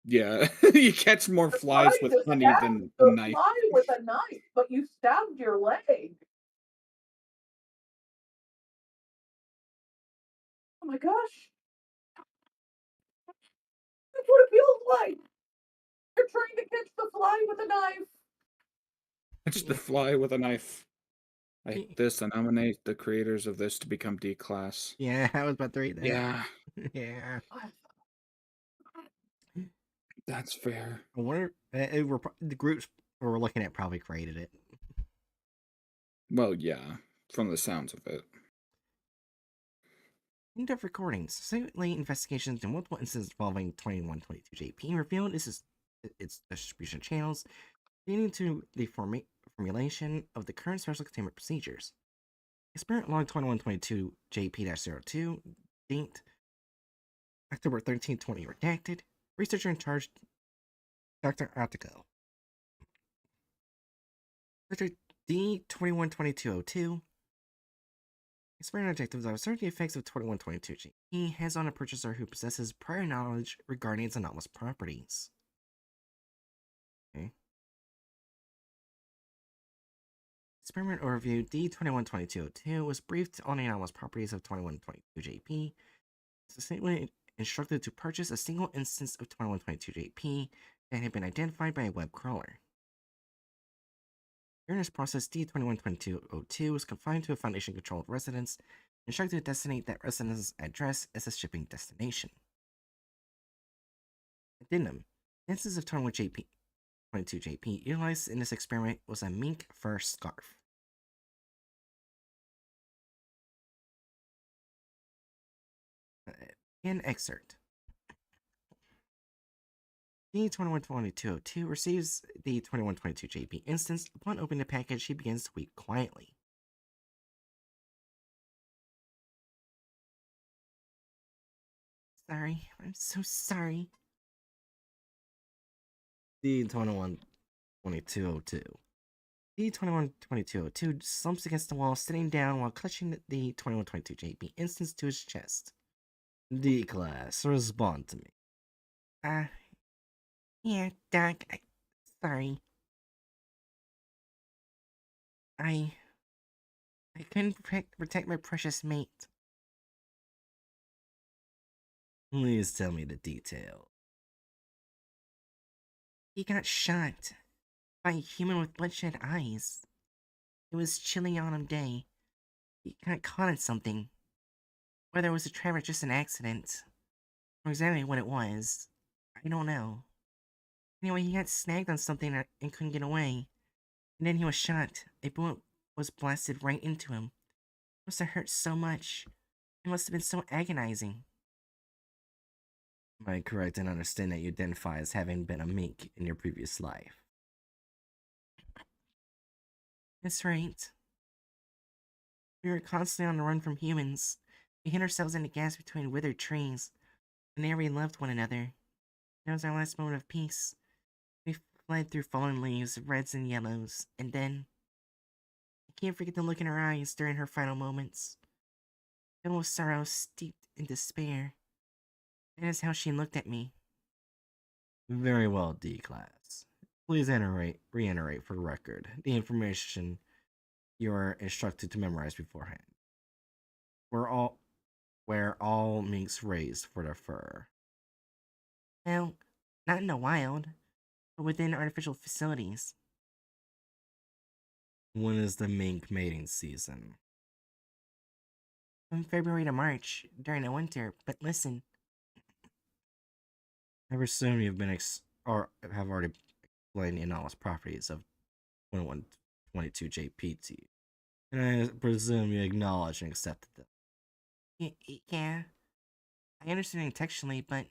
Yeah. You catch more You're flies trying with to honey stab than a the knife. fly with a knife, but you stabbed your leg. Oh my gosh. That's what it feels like. You're trying to catch the fly with a knife. Catch the fly with a knife. I Yeah. hate this. I nominate the creators of this to become D-class. Yeah, I was about to read that. Yeah, Yeah. that's fair. I wonder. The groups we're looking at probably created it. Well, yeah, from the sounds of it. In-depth recordings, secretly investigations into multiple incidents involving 2122 JP revealed its distribution channels, leading to the formulation of the current special containment procedures. Experiment log 2122 JP-02, date October 13, 20 redacted. Researcher in charge, Dr. Attico. Researcher D212202. Experiment objectives are observe the effects of 2122 JP has on a purchaser who possesses prior knowledge regarding its anomalous properties. Okay. Experiment overview D212202 was briefed on the anomalous properties of 2122 JP. Succinctly instructed to purchase a single instance of 2122 JP that had been identified by a web crawler. During this process, D212202 was confined to a Foundation controlled residence, instructed to designate that residence's address as a shipping destination. Addendum: the instance of 2122 JP utilized in this experiment was a mink fur scarf. An excerpt. D212202 receives the 2122 JP instance. Upon opening the package, she begins to weep quietly. Sorry, I'm so sorry. D212202. D212202 slumps against the wall, sitting down while clutching the 2122 JP instance to his chest. D-Class, respond to me. Yeah, Doc, sorry. I couldn't protect my precious mate. Please tell me the detail. He got shot by a human with bloodshot eyes. It was chilly autumn day. He got caught in something. Whether it was a trap or just an accident, or exactly what it was, I don't know. Anyway, he got snagged on something and couldn't get away. And then he was shot. A bullet was blasted right into him. It must have hurt so much. It must have been so agonizing. Am I correct in understanding that you identify as having been a mink in your previous life? That's right. We were constantly on the run from humans. We hid ourselves in the gaps between withered trees, and there we loved one another. That was our last moment of peace. We fled through fallen leaves, reds and yellows, and then I can't forget the look in her eyes during her final moments. Filled with sorrow, steeped in despair. That is how she looked at me. Very well, D-Class. Please reiterate for the record the information you are instructed to memorize beforehand. Where all minks raised for their fur. Well, not in the wild, but within artificial facilities. When is the mink mating season? From February to March, during the winter, but listen. I presume you've been or have already explained the anomalous properties of 2122 2122 JP to you. And I presume you acknowledge and accepted them. Yeah, I understand it textually, but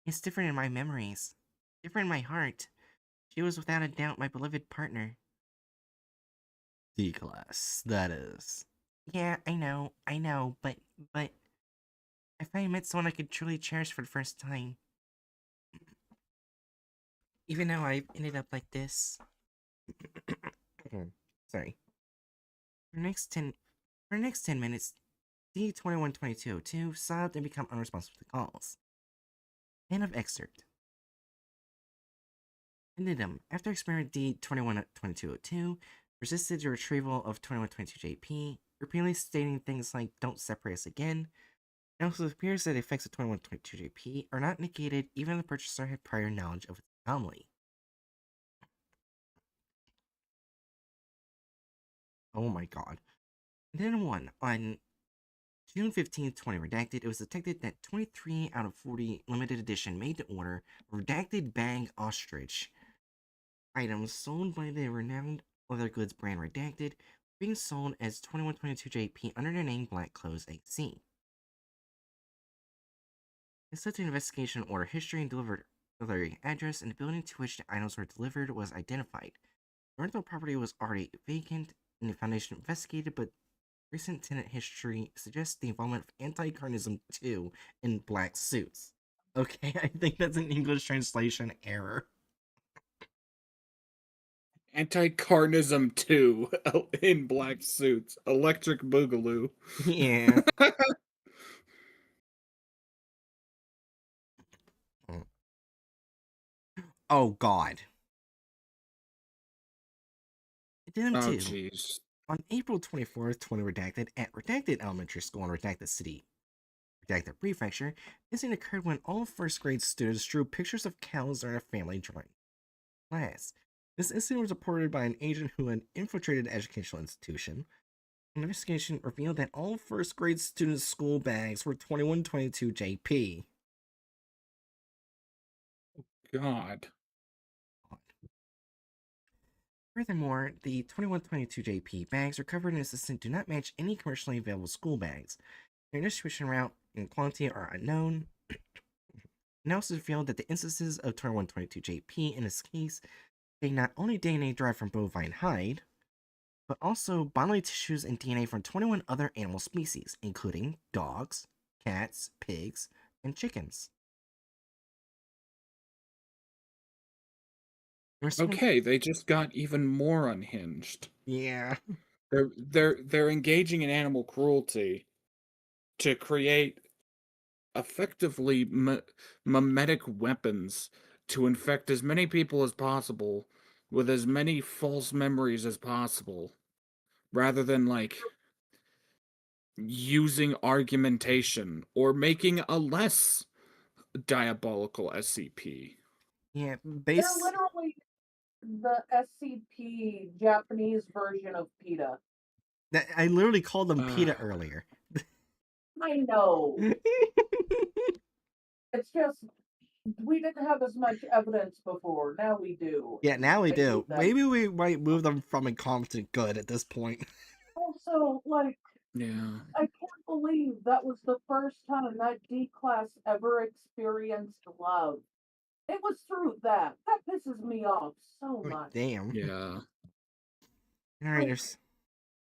it's different in my memories. Different in my heart. She was without a doubt my beloved partner. D-class, that is. Yeah, I know, but if I met someone I could truly cherish for the first time, even though I've ended up like this. Sorry. For the next 10 minutes, D212202 sobbed and became unresponsive to calls. End of excerpt. After experiment D212202 resisted the retrieval of 2122 JP, repeatedly stating things like "don't separate us again," it also appears that the effects of 2122 JP are not negated even if the purchaser had prior knowledge of its anomaly. Oh my god. On June 15th, 20 redacted, it was detected that 23 out of 40 limited edition made to order redacted bag ostrich items sold by the renowned leather goods brand Redacted being sold as 2122 JP under the name Black Clothes AC. This led to an investigation order history and delivery address, and the building to which the items were delivered was identified. The rental property was already vacant, and the Foundation investigated, but recent tenant history suggests the involvement of anti-carnism 2 in black suits. Okay, I think that's an English translation error. Anti-carnism 2 in black suits. Electric Boogaloo. Yeah. Oh god. It did them Oh, too. jeez. On April 24th, 20 redacted, at Redacted Elementary School in Redacted City, Redacted Prefecture, this incident occurred when all first grade students drew pictures of cows during a family drawing class. This incident was reported by an agent who had infiltrated the educational institution. An investigation revealed that all first grade students' school bags were 2122 JP. God. Furthermore, the 2122 JP bags recovered in this incident do not match any commercially available school bags. Their distribution route and quantity are unknown. Analysis revealed that the instances of 2122 JP in this case contain not only DNA derived from bovine hide, but also bodily tissues and DNA from 21 other animal species, including dogs, cats, pigs, and chickens. Okay, they just got even more unhinged. Yeah. They're engaging in animal cruelty to create effectively mimetic weapons to infect as many people as possible with as many false memories as possible, rather than like using argumentation or making a less diabolical SCP. Yeah, They're literally the SCP Japanese version of PETA. I literally called them PETA earlier. I know. It's just we didn't have as much evidence before. Now we do. Yeah, now we I do. hate that. Maybe we might move them from incompetent good at this point. Also, like, Yeah. I can't believe that was the first time that D class ever experienced love. It was through that. That pisses me off so much. Damn. Yeah. Alright, Like, there's.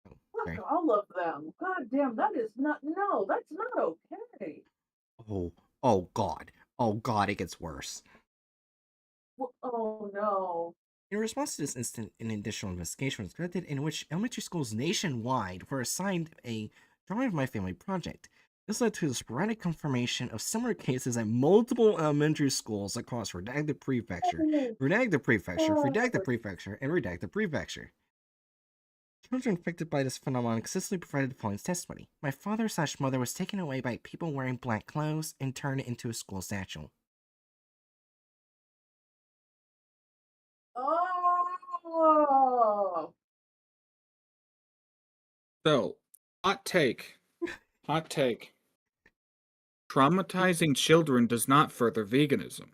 Oh, sorry. fuck all of them. God damn, that is not. No, that's not okay. Oh god. Oh god, it gets worse. Oh no. In response to this incident, an additional investigation was conducted in which elementary schools nationwide were assigned a Drawing of My Family project. This led to the sporadic confirmation of similar cases at multiple elementary schools across Redacted Prefecture, Redacted Prefecture, Redacted Prefecture, and Redacted Prefecture. Children affected by this phenomenon consistently provided the following testimony. My father/mother was taken away by people wearing black clothes and turned into a school satchel. Oh. So, hot take. Hot take. Traumatizing children does not further veganism.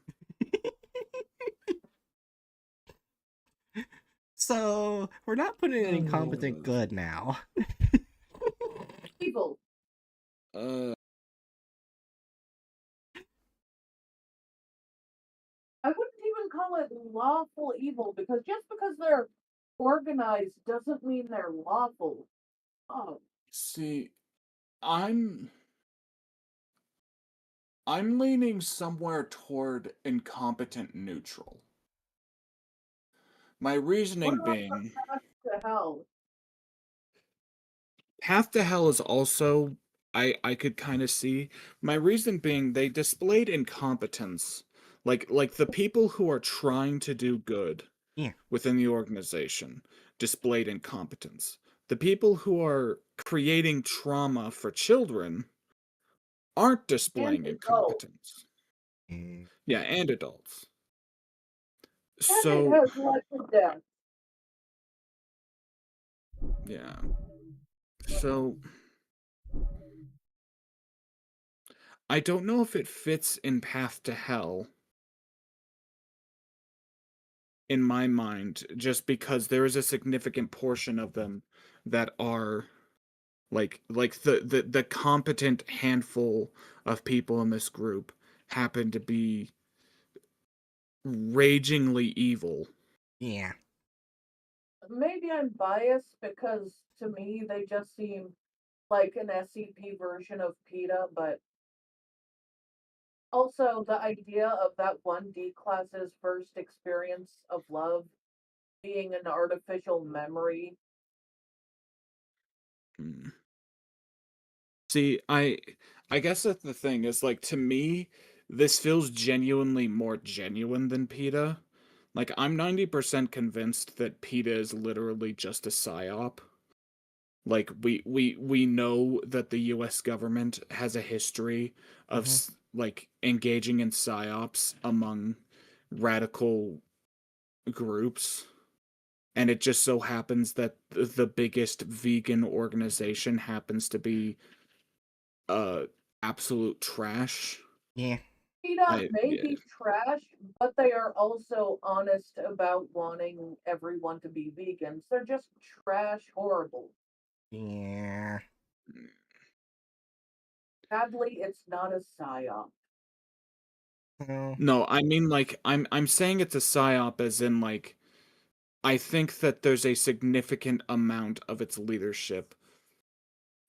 So we're not putting an incompetent good now. Evil. Uh, I wouldn't even call it lawful evil because just because they're organized doesn't mean they're lawful. Oh, see, I'm I'm leaning somewhere toward incompetent neutral. My what reasoning about being, path to hell? Path to Hell is also I could kind of see. My reason being they displayed incompetence. Like the people who are trying to do good Yeah. within the organization displayed incompetence. The people who are creating trauma for children aren't And displaying adults. incompetence. Mm, Yeah, and adults. And it So, has led to death. yeah. So, I don't know if it fits in Path to Hell in my mind, just because there is a significant portion of them that are like the competent handful of people in this group happen to be ragingly evil. yeah. Maybe I'm biased because to me they just seem like an SCP version of PETA, but also the idea of that one D class's first experience of love being an artificial memory. Mm. See, I guess that's the thing is like to me, this feels genuinely more genuine than PETA. Like I'm 90% convinced that PETA is literally just a psyop. Like we know that the US government has a history of Mm-hmm. like engaging in psyops among radical groups, and it just so happens that the biggest vegan organization happens to be uh absolute trash. Yeah. PETA may Yeah. be trash, but they are also honest about wanting everyone to be vegans. They're just trash horrible. Yeah. Sadly, it's not a psyop. So, No, I mean like I'm saying it's a psyop as in like I think that there's a significant amount of its leadership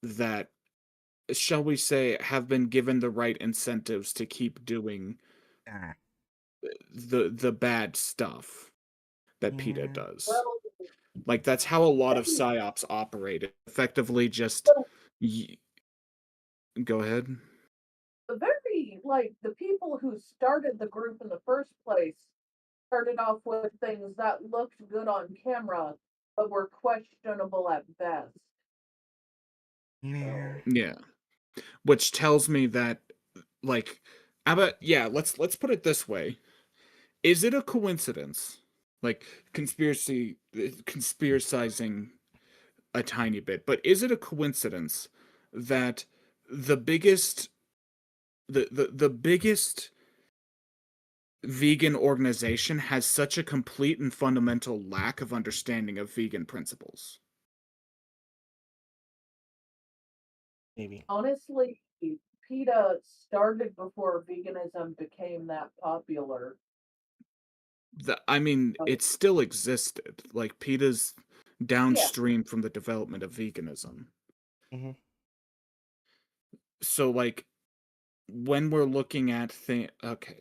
that, shall we say, have been given the right incentives to keep doing uh, the bad stuff that PETA yeah. does. Well, Like that's how a lot of they, psyops operate. Effectively, just the, y- go ahead. the very, like, the people who started the group in the first place started off with things that looked good on camera, but were questionable at best. Yeah. So, Yeah, which tells me that like, how about yeah? Let's put it this way: is it a coincidence? Like conspiracizing a tiny bit, but is it a coincidence that the biggest the biggest vegan organization has such a complete and fundamental lack of understanding of vegan principles? Maybe. honestly, PETA started before veganism became that popular. I mean, So, it still existed. Like PETA's yeah, downstream from the development of veganism. Mm-hmm. So like when we're looking at okay.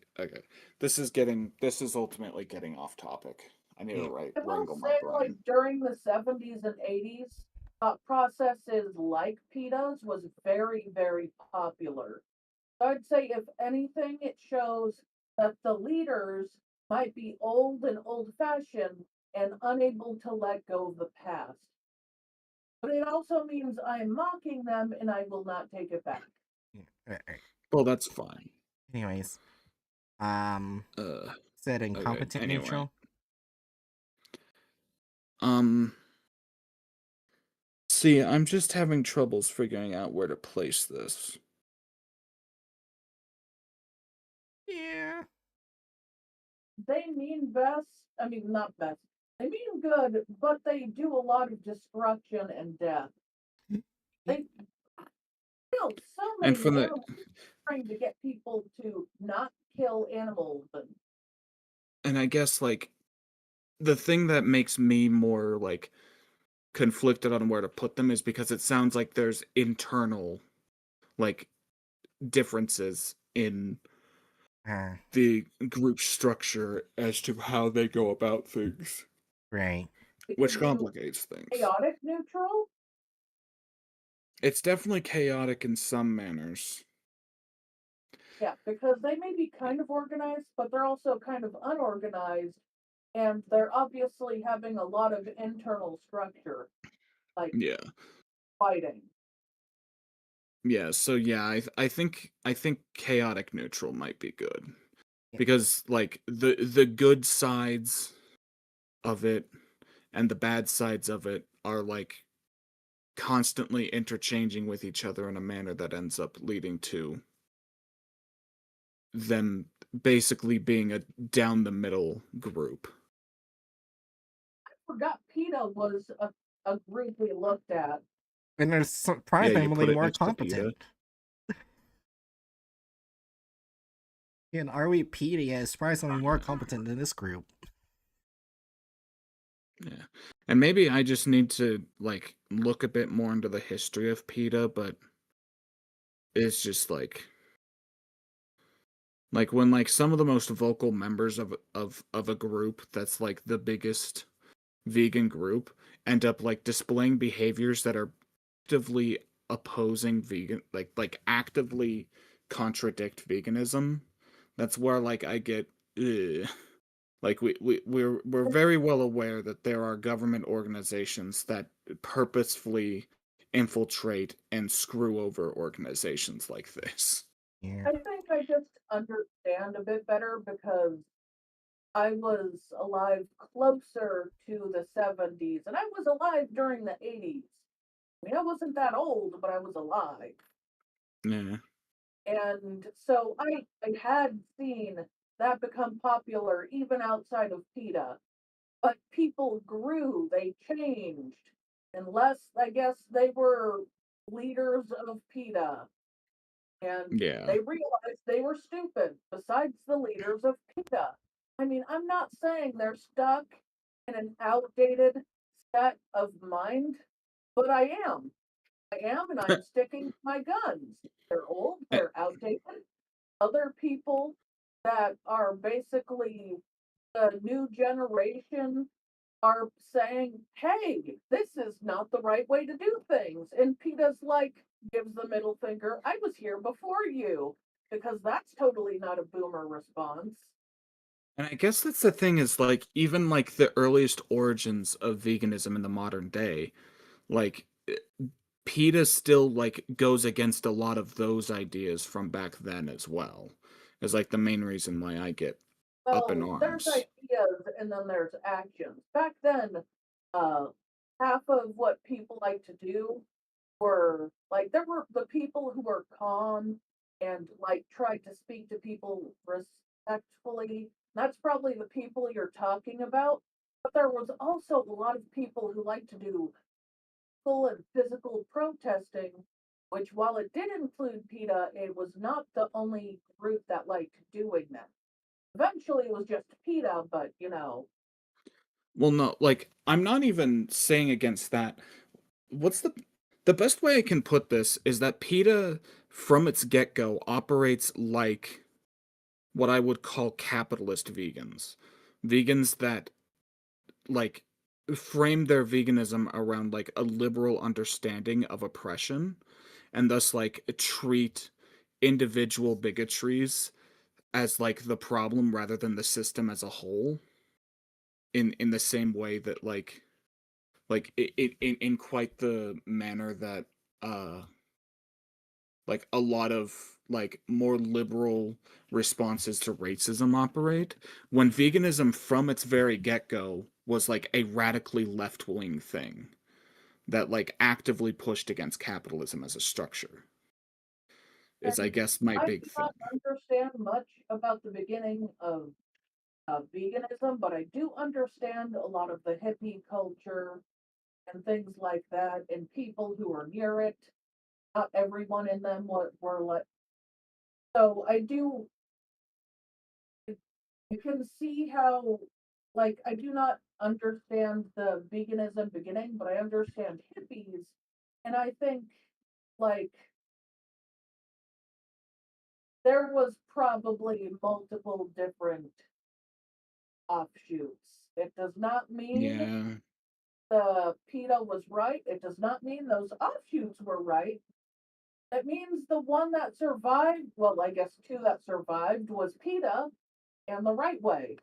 This is ultimately getting off topic. I need to Yeah. right I will wrangle my say, like, brain. during the 70s and 80s, thought processes like PETA's was very, very popular. So I'd say, if anything, it shows that the leaders might be old and old fashioned and unable to let go of the past. But it also means I'm mocking them and I will not take it back. Yeah. Right. Well, that's fine. Anyways, um, Uh said okay, incompetent anyway. neutral. Um See, I'm just having troubles figuring out where to place this. Yeah. They mean best. I mean, not best. They mean good, but they do a lot of destruction and death. They killed so And many from the animals trying to get people to not kill animals. and I guess like the thing that makes me more like conflicted on where to put them is because it sounds like there's internal like differences in Uh, the group structure as to how they go about things, right. Are which you complicates things. chaotic neutral? It's definitely chaotic in some manners. Yeah, because they may be kind of organized, but they're also kind of unorganized, and they're obviously having a lot of internal structure, like Yeah. fighting. Yeah, so yeah, I think chaotic neutral might be good. Yeah. Because like the good sides of it and the bad sides of it are like constantly interchanging with each other in a manner that ends up leading to them basically being a down the middle group. Forgot PETA was a group we looked at. And they're Yeah, you surprisingly put it more next to PETA. competent. And RWPD is surprisingly more competent than this group. Yeah. And maybe I just need to like look a bit more into the history of PETA, but it's just like when like some of the most vocal members of a group that's like the biggest vegan group end up like displaying behaviors that are actively opposing vegan like actively contradict veganism. That's where like I get ugh. Like we're very well aware that there are government organizations that purposefully infiltrate and screw over organizations like this. Yeah. I think I just understand a bit better because I was alive closer to the 70s, and I was alive during the 80s. I mean, I wasn't that old, but I was alive. Yeah. And so I had seen that become popular even outside of PETA. But people grew, they changed, unless I guess they were leaders of PETA and Yeah. they realized they were stupid, besides the leaders of PETA. I mean, I'm not saying they're stuck in an outdated set of mind, but I am. I am, and I'm sticking to my guns. They're old, Eh, they're outdated. Other people that are basically the new generation are saying, hey, this is not the right way to do things. And PETA's like, gives the middle finger, I was here before you, because that's totally not a boomer response. And I guess that's the thing is like even like the earliest origins of veganism in the modern day, like PETA still like goes against a lot of those ideas from back then as well. Is like the main reason why I get up in Well, there's arms. ideas and then there's actions. Back then, uh, half of what people like to do were like there were the people who were calm and like tried to speak to people respectfully. That's probably the people you're talking about. But there was also a lot of people who like to do full and physical protesting, which while it did include PETA, it was not the only group that liked doing that. Eventually it was just PETA, but Well, no, like I'm not even saying against that. What's the best way I can put this is that PETA from its get-go operates like what I would call capitalist vegans. Vegans that like frame their veganism around like a liberal understanding of oppression and thus like treat individual bigotries as like the problem rather than the system as a whole in the same way that like it in quite the manner that uh like a lot of like more liberal responses to racism operate when veganism from its very get-go was like a radically left-wing thing that like actively pushed against capitalism as a structure is I and guess my I big do not thing. understand much about the beginning of veganism, but I do understand a lot of the hippie culture and things like that, and people who are near it. Not everyone in them were like. So I do. I can see how, like, I do not understand the veganism beginning, but I understand hippies, and I think like there was probably multiple different offshoots. It does not mean Yeah. the PETA was right. It does not mean those offshoots were right. It means the one that survived, well, I guess two that survived was PETA and the right way.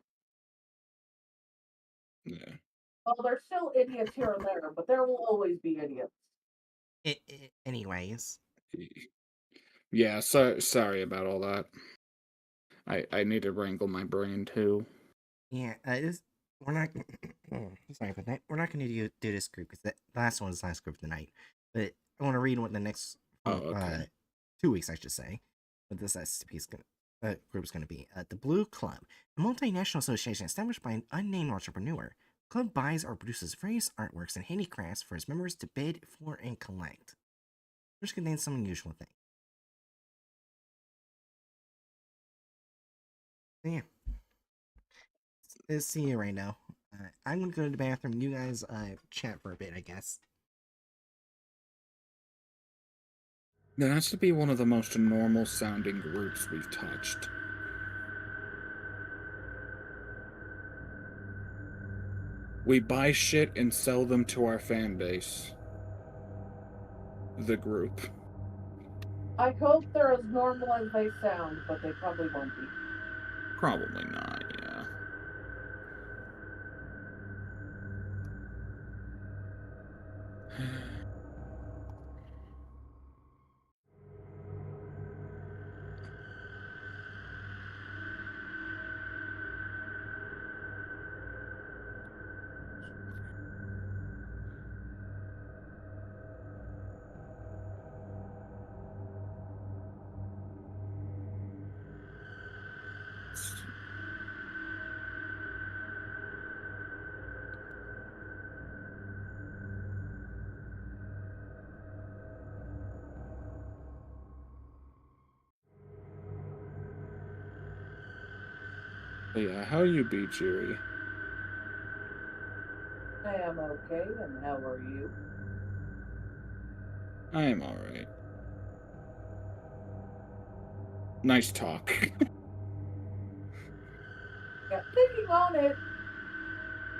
Yeah. Well, there's still idiots here and there, but there will always be idiots. Anyways, Yeah, sorry about all that. I need to wrangle my brain too. yeah, we're not. Sorry about that. We're not going to do this group because the last one was the last group of the night. But I want to read what the next Oh, okay. 2 weeks, I should say, what this SCP group is going to be. The Blue Club, a multinational association established by an unnamed entrepreneur. The club buys or produces various artworks and handicrafts for its members to bid for and collect, which contains some unusual things. So yeah, let's see you right now. I'm gonna go to the bathroom. You guys chat for a bit, I guess. That has to be one of the most normal sounding groups we've touched. We buy shit and sell them to our fan base. The group. I hope they're as normal as they sound, but they probably won't be. Probably not, yeah. But yeah, how you be, Jiri? I am okay, and how are you? I am alright. Nice talk. Yeah, thinking on it,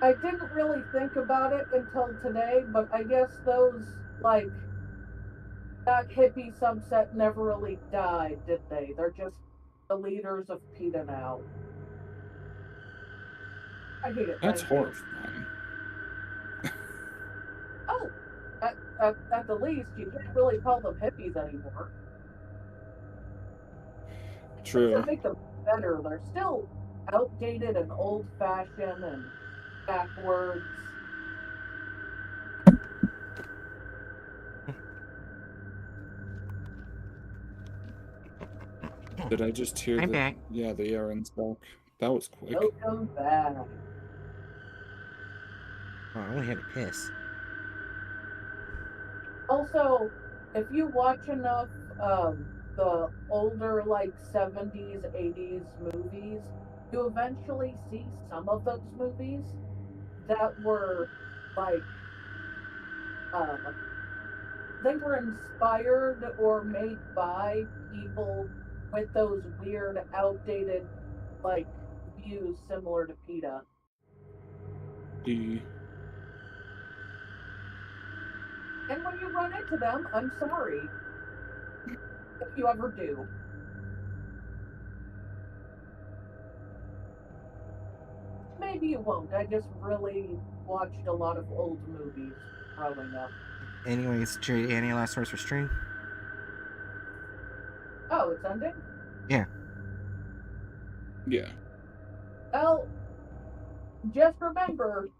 I didn't really think about it until today, but I guess those, like, that hippie subset never really died, did they? They're just the leaders of PETA now. I hate it, That's thank you. horrifying. Oh, at the least, you can't really call them hippies anymore. It True. doesn't make them better. They're still outdated and old fashioned and backwards. Did I just hear I'm the... back. Yeah, the errand's back. That was quick. Welcome back. Oh, I only had to piss. Also, if you watch enough the older like 70s, 80s movies, you eventually see some of those movies that were like they were inspired or made by people with those weird outdated like views similar to PETA. The... And when you run into them, I'm sorry if you ever do. Maybe you won't. I just really watched a lot of old movies growing up. Anyways, Jerry, any last words for stream? Oh, it's ending? Yeah. Yeah. Well, just remember,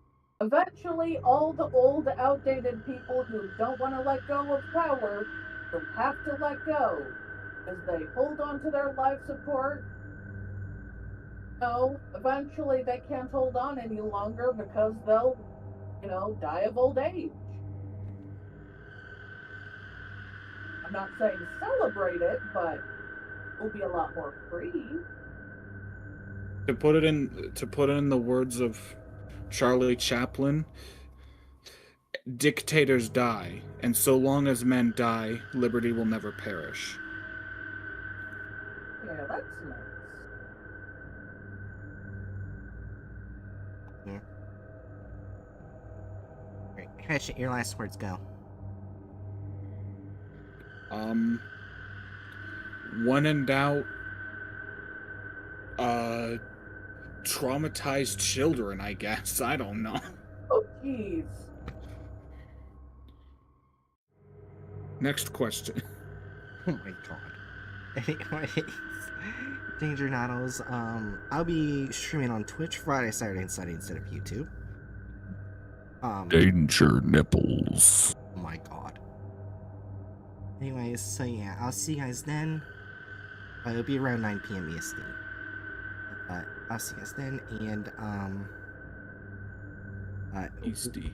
eventually all the old, outdated people who don't want to let go of power will have to let go as they hold on to their life support No, eventually they can't hold on any longer because they'll, die of old age. I'm not saying celebrate it, but we'll be a lot more free. To put it in the words of Charlie Chaplin, dictators die, and so long as men die, liberty will never perish. Yeah, that's nice. Yeah. Right. Hatchet, your last words go. When in doubt, traumatized children, I guess. I don't know. Oh, jeez. Next question. Oh my god. Anyways, Danger Nattles. I'll be streaming on Twitch Friday, Saturday, and Sunday instead of YouTube. Danger nipples. Oh my god. Anyways, so yeah, I'll see you guys then. It'll be around 9 p.m. EST. But I'll see you guys then, and Easty.